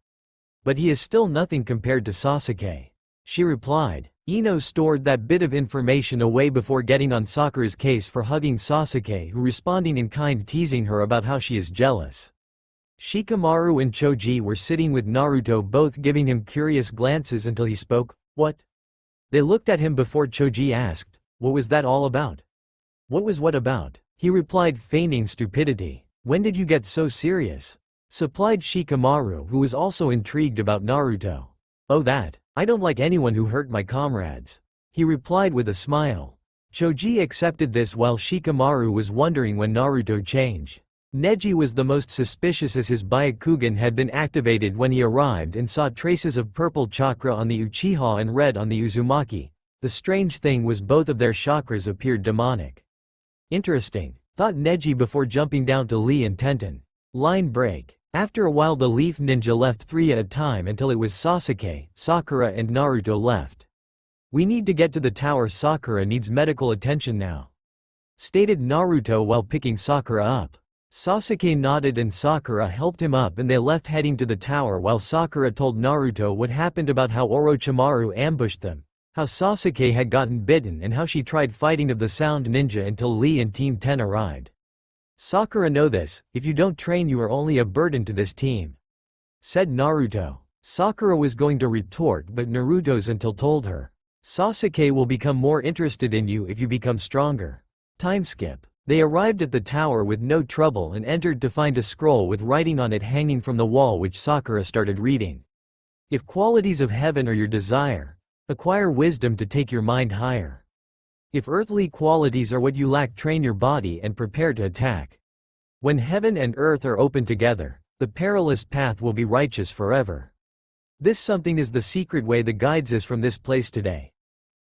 But he is still nothing compared to Sasuke," she replied. Ino stored that bit of information away before getting on Sakura's case for hugging Sasuke, who responding in kind, teasing her about how she is jealous. Shikamaru and Choji were sitting with Naruto, both giving him curious glances until he spoke. "What?" They looked at him before Choji asked, "What was that all about?" "What was what about?" he replied, feigning stupidity. "When did you get so serious?" supplied Shikamaru, who was also intrigued about Naruto. "Oh, that. I don't like anyone who hurt my comrades," he replied with a smile. Choji accepted this while Shikamaru was wondering when Naruto changed. Neji was the most suspicious, as his Byakugan had been activated when he arrived and saw traces of purple chakra on the Uchiha and red on the Uzumaki. The strange thing was both of their chakras appeared demonic. "Interesting," thought Neji before jumping down to Lee and Tenten. Line break. After a while the leaf ninja left 3 at a time until it was Sasuke, Sakura and Naruto left. "We need to get to the tower, Sakura needs medical attention now," stated Naruto while picking Sakura up. Sasuke nodded and Sakura helped him up and they left, heading to the tower while Sakura told Naruto what happened about how Orochimaru ambushed them, how Sasuke had gotten bitten and how she tried fighting of the sound ninja until Lee and Team 10 arrived. "Sakura, know this, if you don't train you are only a burden to this team," said Naruto. Sakura was going to retort, but Naruto's until told her, Sasuke will become more interested in you if you become stronger. Time skip. They arrived at the tower with no trouble and entered to find a scroll with writing on it hanging from the wall, which Sakura started reading. If qualities of heaven are your desire, acquire wisdom to take your mind higher. If earthly qualities are what you lack, train your body and prepare to attack. When heaven and earth are open together, the perilous path will be righteous forever. This something is the secret way that guides us from this place today.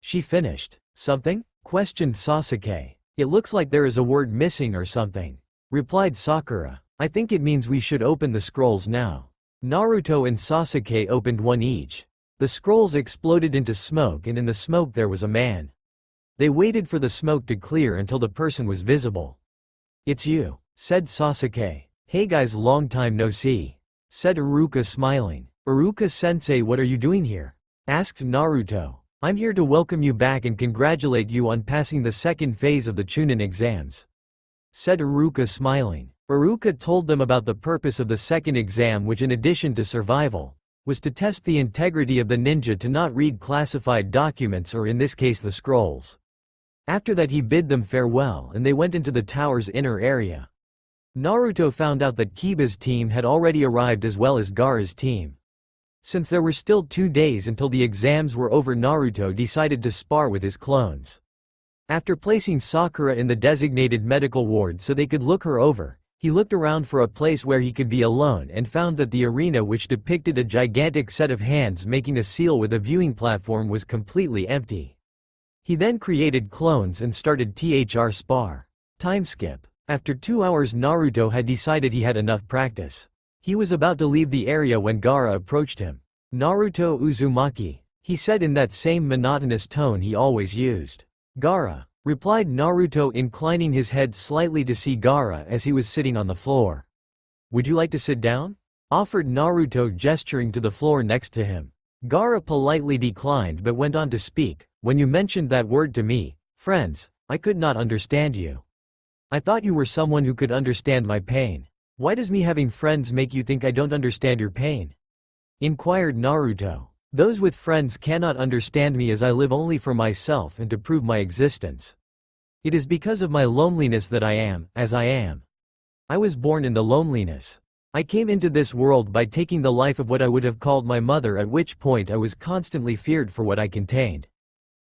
She finished. Something? Questioned Sasuke. It looks like there is a word missing or something, replied Sakura. I think it means we should open the scrolls now. Naruto and Sasuke opened one each. The scrolls exploded into smoke, and in the smoke there was a man. They waited for the smoke to clear until the person was visible. It's you, said Sasuke. Hey guys, long time no see, said Iruka smiling. Iruka-sensei, what are you doing here? Asked Naruto. I'm here to welcome you back and congratulate you on passing the second phase of the Chunin exams, said Iruka smiling. Iruka told them about the purpose of the second exam, which in addition to survival, was to test the integrity of the ninja to not read classified documents, or in this case the scrolls. After that he bid them farewell and they went into the tower's inner area. Naruto found out that Kiba's team had already arrived as well as Gaara's team. Since there were still 2 days until the exams were over, Naruto decided to spar with his clones. After placing Sakura in the designated medical ward so they could look her over, he looked around for a place where he could be alone and found that the arena, which depicted a gigantic set of hands making a seal with a viewing platform, was completely empty. He then created clones and started THR spar. Time skip. After 2 hours, Naruto had decided he had enough practice. He was about to leave the area when Gaara approached him. Naruto Uzumaki, he said in that same monotonous tone he always used. Gaara, replied Naruto, inclining his head slightly to see Gaara as he was sitting on the floor. Would you like to sit down? Offered Naruto, gesturing to the floor next to him. Gaara politely declined but went on to speak. When you mentioned that word to me, friends, I could not understand you. I thought you were someone who could understand my pain. Why does me having friends make you think I don't understand your pain? Inquired Naruto. Those with friends cannot understand me, as I live only for myself and to prove my existence. It is because of my loneliness that I am, as I am. I was born in the loneliness. I came into this world by taking the life of what I would have called my mother, at which point I was constantly feared for what I contained.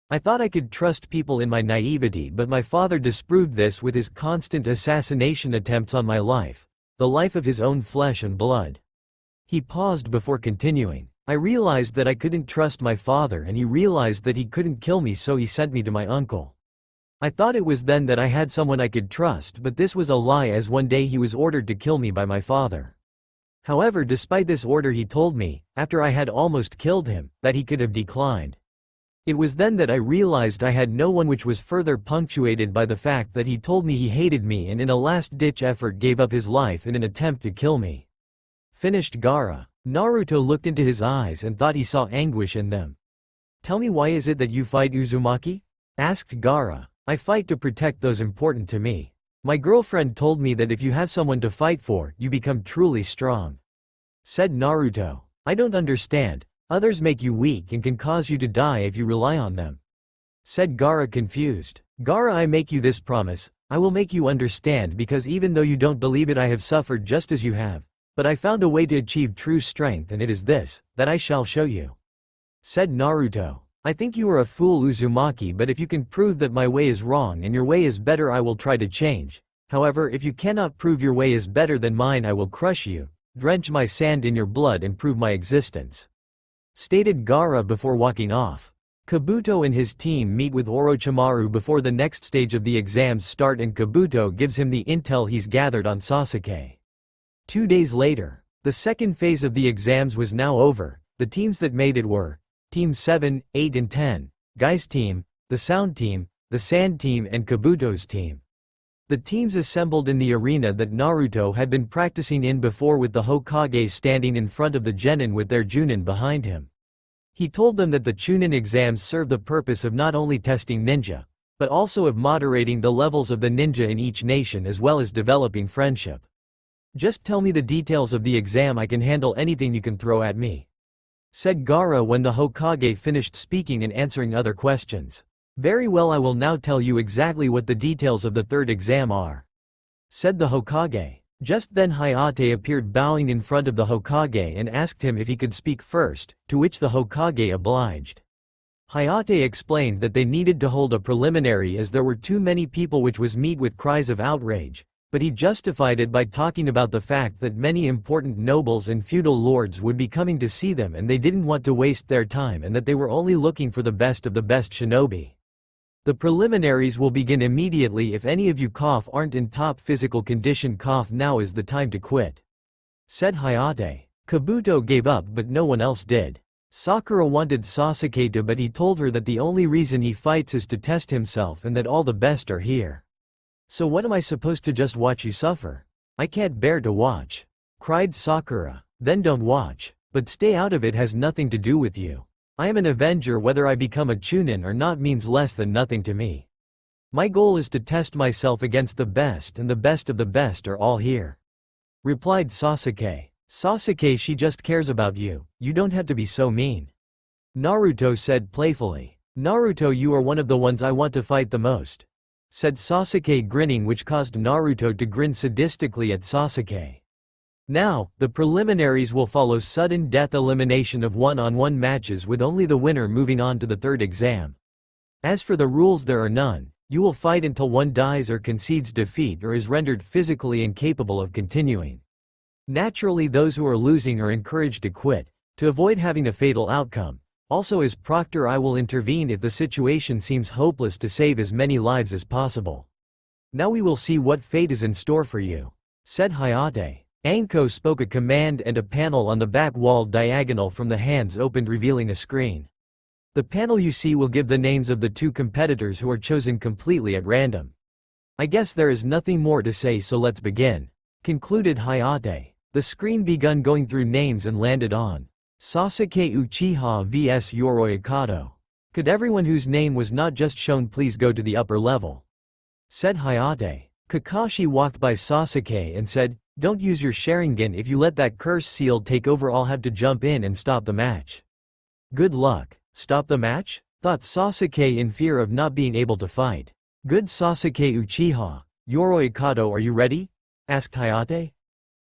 I thought I could trust people in my naivety, but my father disproved this with his constant assassination attempts on my life, the life of his own flesh and blood. He paused before continuing. I realized that I couldn't trust my father, and he realized that he couldn't kill me, so he sent me to my uncle. I thought it was then that I had someone I could trust, but this was a lie, as one day he was ordered to kill me by my father. However, despite this order, he told me, after I had almost killed him, that he could have declined. It was then that I realized I had no one, which was further punctuated by the fact that he told me he hated me and in a last-ditch effort gave up his life in an attempt to kill me. Finished Gaara. Naruto looked into his eyes and thought he saw anguish in them. Tell me, why is it that you fight, Uzumaki? Asked Gaara. I fight to protect those important to me. My girlfriend told me that if you have someone to fight for, you become truly strong. Said Naruto. I don't understand. Others make you weak and can cause you to die if you rely on them. Said Gaara, confused. Gaara, I make you this promise. I will make you understand, because even though you don't believe it, I have suffered just as you have. But I found a way to achieve true strength, and it is this, that I shall show you. Said Naruto. I think you are a fool, Uzumaki, but if you can prove that my way is wrong and your way is better, I will try to change. However, if you cannot prove your way is better than mine, I will crush you, drench my sand in your blood and prove my existence. Stated Gaara before walking off. Kabuto and his team meet with Orochimaru before the next stage of the exams start, and Kabuto gives him the intel he's gathered on Sasuke. 2 days later, the second phase of the exams was now over. The teams that made it were Team 7, 8 and 10, Guy's team, the Sound team, the Sand team and Kabuto's team. The teams assembled in the arena that Naruto had been practicing in before, with the Hokage standing in front of the Genin with their Junin behind him. He told them that the Chunin exams serve the purpose of not only testing ninja, but also of moderating the levels of the ninja in each nation, as well as developing friendship. Just tell me the details of the exam, I can handle anything you can throw at me. said Gaara when the Hokage finished speaking and answering other questions. Very well, I will now tell you exactly what the details of the third exam are, said the Hokage. Just then Hayate appeared bowing in front of the Hokage and asked him if he could speak first, to which the Hokage obliged. Hayate explained that they needed to hold a preliminary as there were too many people, which was met with cries of outrage, but he justified it by talking about the fact that many important nobles and feudal lords would be coming to see them and they didn't want to waste their time and that they were only looking for the best of the best shinobi. The preliminaries will begin immediately. If any of you aren't in top physical condition, now is the time to quit, said Hayate. Kabuto gave up but no one else did. Sakura wanted Sasuke to, but he told her that the only reason he fights is to test himself and that all the best are here. So what am I supposed to just watch you suffer? I can't bear to watch, cried Sakura. Then don't watch, but stay out of it, has nothing to do with you. I am an avenger. Whether I become a Chunin or not means less than nothing to me. My goal is to test myself against the best, and the best of the best are all here, replied Sasuke. Sasuke, she just cares about you, you don't have to be so mean, Naruto said playfully. Naruto, you are one of the ones I want to fight the most, said Sasuke, grinning, which caused Naruto to grin sadistically at Sasuke. Now, the preliminaries will follow sudden death elimination of one-on-one matches with only the winner moving on to the third exam. As for the rules, there are none. You will fight until one dies or concedes defeat or is rendered physically incapable of continuing. Naturally, those who are losing are encouraged to quit, to avoid having a fatal outcome. Also, as proctor, I will intervene if the situation seems hopeless to save as many lives as possible. Now we will see what fate is in store for you, said Hayate. Anko spoke a command and a panel on the back wall diagonal from the hands opened, revealing a screen. The panel you see will give the names of the two competitors who are chosen completely at random. I guess there is nothing more to say, so let's begin, concluded Hayate. The screen begun going through names and landed on Sasuke Uchiha vs Yoroi Akato. Could everyone whose name was not just shown please go to the upper level, said Hayate. Kakashi walked by Sasuke and said, don't use your Sharingan. If you let that curse seal take over, I'll have to jump in and stop the match. Good luck. Stop the match? Thought Sasuke, in fear of not being able to fight. Good. Sasuke Uchiha, Yoroi Akato, are you ready? Asked Hayate.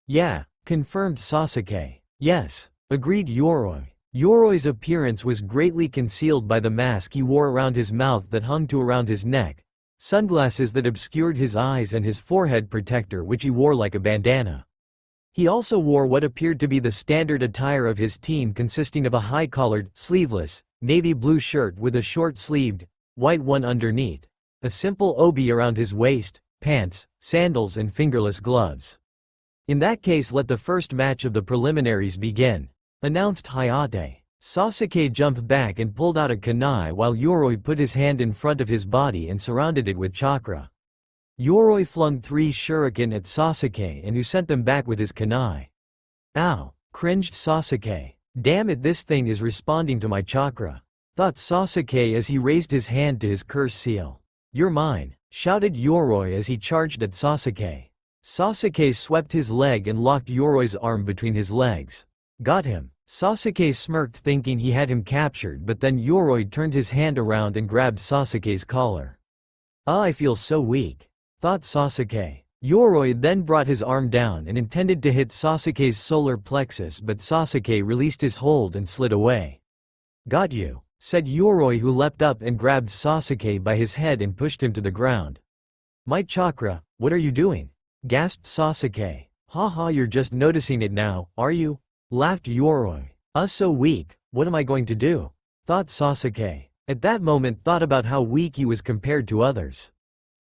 Yeah, confirmed Sasuke. Yes, agreed Yoroi. Yoroi's appearance was greatly concealed by the mask he wore around his mouth that hung to around his neck, sunglasses that obscured his eyes, and his forehead protector which he wore like a bandana. He also wore what appeared to be the standard attire of his team, consisting of a high-collared, sleeveless, navy blue shirt with a short-sleeved, white one underneath, a simple obi around his waist, pants, sandals and fingerless gloves. In that case, let the first match of the preliminaries begin, announced Hayate. Sasuke jumped back and pulled out a kunai while Yoroi put his hand in front of his body and surrounded it with chakra. Yoroi flung 3 shuriken at Sasuke and who sent them back with his kunai. Ow, cringed Sasuke. Damn it, this thing is responding to my chakra, thought Sasuke as he raised his hand to his curse seal. You're mine, shouted Yoroi as he charged at Sasuke. Sasuke swept his leg and locked Yoroi's arm between his legs. Got him. Sasuke smirked, thinking he had him captured, but then Yoroi turned his hand around and grabbed Sasuke's collar. I feel so weak, thought Sasuke. Yoroi then brought his arm down and intended to hit Sasuke's solar plexus, but Sasuke released his hold and slid away. Got you, said Yoroi, who leapt up and grabbed Sasuke by his head and pushed him to the ground. My chakra, what are you doing? Gasped Sasuke. Haha, you're just noticing it now, are you? Laughed Yoroi. So weak, what am I going to do? Thought Sasuke. At that moment thought about how weak he was compared to others.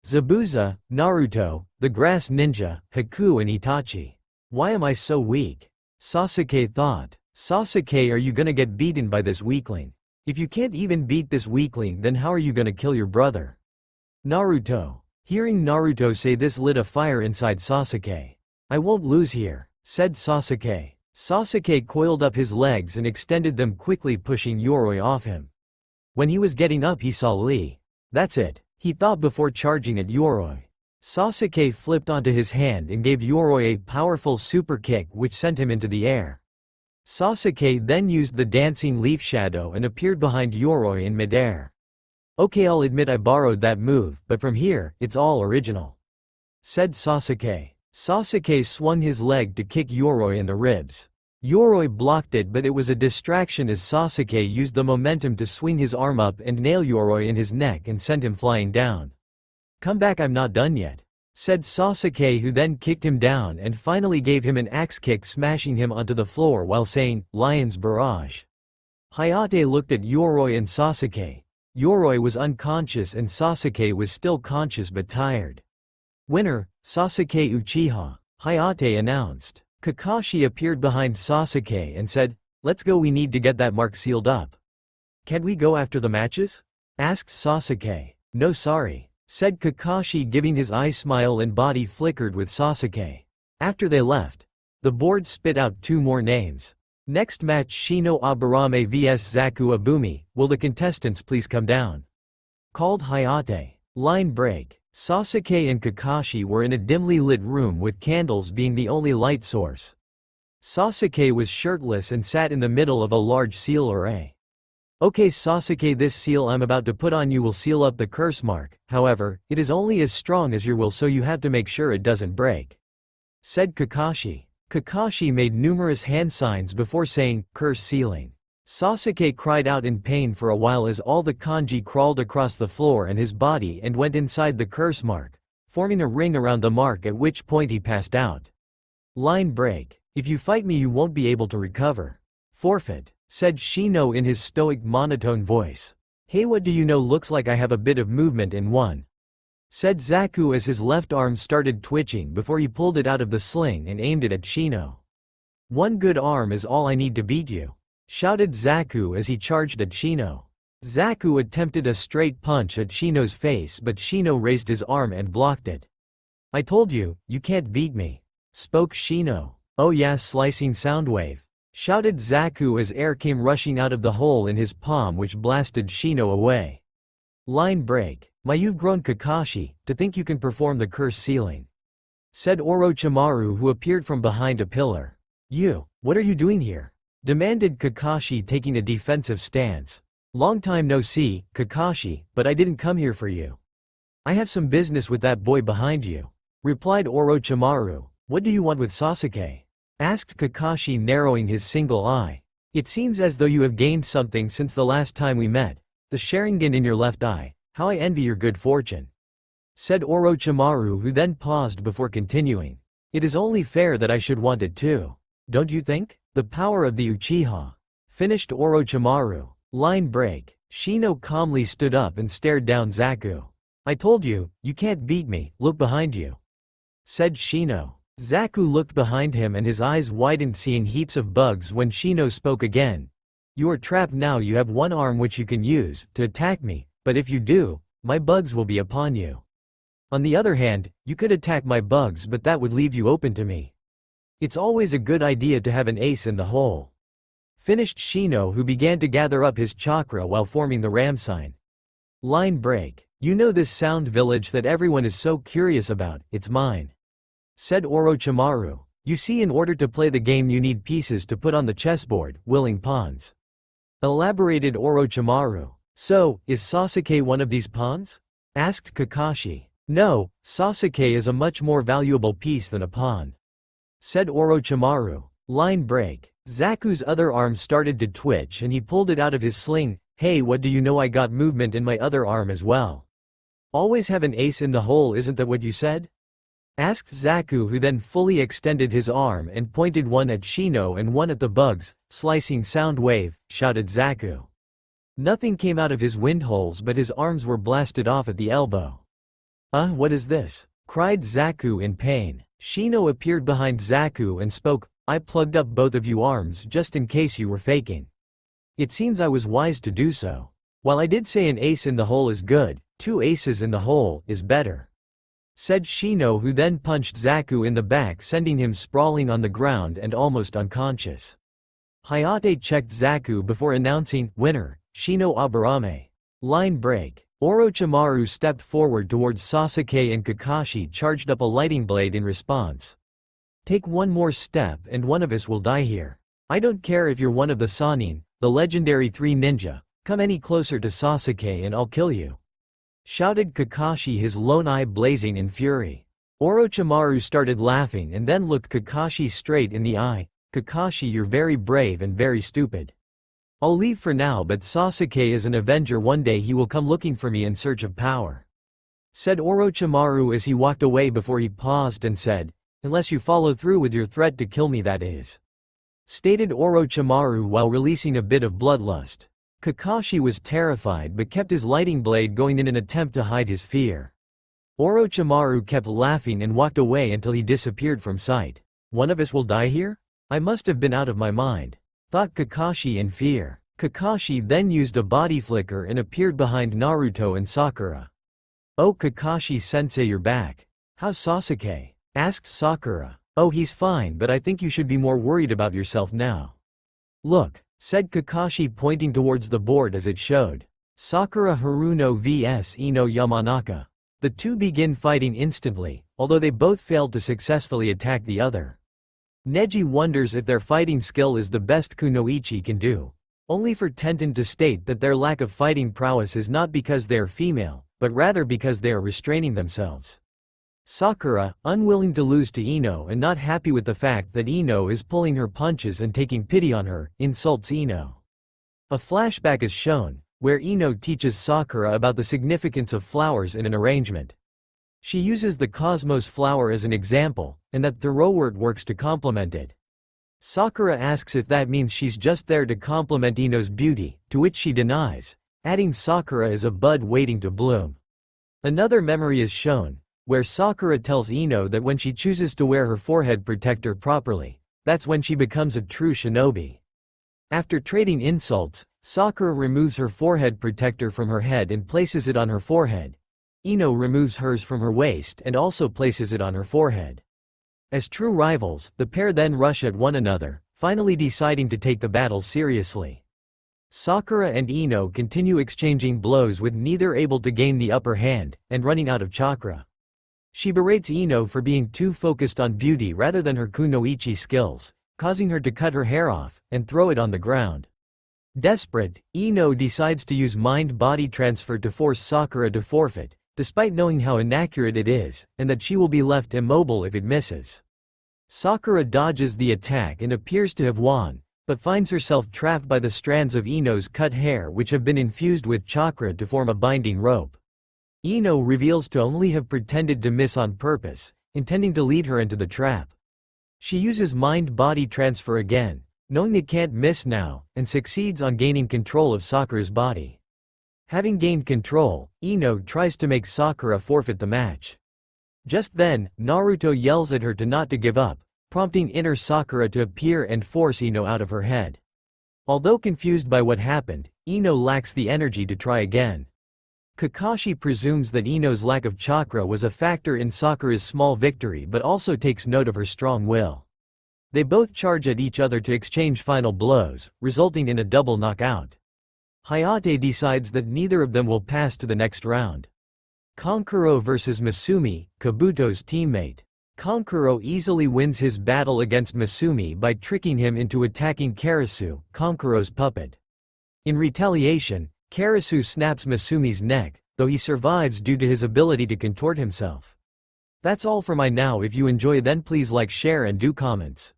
Zabuza, Naruto, the Grass Ninja, Haku and Itachi. Why am I so weak? Sasuke thought. Sasuke, are you gonna get beaten by this weakling? If you can't even beat this weakling, then how are you gonna kill your brother? Naruto. Hearing Naruto say this lit a fire inside Sasuke. I won't lose here, said Sasuke. Sasuke coiled up his legs and extended them quickly, pushing Yoroi off him. When he was getting up, he saw Lee. That's it, he thought before charging at Yoroi. Sasuke flipped onto his hand and gave Yoroi a powerful super kick which sent him into the air. Sasuke then used the dancing leaf shadow and appeared behind Yoroi in midair. Okay, I'll admit I borrowed that move, but from here, it's all original, said Sasuke. Sasuke swung his leg to kick Yoroi in the ribs. Yoroi blocked it, but it was a distraction as Sasuke used the momentum to swing his arm up and nail Yoroi in his neck and send him flying down. Come back, I'm not done yet, said Sasuke, who then kicked him down and finally gave him an axe kick, smashing him onto the floor while saying, Lion's Barrage. Hayate looked at Yoroi and Sasuke. Yoroi was unconscious and Sasuke was still conscious but tired. Winner, Sasuke Uchiha, Hayate announced. Kakashi appeared behind Sasuke and said, let's go, we need to get that mark sealed up. Can't we go after the matches? Asked Sasuke. No sorry, said Kakashi, giving his eye smile and body flickered with Sasuke. After they left, the board spit out 2 more names. Next match, Shino Aburame vs Zaku Abumi, will the contestants please come down? Called Hayate. Line break. Sasuke and Kakashi were in a dimly lit room with candles being the only light source. Sasuke was shirtless and sat in the middle of a large seal array. Okay Sasuke, this seal I'm about to put on you will seal up the curse mark, however, it is only as strong as your will, so you have to make sure it doesn't break, said Kakashi. Kakashi made numerous hand signs before saying, curse sealing. Sasuke cried out in pain for a while as all the kanji crawled across the floor and his body and went inside the curse mark, forming a ring around the mark, at which point he passed out. Line break. If you fight me you won't be able to recover. Forfeit, said Shino in his stoic monotone voice. Hey, what do you know, looks like I have a bit of movement in one, said Zaku as his left arm started twitching before he pulled it out of the sling and aimed it at Shino. One good arm is all I need to beat you, shouted Zaku as he charged at Shino. Zaku attempted a straight punch at Shino's face, but Shino raised his arm and blocked it. I told you, you can't beat me, spoke Shino. Oh yeah, slicing sound wave, shouted Zaku as air came rushing out of the hole in his palm, which blasted Shino away. Line break. My, you've grown, Kakashi, to think you can perform the curse sealing, said Orochimaru, who appeared from behind a pillar. You, what are you doing here? Demanded Kakashi, taking a defensive stance. Long time no see, Kakashi, but I didn't come here for you. I have some business with that boy behind you, replied Orochimaru. What do you want with Sasuke? Asked Kakashi, narrowing his single eye. It seems as though you have gained something since the last time we met. The Sharingan in your left eye. How I envy your good fortune, said Orochimaru, who then paused before continuing. It is only fair that I should want it too, don't you think? The power of the Uchiha, finished Orochimaru. Line break. Shino calmly stood up and stared down Zaku. I told you, you can't beat me, look behind you, said Shino. Zaku looked behind him and his eyes widened, seeing heaps of bugs when Shino spoke again. You are trapped now, you have one arm which you can use to attack me. But if you do, my bugs will be upon you. On the other hand, you could attack my bugs, but that would leave you open to me. It's always a good idea to have an ace in the hole, finished Shino, who began to gather up his chakra while forming the ram sign. Line break. You know this sound village that everyone is so curious about, it's mine, said Orochimaru. You see, in order to play the game you need pieces to put on the chessboard, willing pawns, elaborated Orochimaru. So, is Sasuke one of these pawns? Asked Kakashi. No, Sasuke is a much more valuable piece than a pawn, said Orochimaru. Line break. Zaku's other arm started to twitch and he pulled it out of his sling. Hey, what do you know, I got movement in my other arm as well. Always have an ace in the hole, isn't that what you said? Asked Zaku, who then fully extended his arm and pointed one at Shino and one at the bugs. Slicing sound wave, shouted Zaku. Nothing came out of his wind holes, but his arms were blasted off at the elbow. What is this? Cried Zaku in pain. Shino appeared behind Zaku and spoke. I plugged up both of you arms just in case you were faking. It seems I was wise to do so. While I did say an ace in the hole is good, 2 aces in the hole is better, said Shino, who then punched Zaku in the back, sending him sprawling on the ground and almost unconscious. Hayate checked Zaku before announcing, winner, Shino Aburame. Line break. Orochimaru stepped forward towards Sasuke and Kakashi charged up a lighting blade in response. Take one more step and one of us will die here, I don't care if you're one of the Sannin, the legendary 3 ninja, come any closer to Sasuke and I'll kill you," shouted Kakashi, his lone eye blazing in fury. Orochimaru started laughing and then looked Kakashi straight in the eye. "Kakashi, you're very brave and very stupid. I'll leave for now, but Sasuke is an avenger. One day he will come looking for me in search of power," said Orochimaru as he walked away before he paused and said, "Unless you follow through with your threat to kill me, that is," stated Orochimaru while releasing a bit of bloodlust. Kakashi was terrified but kept his lighting blade going in an attempt to hide his fear. Orochimaru kept laughing and walked away until he disappeared from sight. "One of us will die here? I must have been out of my mind," thought Kakashi in fear. Kakashi then used a body flicker and appeared behind Naruto and Sakura. "Oh, Kakashi-sensei, you're back. How's Sasuke?" asked Sakura. "Oh, he's fine, but I think you should be more worried about yourself now. Look," said Kakashi, pointing towards the board as it showed Sakura Haruno vs Ino Yamanaka. The two begin fighting instantly, although they both failed to successfully attack the other. Neji wonders if their fighting skill is the best Kunoichi can do, only for Tenten to state that their lack of fighting prowess is not because they are female, but rather because they are restraining themselves. Sakura, unwilling to lose to Ino and not happy with the fact that Ino is pulling her punches and taking pity on her, insults Ino. A flashback is shown, where Ino teaches Sakura about the significance of flowers in an arrangement. She uses the cosmos flower as an example, and that Thoreauwort works to complement it. Sakura asks if that means she's just there to complement Ino's beauty, to which she denies, adding Sakura is a bud waiting to bloom. Another memory is shown, where Sakura tells Ino that when she chooses to wear her forehead protector properly, that's when she becomes a true shinobi. After trading insults, Sakura removes her forehead protector from her head and places it on her forehead. Ino removes hers from her waist and also places it on her forehead. As true rivals, the pair then rush at one another, finally deciding to take the battle seriously. Sakura and Ino continue exchanging blows with neither able to gain the upper hand, and running out of chakra. She berates Ino for being too focused on beauty rather than her kunoichi skills, causing her to cut her hair off and throw it on the ground. Desperate, Ino decides to use mind-body transfer to force Sakura to forfeit, despite knowing how inaccurate it is, and that she will be left immobile if it misses. Sakura dodges the attack and appears to have won, but finds herself trapped by the strands of Ino's cut hair, which have been infused with chakra to form a binding rope. Ino reveals to only have pretended to miss on purpose, intending to lead her into the trap. She uses mind-body transfer again, knowing it can't miss now, and succeeds on gaining control of Sakura's body. Having gained control, Ino tries to make Sakura forfeit the match. Just then, Naruto yells at her not to give up, prompting inner Sakura to appear and force Ino out of her head. Although confused by what happened, Ino lacks the energy to try again. Kakashi presumes that Ino's lack of chakra was a factor in Sakura's small victory, but also takes note of her strong will. They both charge at each other to exchange final blows, resulting in a double knockout. Hayate decides that neither of them will pass to the next round. Kankuro vs Masumi, Kabuto's teammate. Kankuro easily wins his battle against Masumi by tricking him into attacking Karasu, Kankuro's puppet. In retaliation, Karasu snaps Masumi's neck, though he survives due to his ability to contort himself. That's all for my now. If you enjoy, then please like, share and do comments.